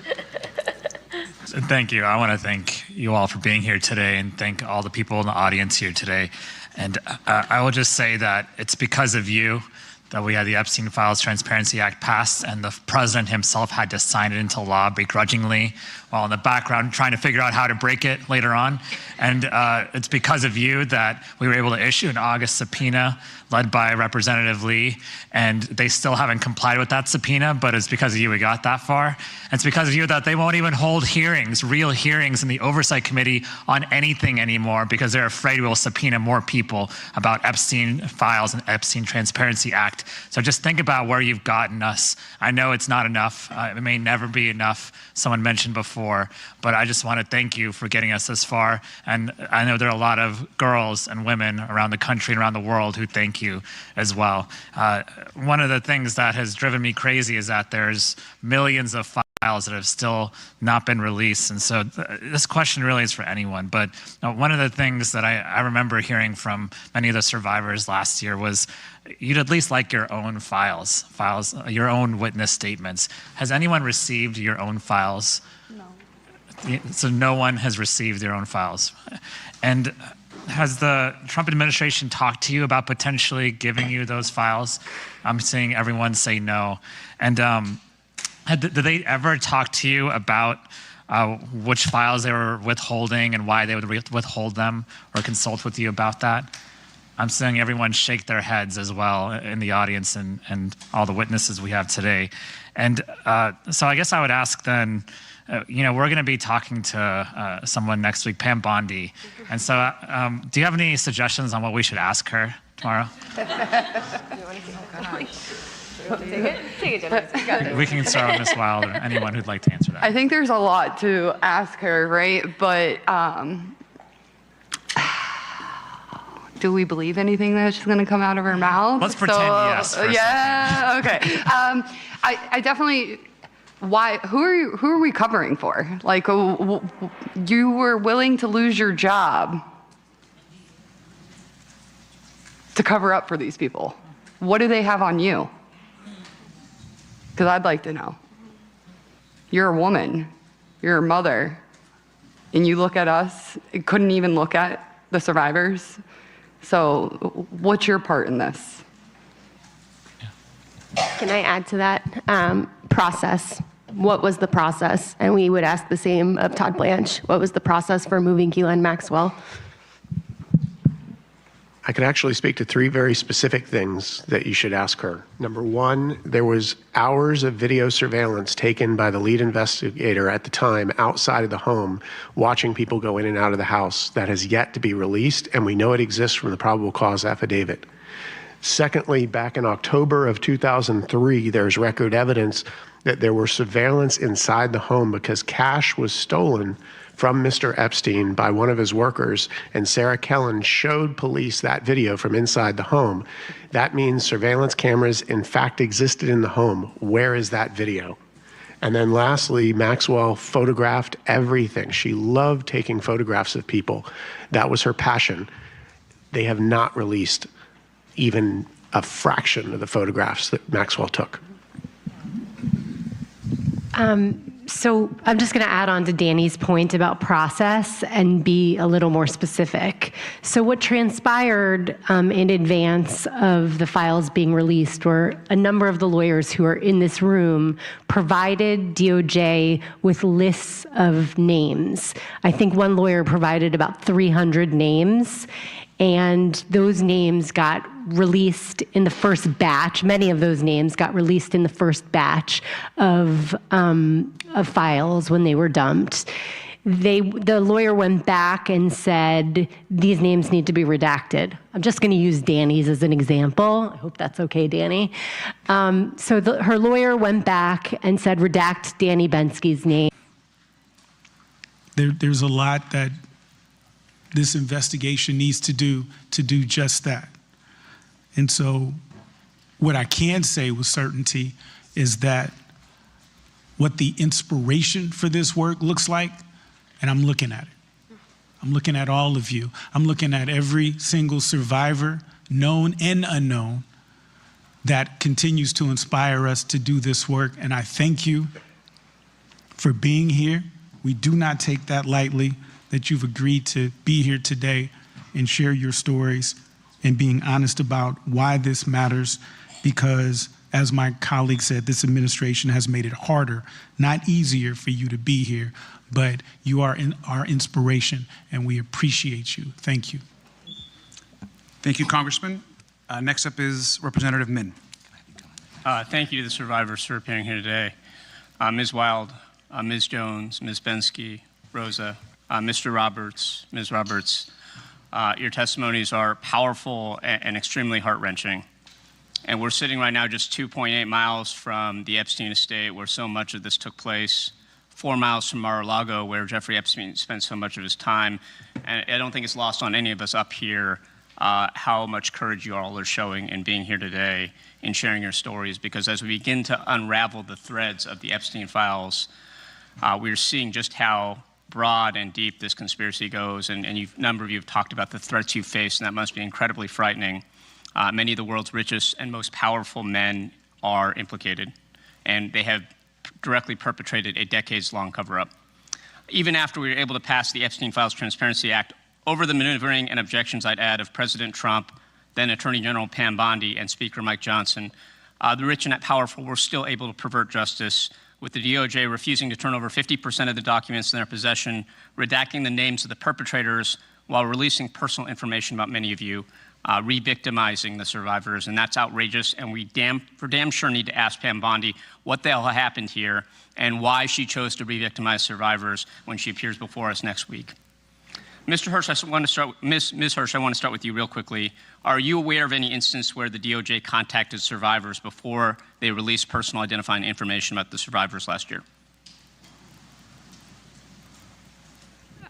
Thank you. I want to thank you all for being here today and thank all the people in the audience here today. And I will just say that it's because of you that we had the Epstein Files Transparency Act passed, and the president himself had to sign it into law begrudgingly while in the background trying to figure out how to break it later on. And it's because of you that we were able to issue an August subpoena led by Representative Lee, and they still haven't complied with that subpoena, but it's because of you we got that far. And it's because of you that they won't even hold hearings, real hearings in the Oversight Committee on anything anymore because they're afraid we'll subpoena more people about Epstein Files and Epstein Transparency Act. So just think about where you've gotten us. I know it's not enough. It may never be enough, someone mentioned before, but I just want to thank you for getting us this far. And I know there are a lot of girls and women around the country and around the world who thank you as well. One of the things that has driven me crazy is that there's millions of files that have still not been released. And so this question really is for anyone. But one of the things that I remember hearing from many of the survivors last year was you'd at least like your own files, your own witness statements. Has anyone received your own files? No. So no one has received their own files. And has the Trump administration talked to you about potentially giving you those files? I'm seeing everyone say no. And did they ever talk to you about which files they were withholding and why they would withhold them or consult with you about that? I'm seeing everyone shake their heads as well in the audience and all the witnesses we have today. And so I guess I would ask then, we're going to be talking to someone next week, Pam Bondi. And so do you have any suggestions on what we should ask her tomorrow? We can start on Ms. Wild or anyone who'd like to answer that. I think there's a lot to ask her, right? But do we believe anything that's going to come out of her mouth? Let's pretend yes. Yeah, okay. I definitely... Why? Who are we covering for? Like, you were willing to lose your job to cover up for these people. What do they have on you? Because I'd like to know. You're a woman. You're a mother. And you look at us, couldn't even look at the survivors. So what's your part in this? Can I add to that? Process. What was the process? And we would ask the same of Todd Blanche. What was the process for moving Ghislaine Maxwell? I could actually speak to three very specific things that you should ask her. Number one, there was hours of video surveillance taken by the lead investigator at the time outside of the home, watching people go in and out of the house that has yet to be released, and we know it exists from the probable cause affidavit. Secondly, back in October of 2003, there's record evidence that there were surveillance inside the home because cash was stolen from Mr. Epstein by one of his workers, and Sarah Kellen showed police that video from inside the home. That means surveillance cameras in fact existed in the home. Where is that video? And then lastly, Maxwell photographed everything. She loved taking photographs of people. That was her passion. They have not released even a fraction of the photographs that Maxwell took. So I'm just going to add on to Dany's point about process and be a little more specific. So what transpired in advance of the files being released were a number of the lawyers who are in this room provided DOJ with lists of names. I think one lawyer provided about 300 names. And those names got released in the first batch. Many of those names got released in the first batch of files when they were dumped. The lawyer went back and said, these names need to be redacted. I'm just going to use Dany's as an example. I hope that's okay, Dany. So her lawyer went back and said, redact Dany Bensky's name. There's a lot that this investigation needs to do just that. And so what I can say with certainty is that what the inspiration for this work looks like, and I'm looking at it. I'm looking at all of you. I'm looking at every single survivor, known and unknown, that continues to inspire us to do this work. And I thank you for being here. We do not take that lightly, that you've agreed to be here today and share your stories and being honest about why this matters, because as my colleague said, this administration has made it harder, not easier for you to be here, but you are our inspiration and we appreciate you. Thank you. Thank you, Congressman. Next up is Representative Min. Thank you to the survivors for appearing here today. Ms. Wild, Ms. Jones, Ms. Bensky, Rosa, Mr. Roberts, Ms. Roberts, your testimonies are powerful and extremely heart-wrenching. And we're sitting right now just 2.8 miles from the Epstein estate where so much of this took place, 4 miles from Mar-a-Lago where Jeffrey Epstein spent so much of his time. And I don't think it's lost on any of us up here how much courage you all are showing in being here today and sharing your stories, because as we begin to unravel the threads of the Epstein files, we're seeing just how broad and deep this conspiracy goes, and a number of you have talked about the threats you face, and that must be incredibly frightening. Many of the world's richest and most powerful men are implicated, and they have directly perpetrated a decades-long cover-up. Even after we were able to pass the Epstein Files Transparency Act, over the maneuvering and objections, I'd add, of President Trump, then Attorney General Pam Bondi, and Speaker Mike Johnson, the rich and powerful were still able to pervert justice, with the DOJ refusing to turn over 50% of the documents in their possession, redacting the names of the perpetrators while releasing personal information about many of you, re-victimizing the survivors, and that's outrageous, and we for damn sure need to ask Pam Bondi what the hell happened here and why she chose to re-victimize survivors when she appears before us next week. Mr. Hersh, I want to start, Ms. Hersh, I want to start with you real quickly. Are you aware of any instance where the DOJ contacted survivors before they released personal identifying information about the survivors last year?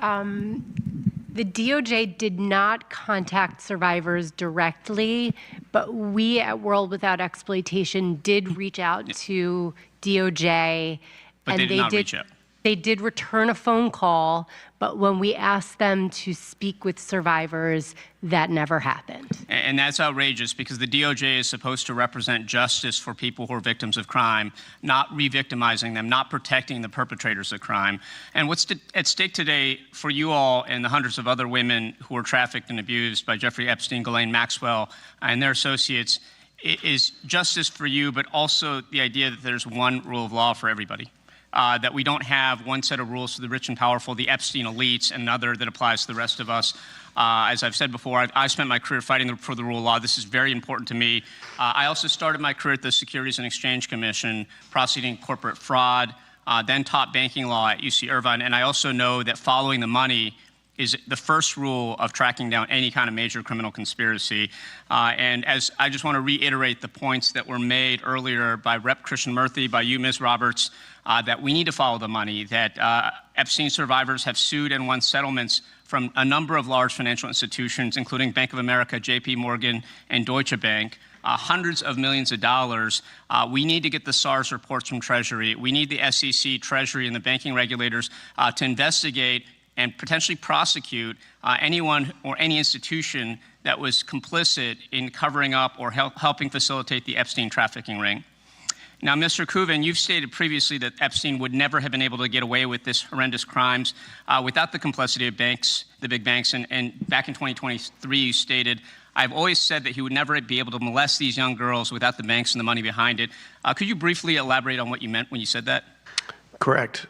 The DOJ did not contact survivors directly, but we at World Without Exploitation did reach out to DOJ. But they did not reach out. They did return a phone call, but when we asked them to speak with survivors, that never happened. And that's outrageous, because the DOJ is supposed to represent justice for people who are victims of crime, not re-victimizing them, not protecting the perpetrators of crime. And what's at stake today for you all and the hundreds of other women who were trafficked and abused by Jeffrey Epstein, Ghislaine, Maxwell, and their associates is justice for you, but also the idea that there's one rule of law for everybody. That we don't have one set of rules for the rich and powerful, the Epstein elites, and another that applies to the rest of us. As I've said before, I spent my career fighting for the rule of law. This is very important to me. I also started my career at the Securities and Exchange Commission, prosecuting corporate fraud, then taught banking law at UC Irvine, and I also know that following the money is the first rule of tracking down any kind of major criminal conspiracy. And as I just want to reiterate the points that were made earlier by Rep. Christian Murthy, by you, Ms. Roberts, that we need to follow the money, that Epstein survivors have sued and won settlements from a number of large financial institutions, including Bank of America, JP Morgan, and Deutsche Bank, hundreds of millions of dollars. We need to get the SARS reports from Treasury. We need the SEC, Treasury, and the banking regulators to investigate and potentially prosecute anyone or any institution that was complicit in covering up or helping facilitate the Epstein trafficking ring. Now, Mr. Kuvin, you've stated previously that Epstein would never have been able to get away with this horrendous crimes without the complicity of banks, the big banks, and back in 2023 you stated, I've always said that he would never be able to molest these young girls without the banks and the money behind it. Could you briefly elaborate on what you meant when you said that? Correct.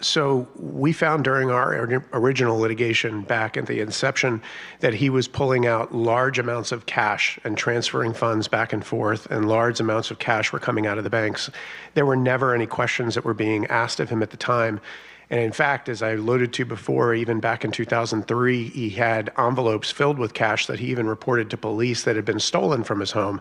So we found during our original litigation back at the inception that he was pulling out large amounts of cash and transferring funds back and forth, and large amounts of cash were coming out of the banks. There were never any questions that were being asked of him at the time. And in fact, as I alluded to before, even back in 2003, he had envelopes filled with cash that he even reported to police that had been stolen from his home.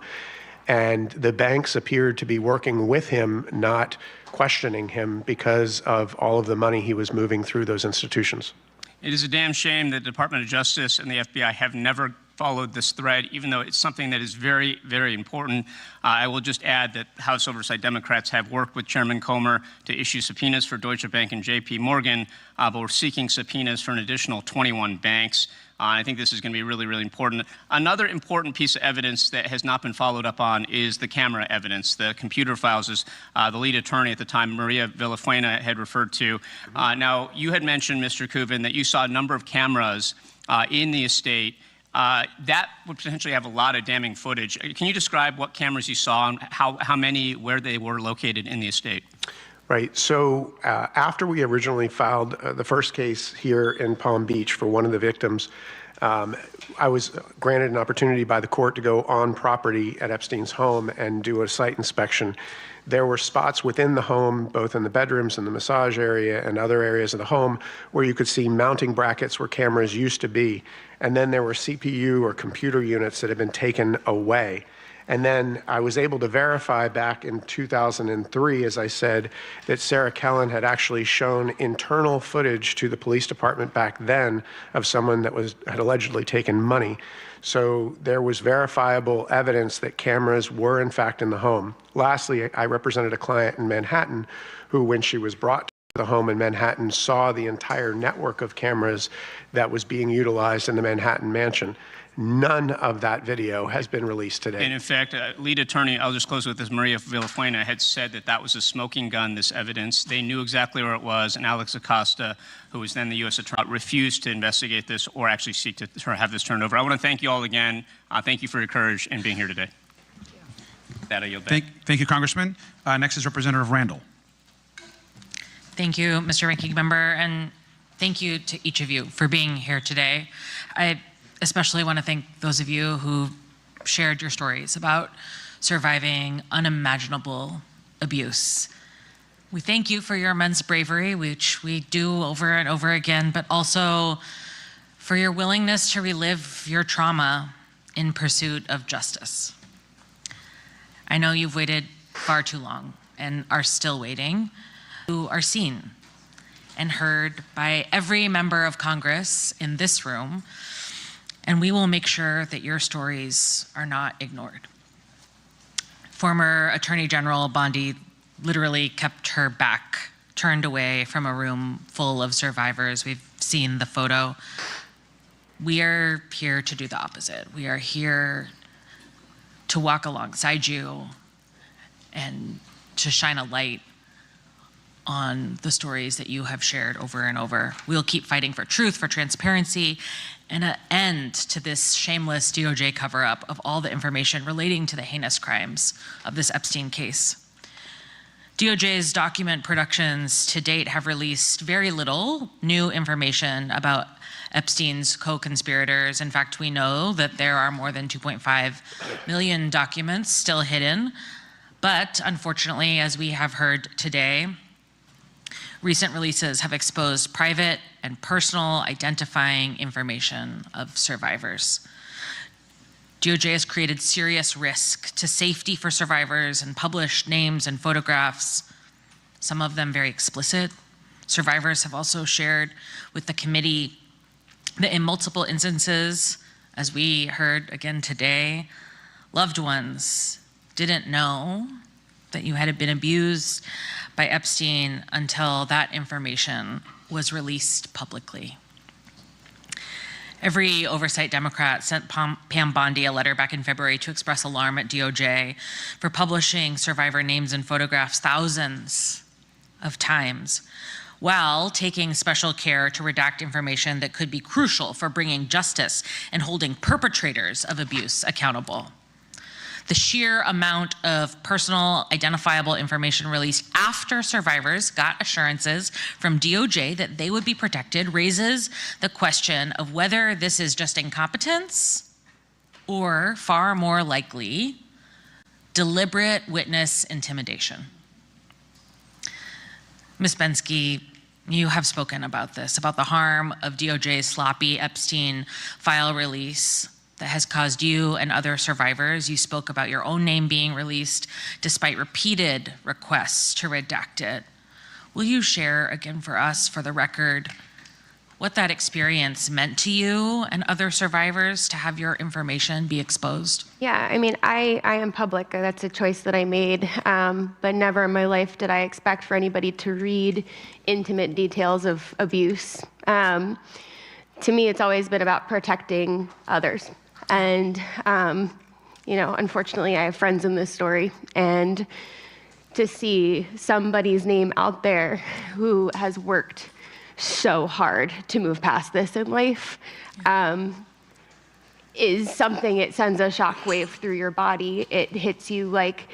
And the banks appeared to be working with him, not questioning him, because of all of the money he was moving through those institutions. It is a damn shame that the Department of Justice and the FBI have never followed this thread, even though it's something that is very, very important. I will just add that House Oversight Democrats have worked with Chairman Comer to issue subpoenas for Deutsche Bank and JP Morgan, but we're seeking subpoenas for an additional 21 banks. I think this is going to be really, really important. Another important piece of evidence that has not been followed up on is the camera evidence, the computer files, as the lead attorney at the time, Maria Villafuena, had referred to. Now, you had mentioned, Mr. Kuvin, that you saw a number of cameras in the estate. That would potentially have a lot of damning footage. Can you describe what cameras you saw and how many, where they were located in the estate? Right. So after we originally filed the first case here in Palm Beach for one of the victims, I was granted an opportunity by the court to go on property at Epstein's home and do a site inspection. There were spots within the home, both in the bedrooms and the massage area and other areas of the home, where you could see mounting brackets where cameras used to be. And then there were CPU or computer units that had been taken away. And then I was able to verify back in 2003, as I said, that Sarah Kellen had actually shown internal footage to the police department back then of someone that had allegedly taken money. So there was verifiable evidence that cameras were in fact in the home. Lastly, I represented a client in Manhattan who, when she was brought to the home in Manhattan, saw the entire network of cameras that was being utilized in the Manhattan mansion. None of that video has been released today. And in fact, lead attorney, I'll just close with this, Maria Villafuena, had said that that was a smoking gun, this evidence. They knew exactly where it was, and Alex Acosta, who was then the U.S. attorney, refused to investigate this or actually seek to have this turned over. I want to thank you all again. Thank you for your courage in being here today. That I yield back. Thank you, Congressman. Next is Representative Randall. Thank you, Mr. Ranking Member, and thank you to each of you for being here today. I especially want to thank those of you who shared your stories about surviving unimaginable abuse. We thank you for your immense bravery, which we do over and over again, but also for your willingness to relive your trauma in pursuit of justice. I know you've waited far too long and are still waiting. You are seen and heard by every member of Congress in this room, and we will make sure that your stories are not ignored. Former Attorney General Bondi literally kept her back turned away from a room full of survivors. We've seen the photo. We are here to do the opposite. We are here to walk alongside you and to shine a light on the stories that you have shared over and over. We'll keep fighting for truth, for transparency, and an end to this shameless DOJ cover-up of all the information relating to the heinous crimes of this Epstein case. DOJ's document productions to date have released very little new information about Epstein's co-conspirators. In fact, we know that there are more than 2.5 million documents still hidden. But unfortunately, as we have heard today, recent releases have exposed private and personal identifying information of survivors. DOJ has created serious risk to safety for survivors and published names and photographs, some of them very explicit. Survivors have also shared with the committee that in multiple instances, as we heard again today, loved ones didn't know that you had been abused by Epstein until that information was released publicly. Every Oversight Democrat sent Pam Bondi a letter back in February to express alarm at DOJ for publishing survivor names and photographs thousands of times, while taking special care to redact information that could be crucial for bringing justice and holding perpetrators of abuse accountable. The sheer amount of personal identifiable information released after survivors got assurances from DOJ that they would be protected raises the question of whether this is just incompetence or, far more likely, deliberate witness intimidation. Ms. Bensky, you have spoken about this, about the harm of DOJ's sloppy Epstein file release that has caused you and other survivors. You spoke about your own name being released despite repeated requests to redact it. Will you share again for us, for the record, what that experience meant to you and other survivors to have your information be exposed? Yeah, I mean, I am public. That's a choice that I made, but never in my life did I expect for anybody to read intimate details of abuse. To me, it's always been about protecting others. And, unfortunately, I have friends in this story, and to see somebody's name out there who has worked so hard to move past this in life is something. It sends a shockwave through your body. It hits you like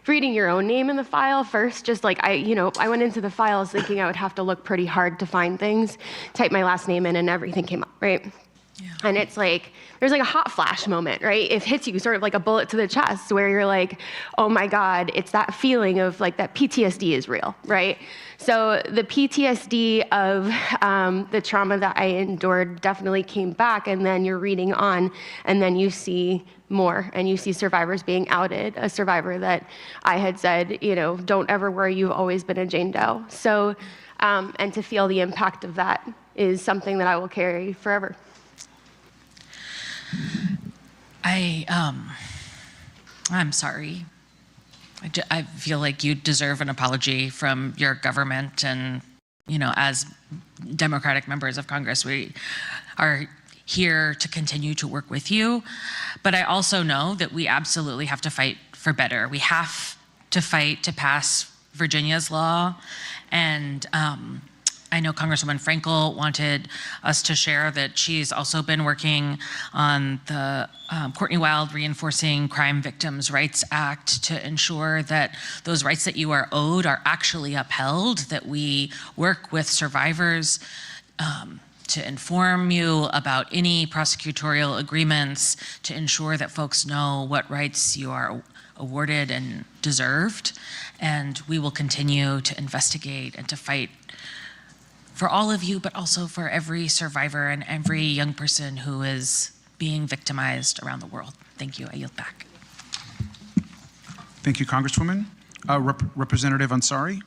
reading your own name in the file first. Just like I went into the files thinking I would have to look pretty hard to find things, type my last name in, and everything came up, right? Yeah. And it's like, there's like a hot flash moment, right? It hits you sort of like a bullet to the chest where you're like, oh my God, it's that feeling of like that PTSD is real, right? So the PTSD of the trauma that I endured definitely came back, and then you're reading on, and then you see more, and you see survivors being outed, a survivor that I had said, don't ever worry, you've always been a Jane Doe. So, and to feel the impact of that is something that I will carry forever. I'm sorry. I feel like you deserve an apology from your government, and as Democratic members of Congress, we are here to continue to work with you. But I also know that we absolutely have to fight for better. We have to fight to pass Virginia's law, and I know Congresswoman Frankel wanted us to share that she's also been working on the Courtney Wild Reinforcing Crime Victims' Rights Act to ensure that those rights that you are owed are actually upheld, that we work with survivors to inform you about any prosecutorial agreements, to ensure that folks know what rights you are awarded and deserved. And we will continue to investigate and to fight for all of you, but also for every survivor and every young person who is being victimized around the world. Thank you. I yield back. Thank you, Congresswoman. Representative Ansari.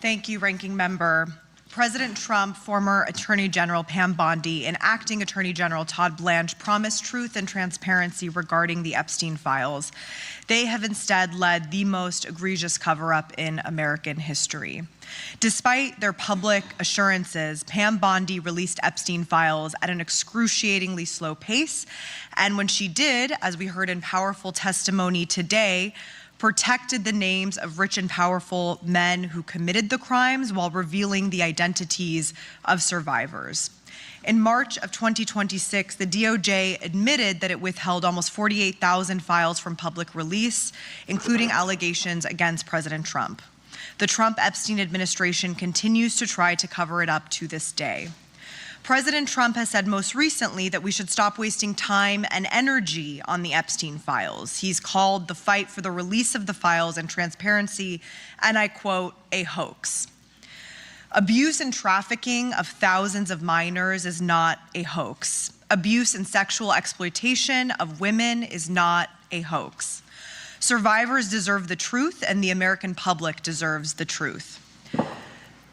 Thank you, Ranking Member. President Trump, former Attorney General Pam Bondi, and Acting Attorney General Todd Blanche promised truth and transparency regarding the Epstein files. They have instead led the most egregious cover-up in American history. Despite their public assurances, Pam Bondi released Epstein files at an excruciatingly slow pace, and when she did, as we heard in powerful testimony today, protected the names of rich and powerful men who committed the crimes while revealing the identities of survivors. In March of 2026, the DOJ admitted that it withheld almost 48,000 files from public release, including allegations against President Trump. The Trump-Epstein administration continues to try to cover it up to this day. President Trump has said most recently that we should stop wasting time and energy on the Epstein files. He's called the fight for the release of the files and transparency, and I quote, a hoax. Abuse and trafficking of thousands of minors is not a hoax. Abuse and sexual exploitation of women is not a hoax. Survivors deserve the truth, and the American public deserves the truth.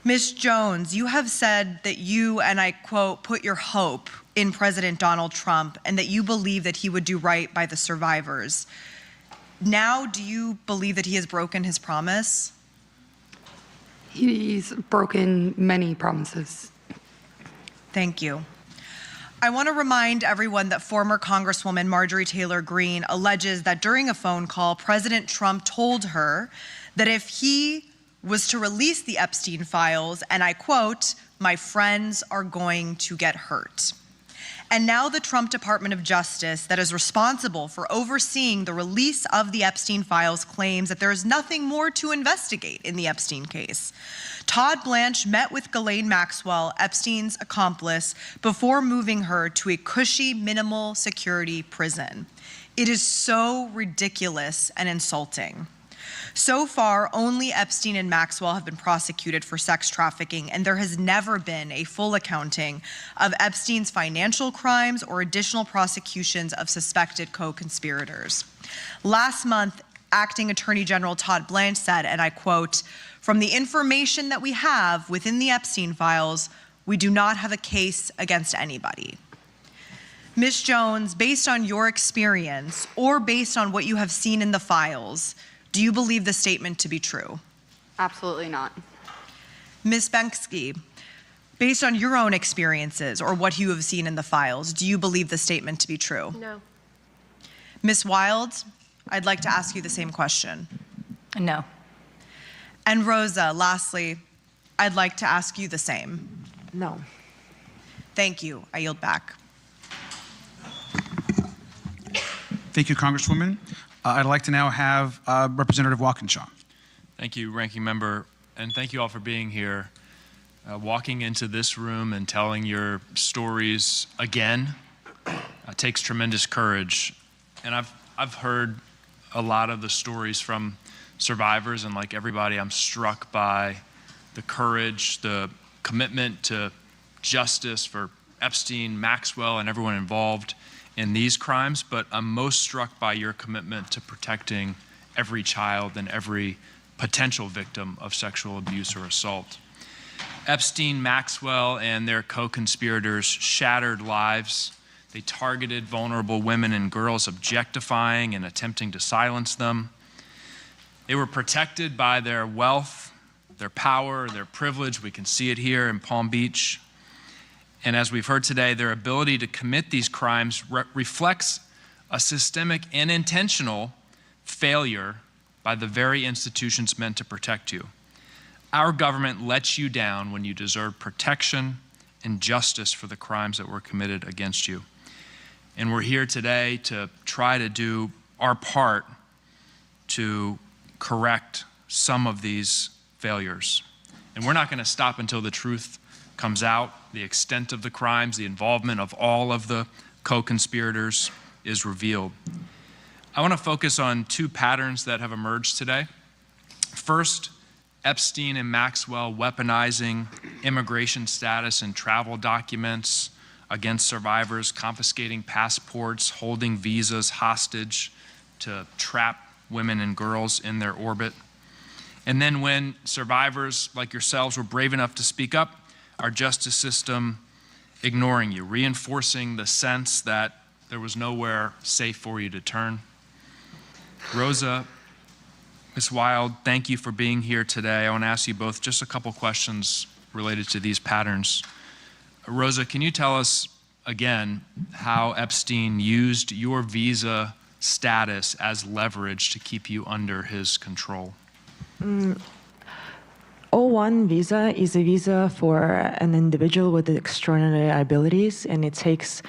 Ms. Jones, you have said that you, and I quote, put your hope in President Donald Trump and that you believe that he would do right by the survivors. Now, do you believe that he has broken his promise? He's broken many promises. Thank you. I want to remind everyone that former Congresswoman Marjorie Taylor Greene alleges that during a phone call, President Trump told her that if he was to release the Epstein files, and I quote, my friends are going to get hurt. And now the Trump Department of Justice, that is responsible for overseeing the release of the Epstein files, claims that there is nothing more to investigate in the Epstein case. Todd Blanche met with Ghislaine Maxwell, Epstein's accomplice, before moving her to a cushy, minimal security prison. It is so ridiculous and insulting. So far, only Epstein and Maxwell have been prosecuted for sex trafficking, and there has never been a full accounting of Epstein's financial crimes or additional prosecutions of suspected co-conspirators. Last month, Acting Attorney General Todd Blanche said, and I quote, "From the information that we have within the Epstein files, we do not have a case against anybody." Ms. Jones, based on your experience or based on what you have seen in the files, do you believe the statement to be true? Absolutely not. Ms. Bensky, based on your own experiences or what you have seen in the files, do you believe the statement to be true? No. Ms. Wild, I'd like to ask you the same question. No. And Rosa, lastly, I'd like to ask you the same. No. Thank you. I yield back. Thank you, Congresswoman. I'd like to now have Representative Walkinshaw. Thank you, Ranking Member, and thank you all for being here. Walking into this room and telling your stories again takes tremendous courage. And I've heard a lot of the stories from survivors, and like everybody, I'm struck by the courage, the commitment to justice for Epstein, Maxwell, and everyone involved in these crimes, but I'm most struck by your commitment to protecting every child and every potential victim of sexual abuse or assault. Epstein, Maxwell, and their co-conspirators shattered lives. They targeted vulnerable women and girls, objectifying and attempting to silence them. They were protected by their wealth, their power, their privilege. We can see it here in Palm Beach. And as we've heard today, their ability to commit these crimes reflects a systemic and intentional failure by the very institutions meant to protect you. Our government lets you down when you deserve protection and justice for the crimes that were committed against you. And we're here today to try to do our part to correct some of these failures. And we're not going to stop until the truth comes out, the extent of the crimes, the involvement of all of the co-conspirators is revealed. I want to focus on two patterns that have emerged today. First, Epstein and Maxwell weaponizing immigration status and travel documents against survivors, confiscating passports, holding visas hostage to trap women and girls in their orbit. And then when survivors like yourselves were brave enough to speak up, our justice system ignoring you, reinforcing the sense that there was nowhere safe for you to turn. Rosa, Ms. Wild, thank you for being here today. I want to ask you both just a couple questions related to these patterns. Rosa, can you tell us again how Epstein used your visa status as leverage to keep you under his control? O1 visa is a visa for an individual with extraordinary abilities, and it takes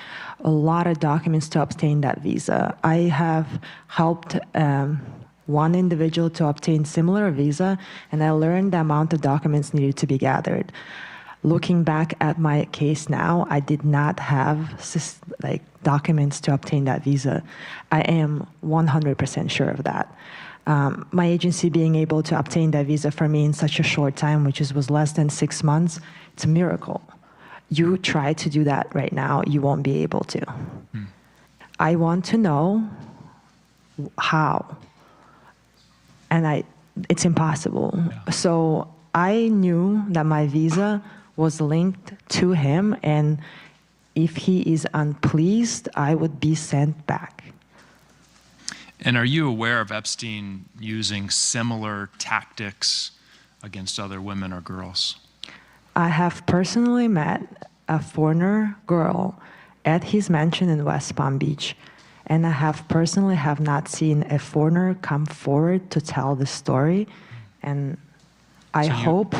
a lot of documents to obtain that visa. I have helped one individual to obtain similar visa, and I learned the amount of documents needed to be gathered. Looking back at my case now, I did not have documents to obtain that visa. I am 100% sure of that. My agency being able to obtain that visa for me in such a short time, which was less than 6 months, it's a miracle. You try to do that right now, you won't be able to. I want to know how. And it's impossible. Yeah. So I knew that my visa was linked to him, and if he is unpleased, I would be sent back. And are you aware of Epstein using similar tactics against other women or girls? I have personally met a foreigner girl at his mansion in West Palm Beach, and I have personally not seen a foreigner come forward to tell the story, and I hope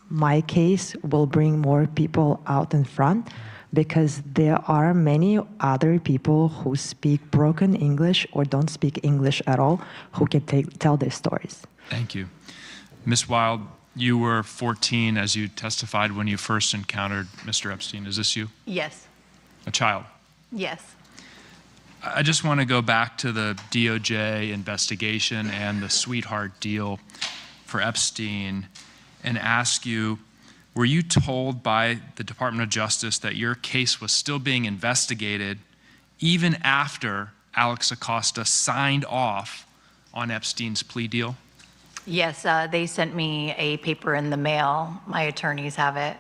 my case will bring more people out in front, because there are many other people who speak broken English or don't speak English at all who can tell their stories. Thank you. Ms. Wild, you were 14 as you testified when you first encountered Mr. Epstein. Is this you? Yes. A child? Yes. I just want to go back to the DOJ investigation and the sweetheart deal for Epstein and ask you, were you told by the Department of Justice that your case was still being investigated even after Alex Acosta signed off on Epstein's plea deal? Yes, they sent me a paper in the mail. My attorneys have it.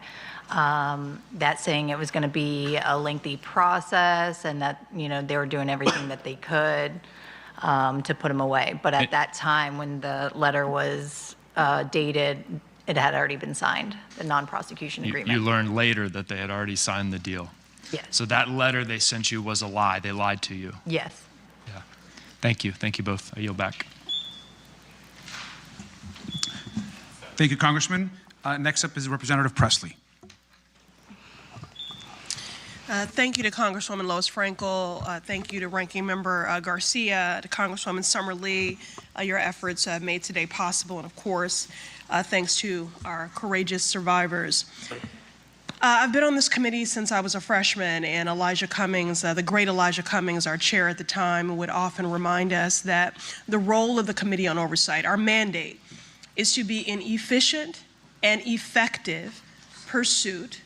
That saying it was going to be a lengthy process and that, they were doing everything that they could to put him away. But at that time, when the letter was dated, it had already been signed, the non-prosecution agreement. You learned later that they had already signed the deal. Yes. So that letter they sent you was a lie. They lied to you. Yes. Yeah. Thank you. Thank you both. I yield back. Thank you, Congressman. Next up is Representative Presley. Thank you to Congresswoman Lois Frankel. Thank you to Ranking Member Garcia, to Congresswoman Summer Lee. Your efforts made today possible, and of course, thanks to our courageous survivors. I've been on this committee since I was a freshman, and Elijah Cummings, the great Elijah Cummings, our chair at the time, would often remind us that the role of the Committee on Oversight, our mandate, is to be an efficient and effective pursuit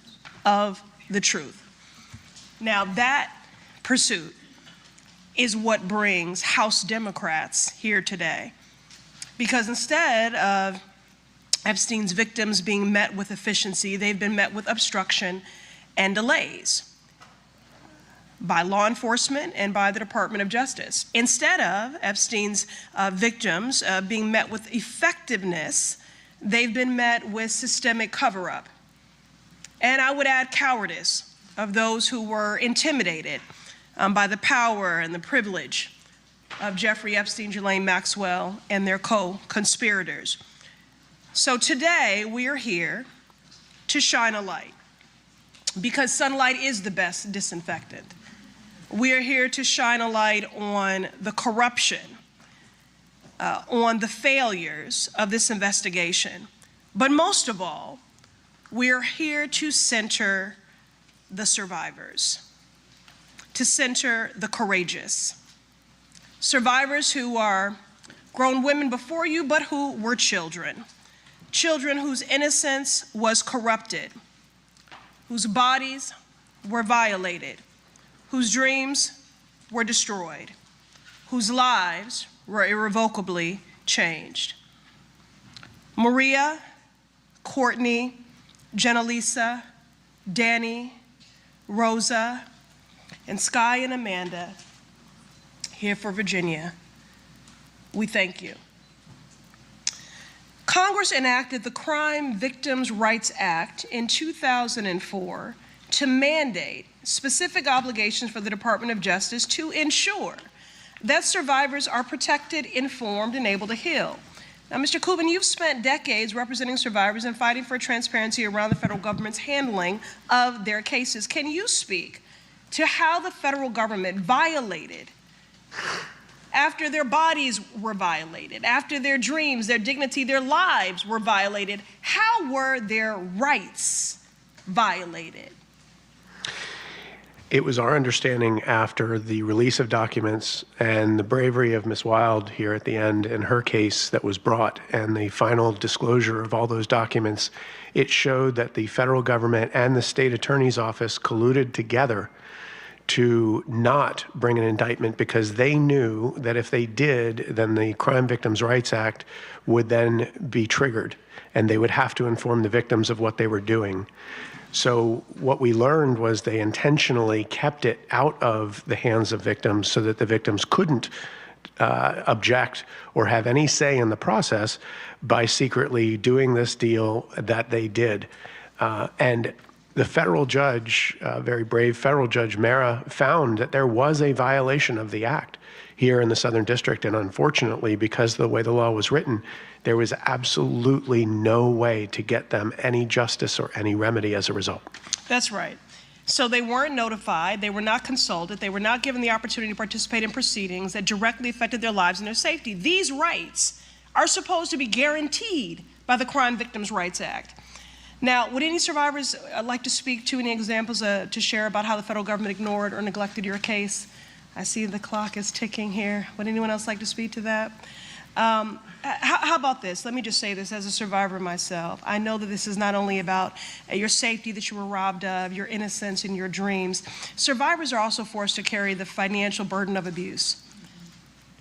of the truth. Now, that pursuit is what brings House Democrats here today. Because instead of Epstein's victims being met with efficiency, they've been met with obstruction and delays by law enforcement and by the Department of Justice. Instead of Epstein's victims being met with effectiveness, they've been met with systemic cover-up. And I would add cowardice of those who were intimidated by the power and the privilege of Jeffrey Epstein, Ghislaine Maxwell, and their co-conspirators. So today, we are here to shine a light, because sunlight is the best disinfectant. We are here to shine a light on the corruption, on the failures of this investigation. But most of all, we are here to center the survivors, to center the courageous. Survivors who are grown women before you, but who were children. Children whose innocence was corrupted, whose bodies were violated, whose dreams were destroyed, whose lives were irrevocably changed. Maria, Courtney, Jenna Lisa, Dany, Rosa, and Sky and Amanda, here for Virginia, we thank you. Congress enacted the Crime Victims' Rights Act in 2004 to mandate specific obligations for the Department of Justice to ensure that survivors are protected, informed, and able to heal. Now, Mr. Kuvin, you've spent decades representing survivors and fighting for transparency around the federal government's handling of their cases. Can you speak to how the federal government violated, after their bodies were violated, after their dreams, their dignity, their lives were violated, how were their rights violated? It was our understanding after the release of documents and the bravery of Ms. Wild here at the end in her case that was brought and the final disclosure of all those documents, it showed that the federal government and the state attorney's office colluded together to not bring an indictment because they knew that if they did, then the Crime Victims' Rights Act would then be triggered and they would have to inform the victims of what they were doing. So what we learned was they intentionally kept it out of the hands of victims so that the victims couldn't object or have any say in the process by secretly doing this deal that they did. And the federal judge, very brave federal judge Mara, found that there was a violation of the act here in the Southern District. And unfortunately, because of the way the law was written, there was absolutely no way to get them any justice or any remedy as a result. That's right. So they weren't notified, they were not consulted, they were not given the opportunity to participate in proceedings that directly affected their lives and their safety. These rights are supposed to be guaranteed by the Crime Victims' Rights Act. Now, would any survivors like to speak to any examples to share about how the federal government ignored or neglected your case? I see the clock is ticking here. Would anyone else like to speak to that? How about this? Let me just say this as a survivor myself. I know that this is not only about your safety that you were robbed of, your innocence and your dreams. Survivors are also forced to carry the financial burden of abuse.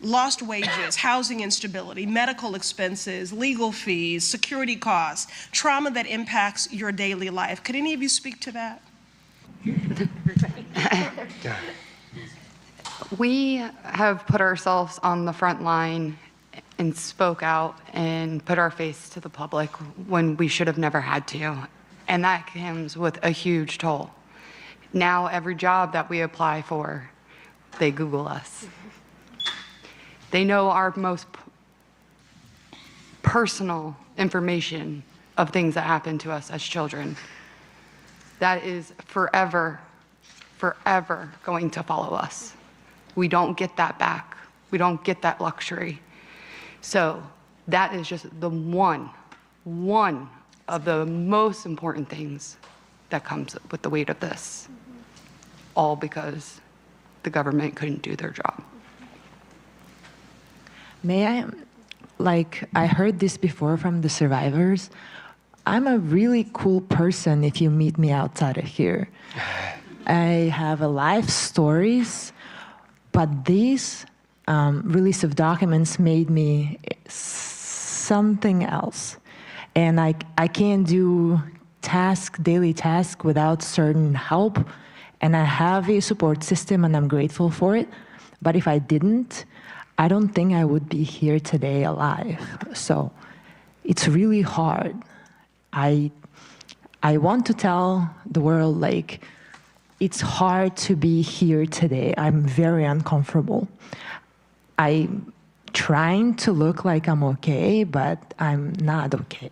Lost wages, housing instability, medical expenses, legal fees, security costs, trauma that impacts your daily life. Could any of you speak to that? We have put ourselves on the front line and spoke out and put our face to the public when we should have never had to. And that comes with a huge toll. Now every job that we apply for, they Google us. They know our most personal information of things that happen to us as children. That is forever, forever going to follow us. We don't get that back. We don't get that luxury. So that is just the one of the most important things that comes with the weight of this, all because the government couldn't do their job. May I heard this before from the survivors. I'm a really cool person if you meet me outside of here. I have a life stories, but these release of documents made me something else. And I can't do daily task without certain help. And I have a support system and I'm grateful for it. But if I didn't, I don't think I would be here today alive. So it's really hard. I want to tell the world, like, it's hard to be here today. I'm very uncomfortable. I'm trying to look like I'm okay, but I'm not okay.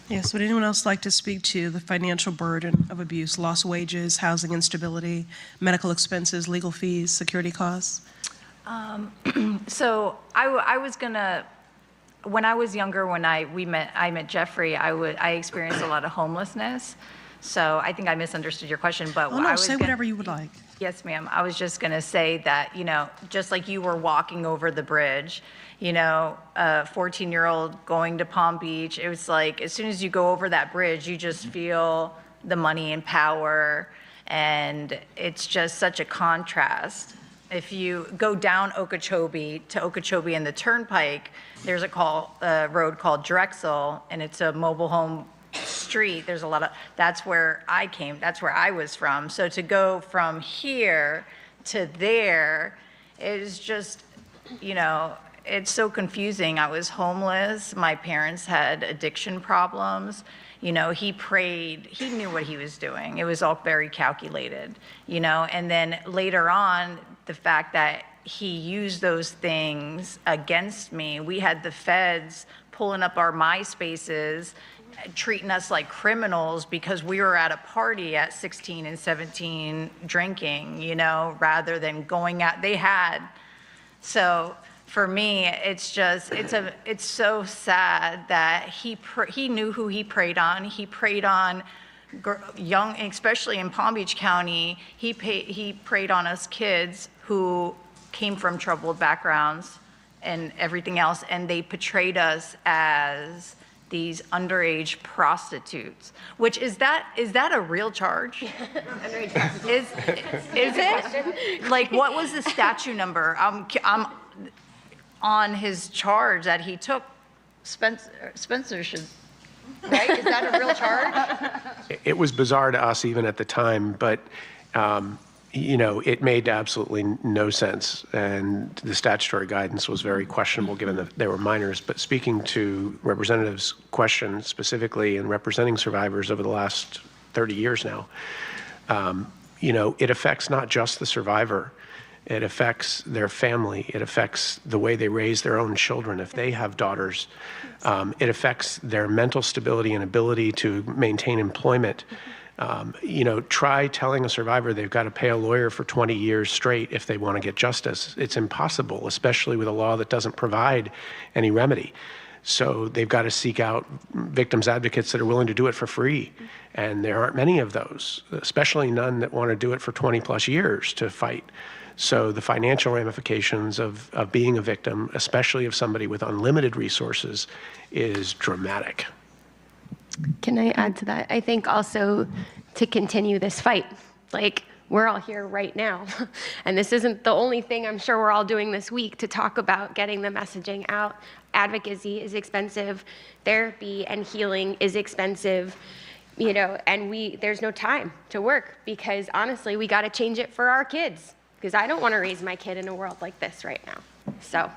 Yes, would anyone else like to speak to the financial burden of abuse, lost wages, housing instability, medical expenses, legal fees, security costs? So I was gonna, when I was younger, when I met Jeffrey, I experienced a lot of homelessness. So I think I misunderstood your question, but Oh no, say whatever you would like. Yes, ma'am. I was just going to say that, just like you were walking over the bridge, a 14-year-old going to Palm Beach, it was like as soon as you go over that bridge, you just feel the money and power, and it's just such a contrast. If you go down Okeechobee to Okeechobee and the Turnpike, there's a road called Drexel, and it's a mobile home street. There's a lot of, that's where I was from. So to go from here to there is just, it's so confusing. I was homeless. My parents had addiction problems. He prayed, he knew what he was doing. It was all very calculated, and then later on, the fact that he used those things against me. We had the feds pulling up our MySpaces, treating us like criminals because we were at a party at 16 and 17 drinking, rather than going out. So for me, it's so sad that he knew who he preyed on. He preyed on young, especially in Palm Beach County, he preyed on us kids who came from troubled backgrounds and everything else, and they portrayed us as these underage prostitutes. Which is that a real charge? Is it? Like, what was the statute number? I'm on his charge that he took. Spencer should, right? Is that a real charge? It was bizarre to us even at the time, but it made absolutely no sense, and the statutory guidance was very questionable given that they were minors. But speaking to Representative's question specifically and representing survivors over the last 30 years now, it affects not just the survivor. It affects their family. It affects the way they raise their own children if they have daughters. It affects their mental stability and ability to maintain employment. Try telling a survivor they've got to pay a lawyer for 20 years straight if they want to get justice. It's impossible, especially with a law that doesn't provide any remedy. So they've got to seek out victims advocates that are willing to do it for free. And there aren't many of those, especially none that want to do it for 20 plus years to fight. So the financial ramifications of being a victim, especially of somebody with unlimited resources, is dramatic. Can I add to that? I think also to continue this fight, like we're all here right now. And this isn't the only thing I'm sure we're all doing this week to talk about getting the messaging out. Advocacy is expensive. Therapy and healing is expensive. And there's no time to work because honestly, we got to change it for our kids because I don't want to raise my kid in a world like this right now. So.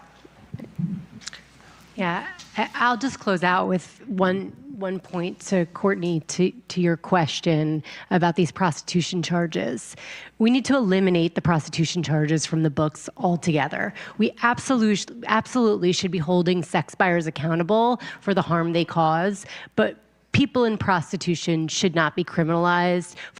Yeah, I'll just close out with one point to Courtney to your question about these prostitution charges. We need to eliminate the prostitution charges from the books altogether. We absolutely should be holding sex buyers accountable for the harm they cause, but people in prostitution should not be criminalized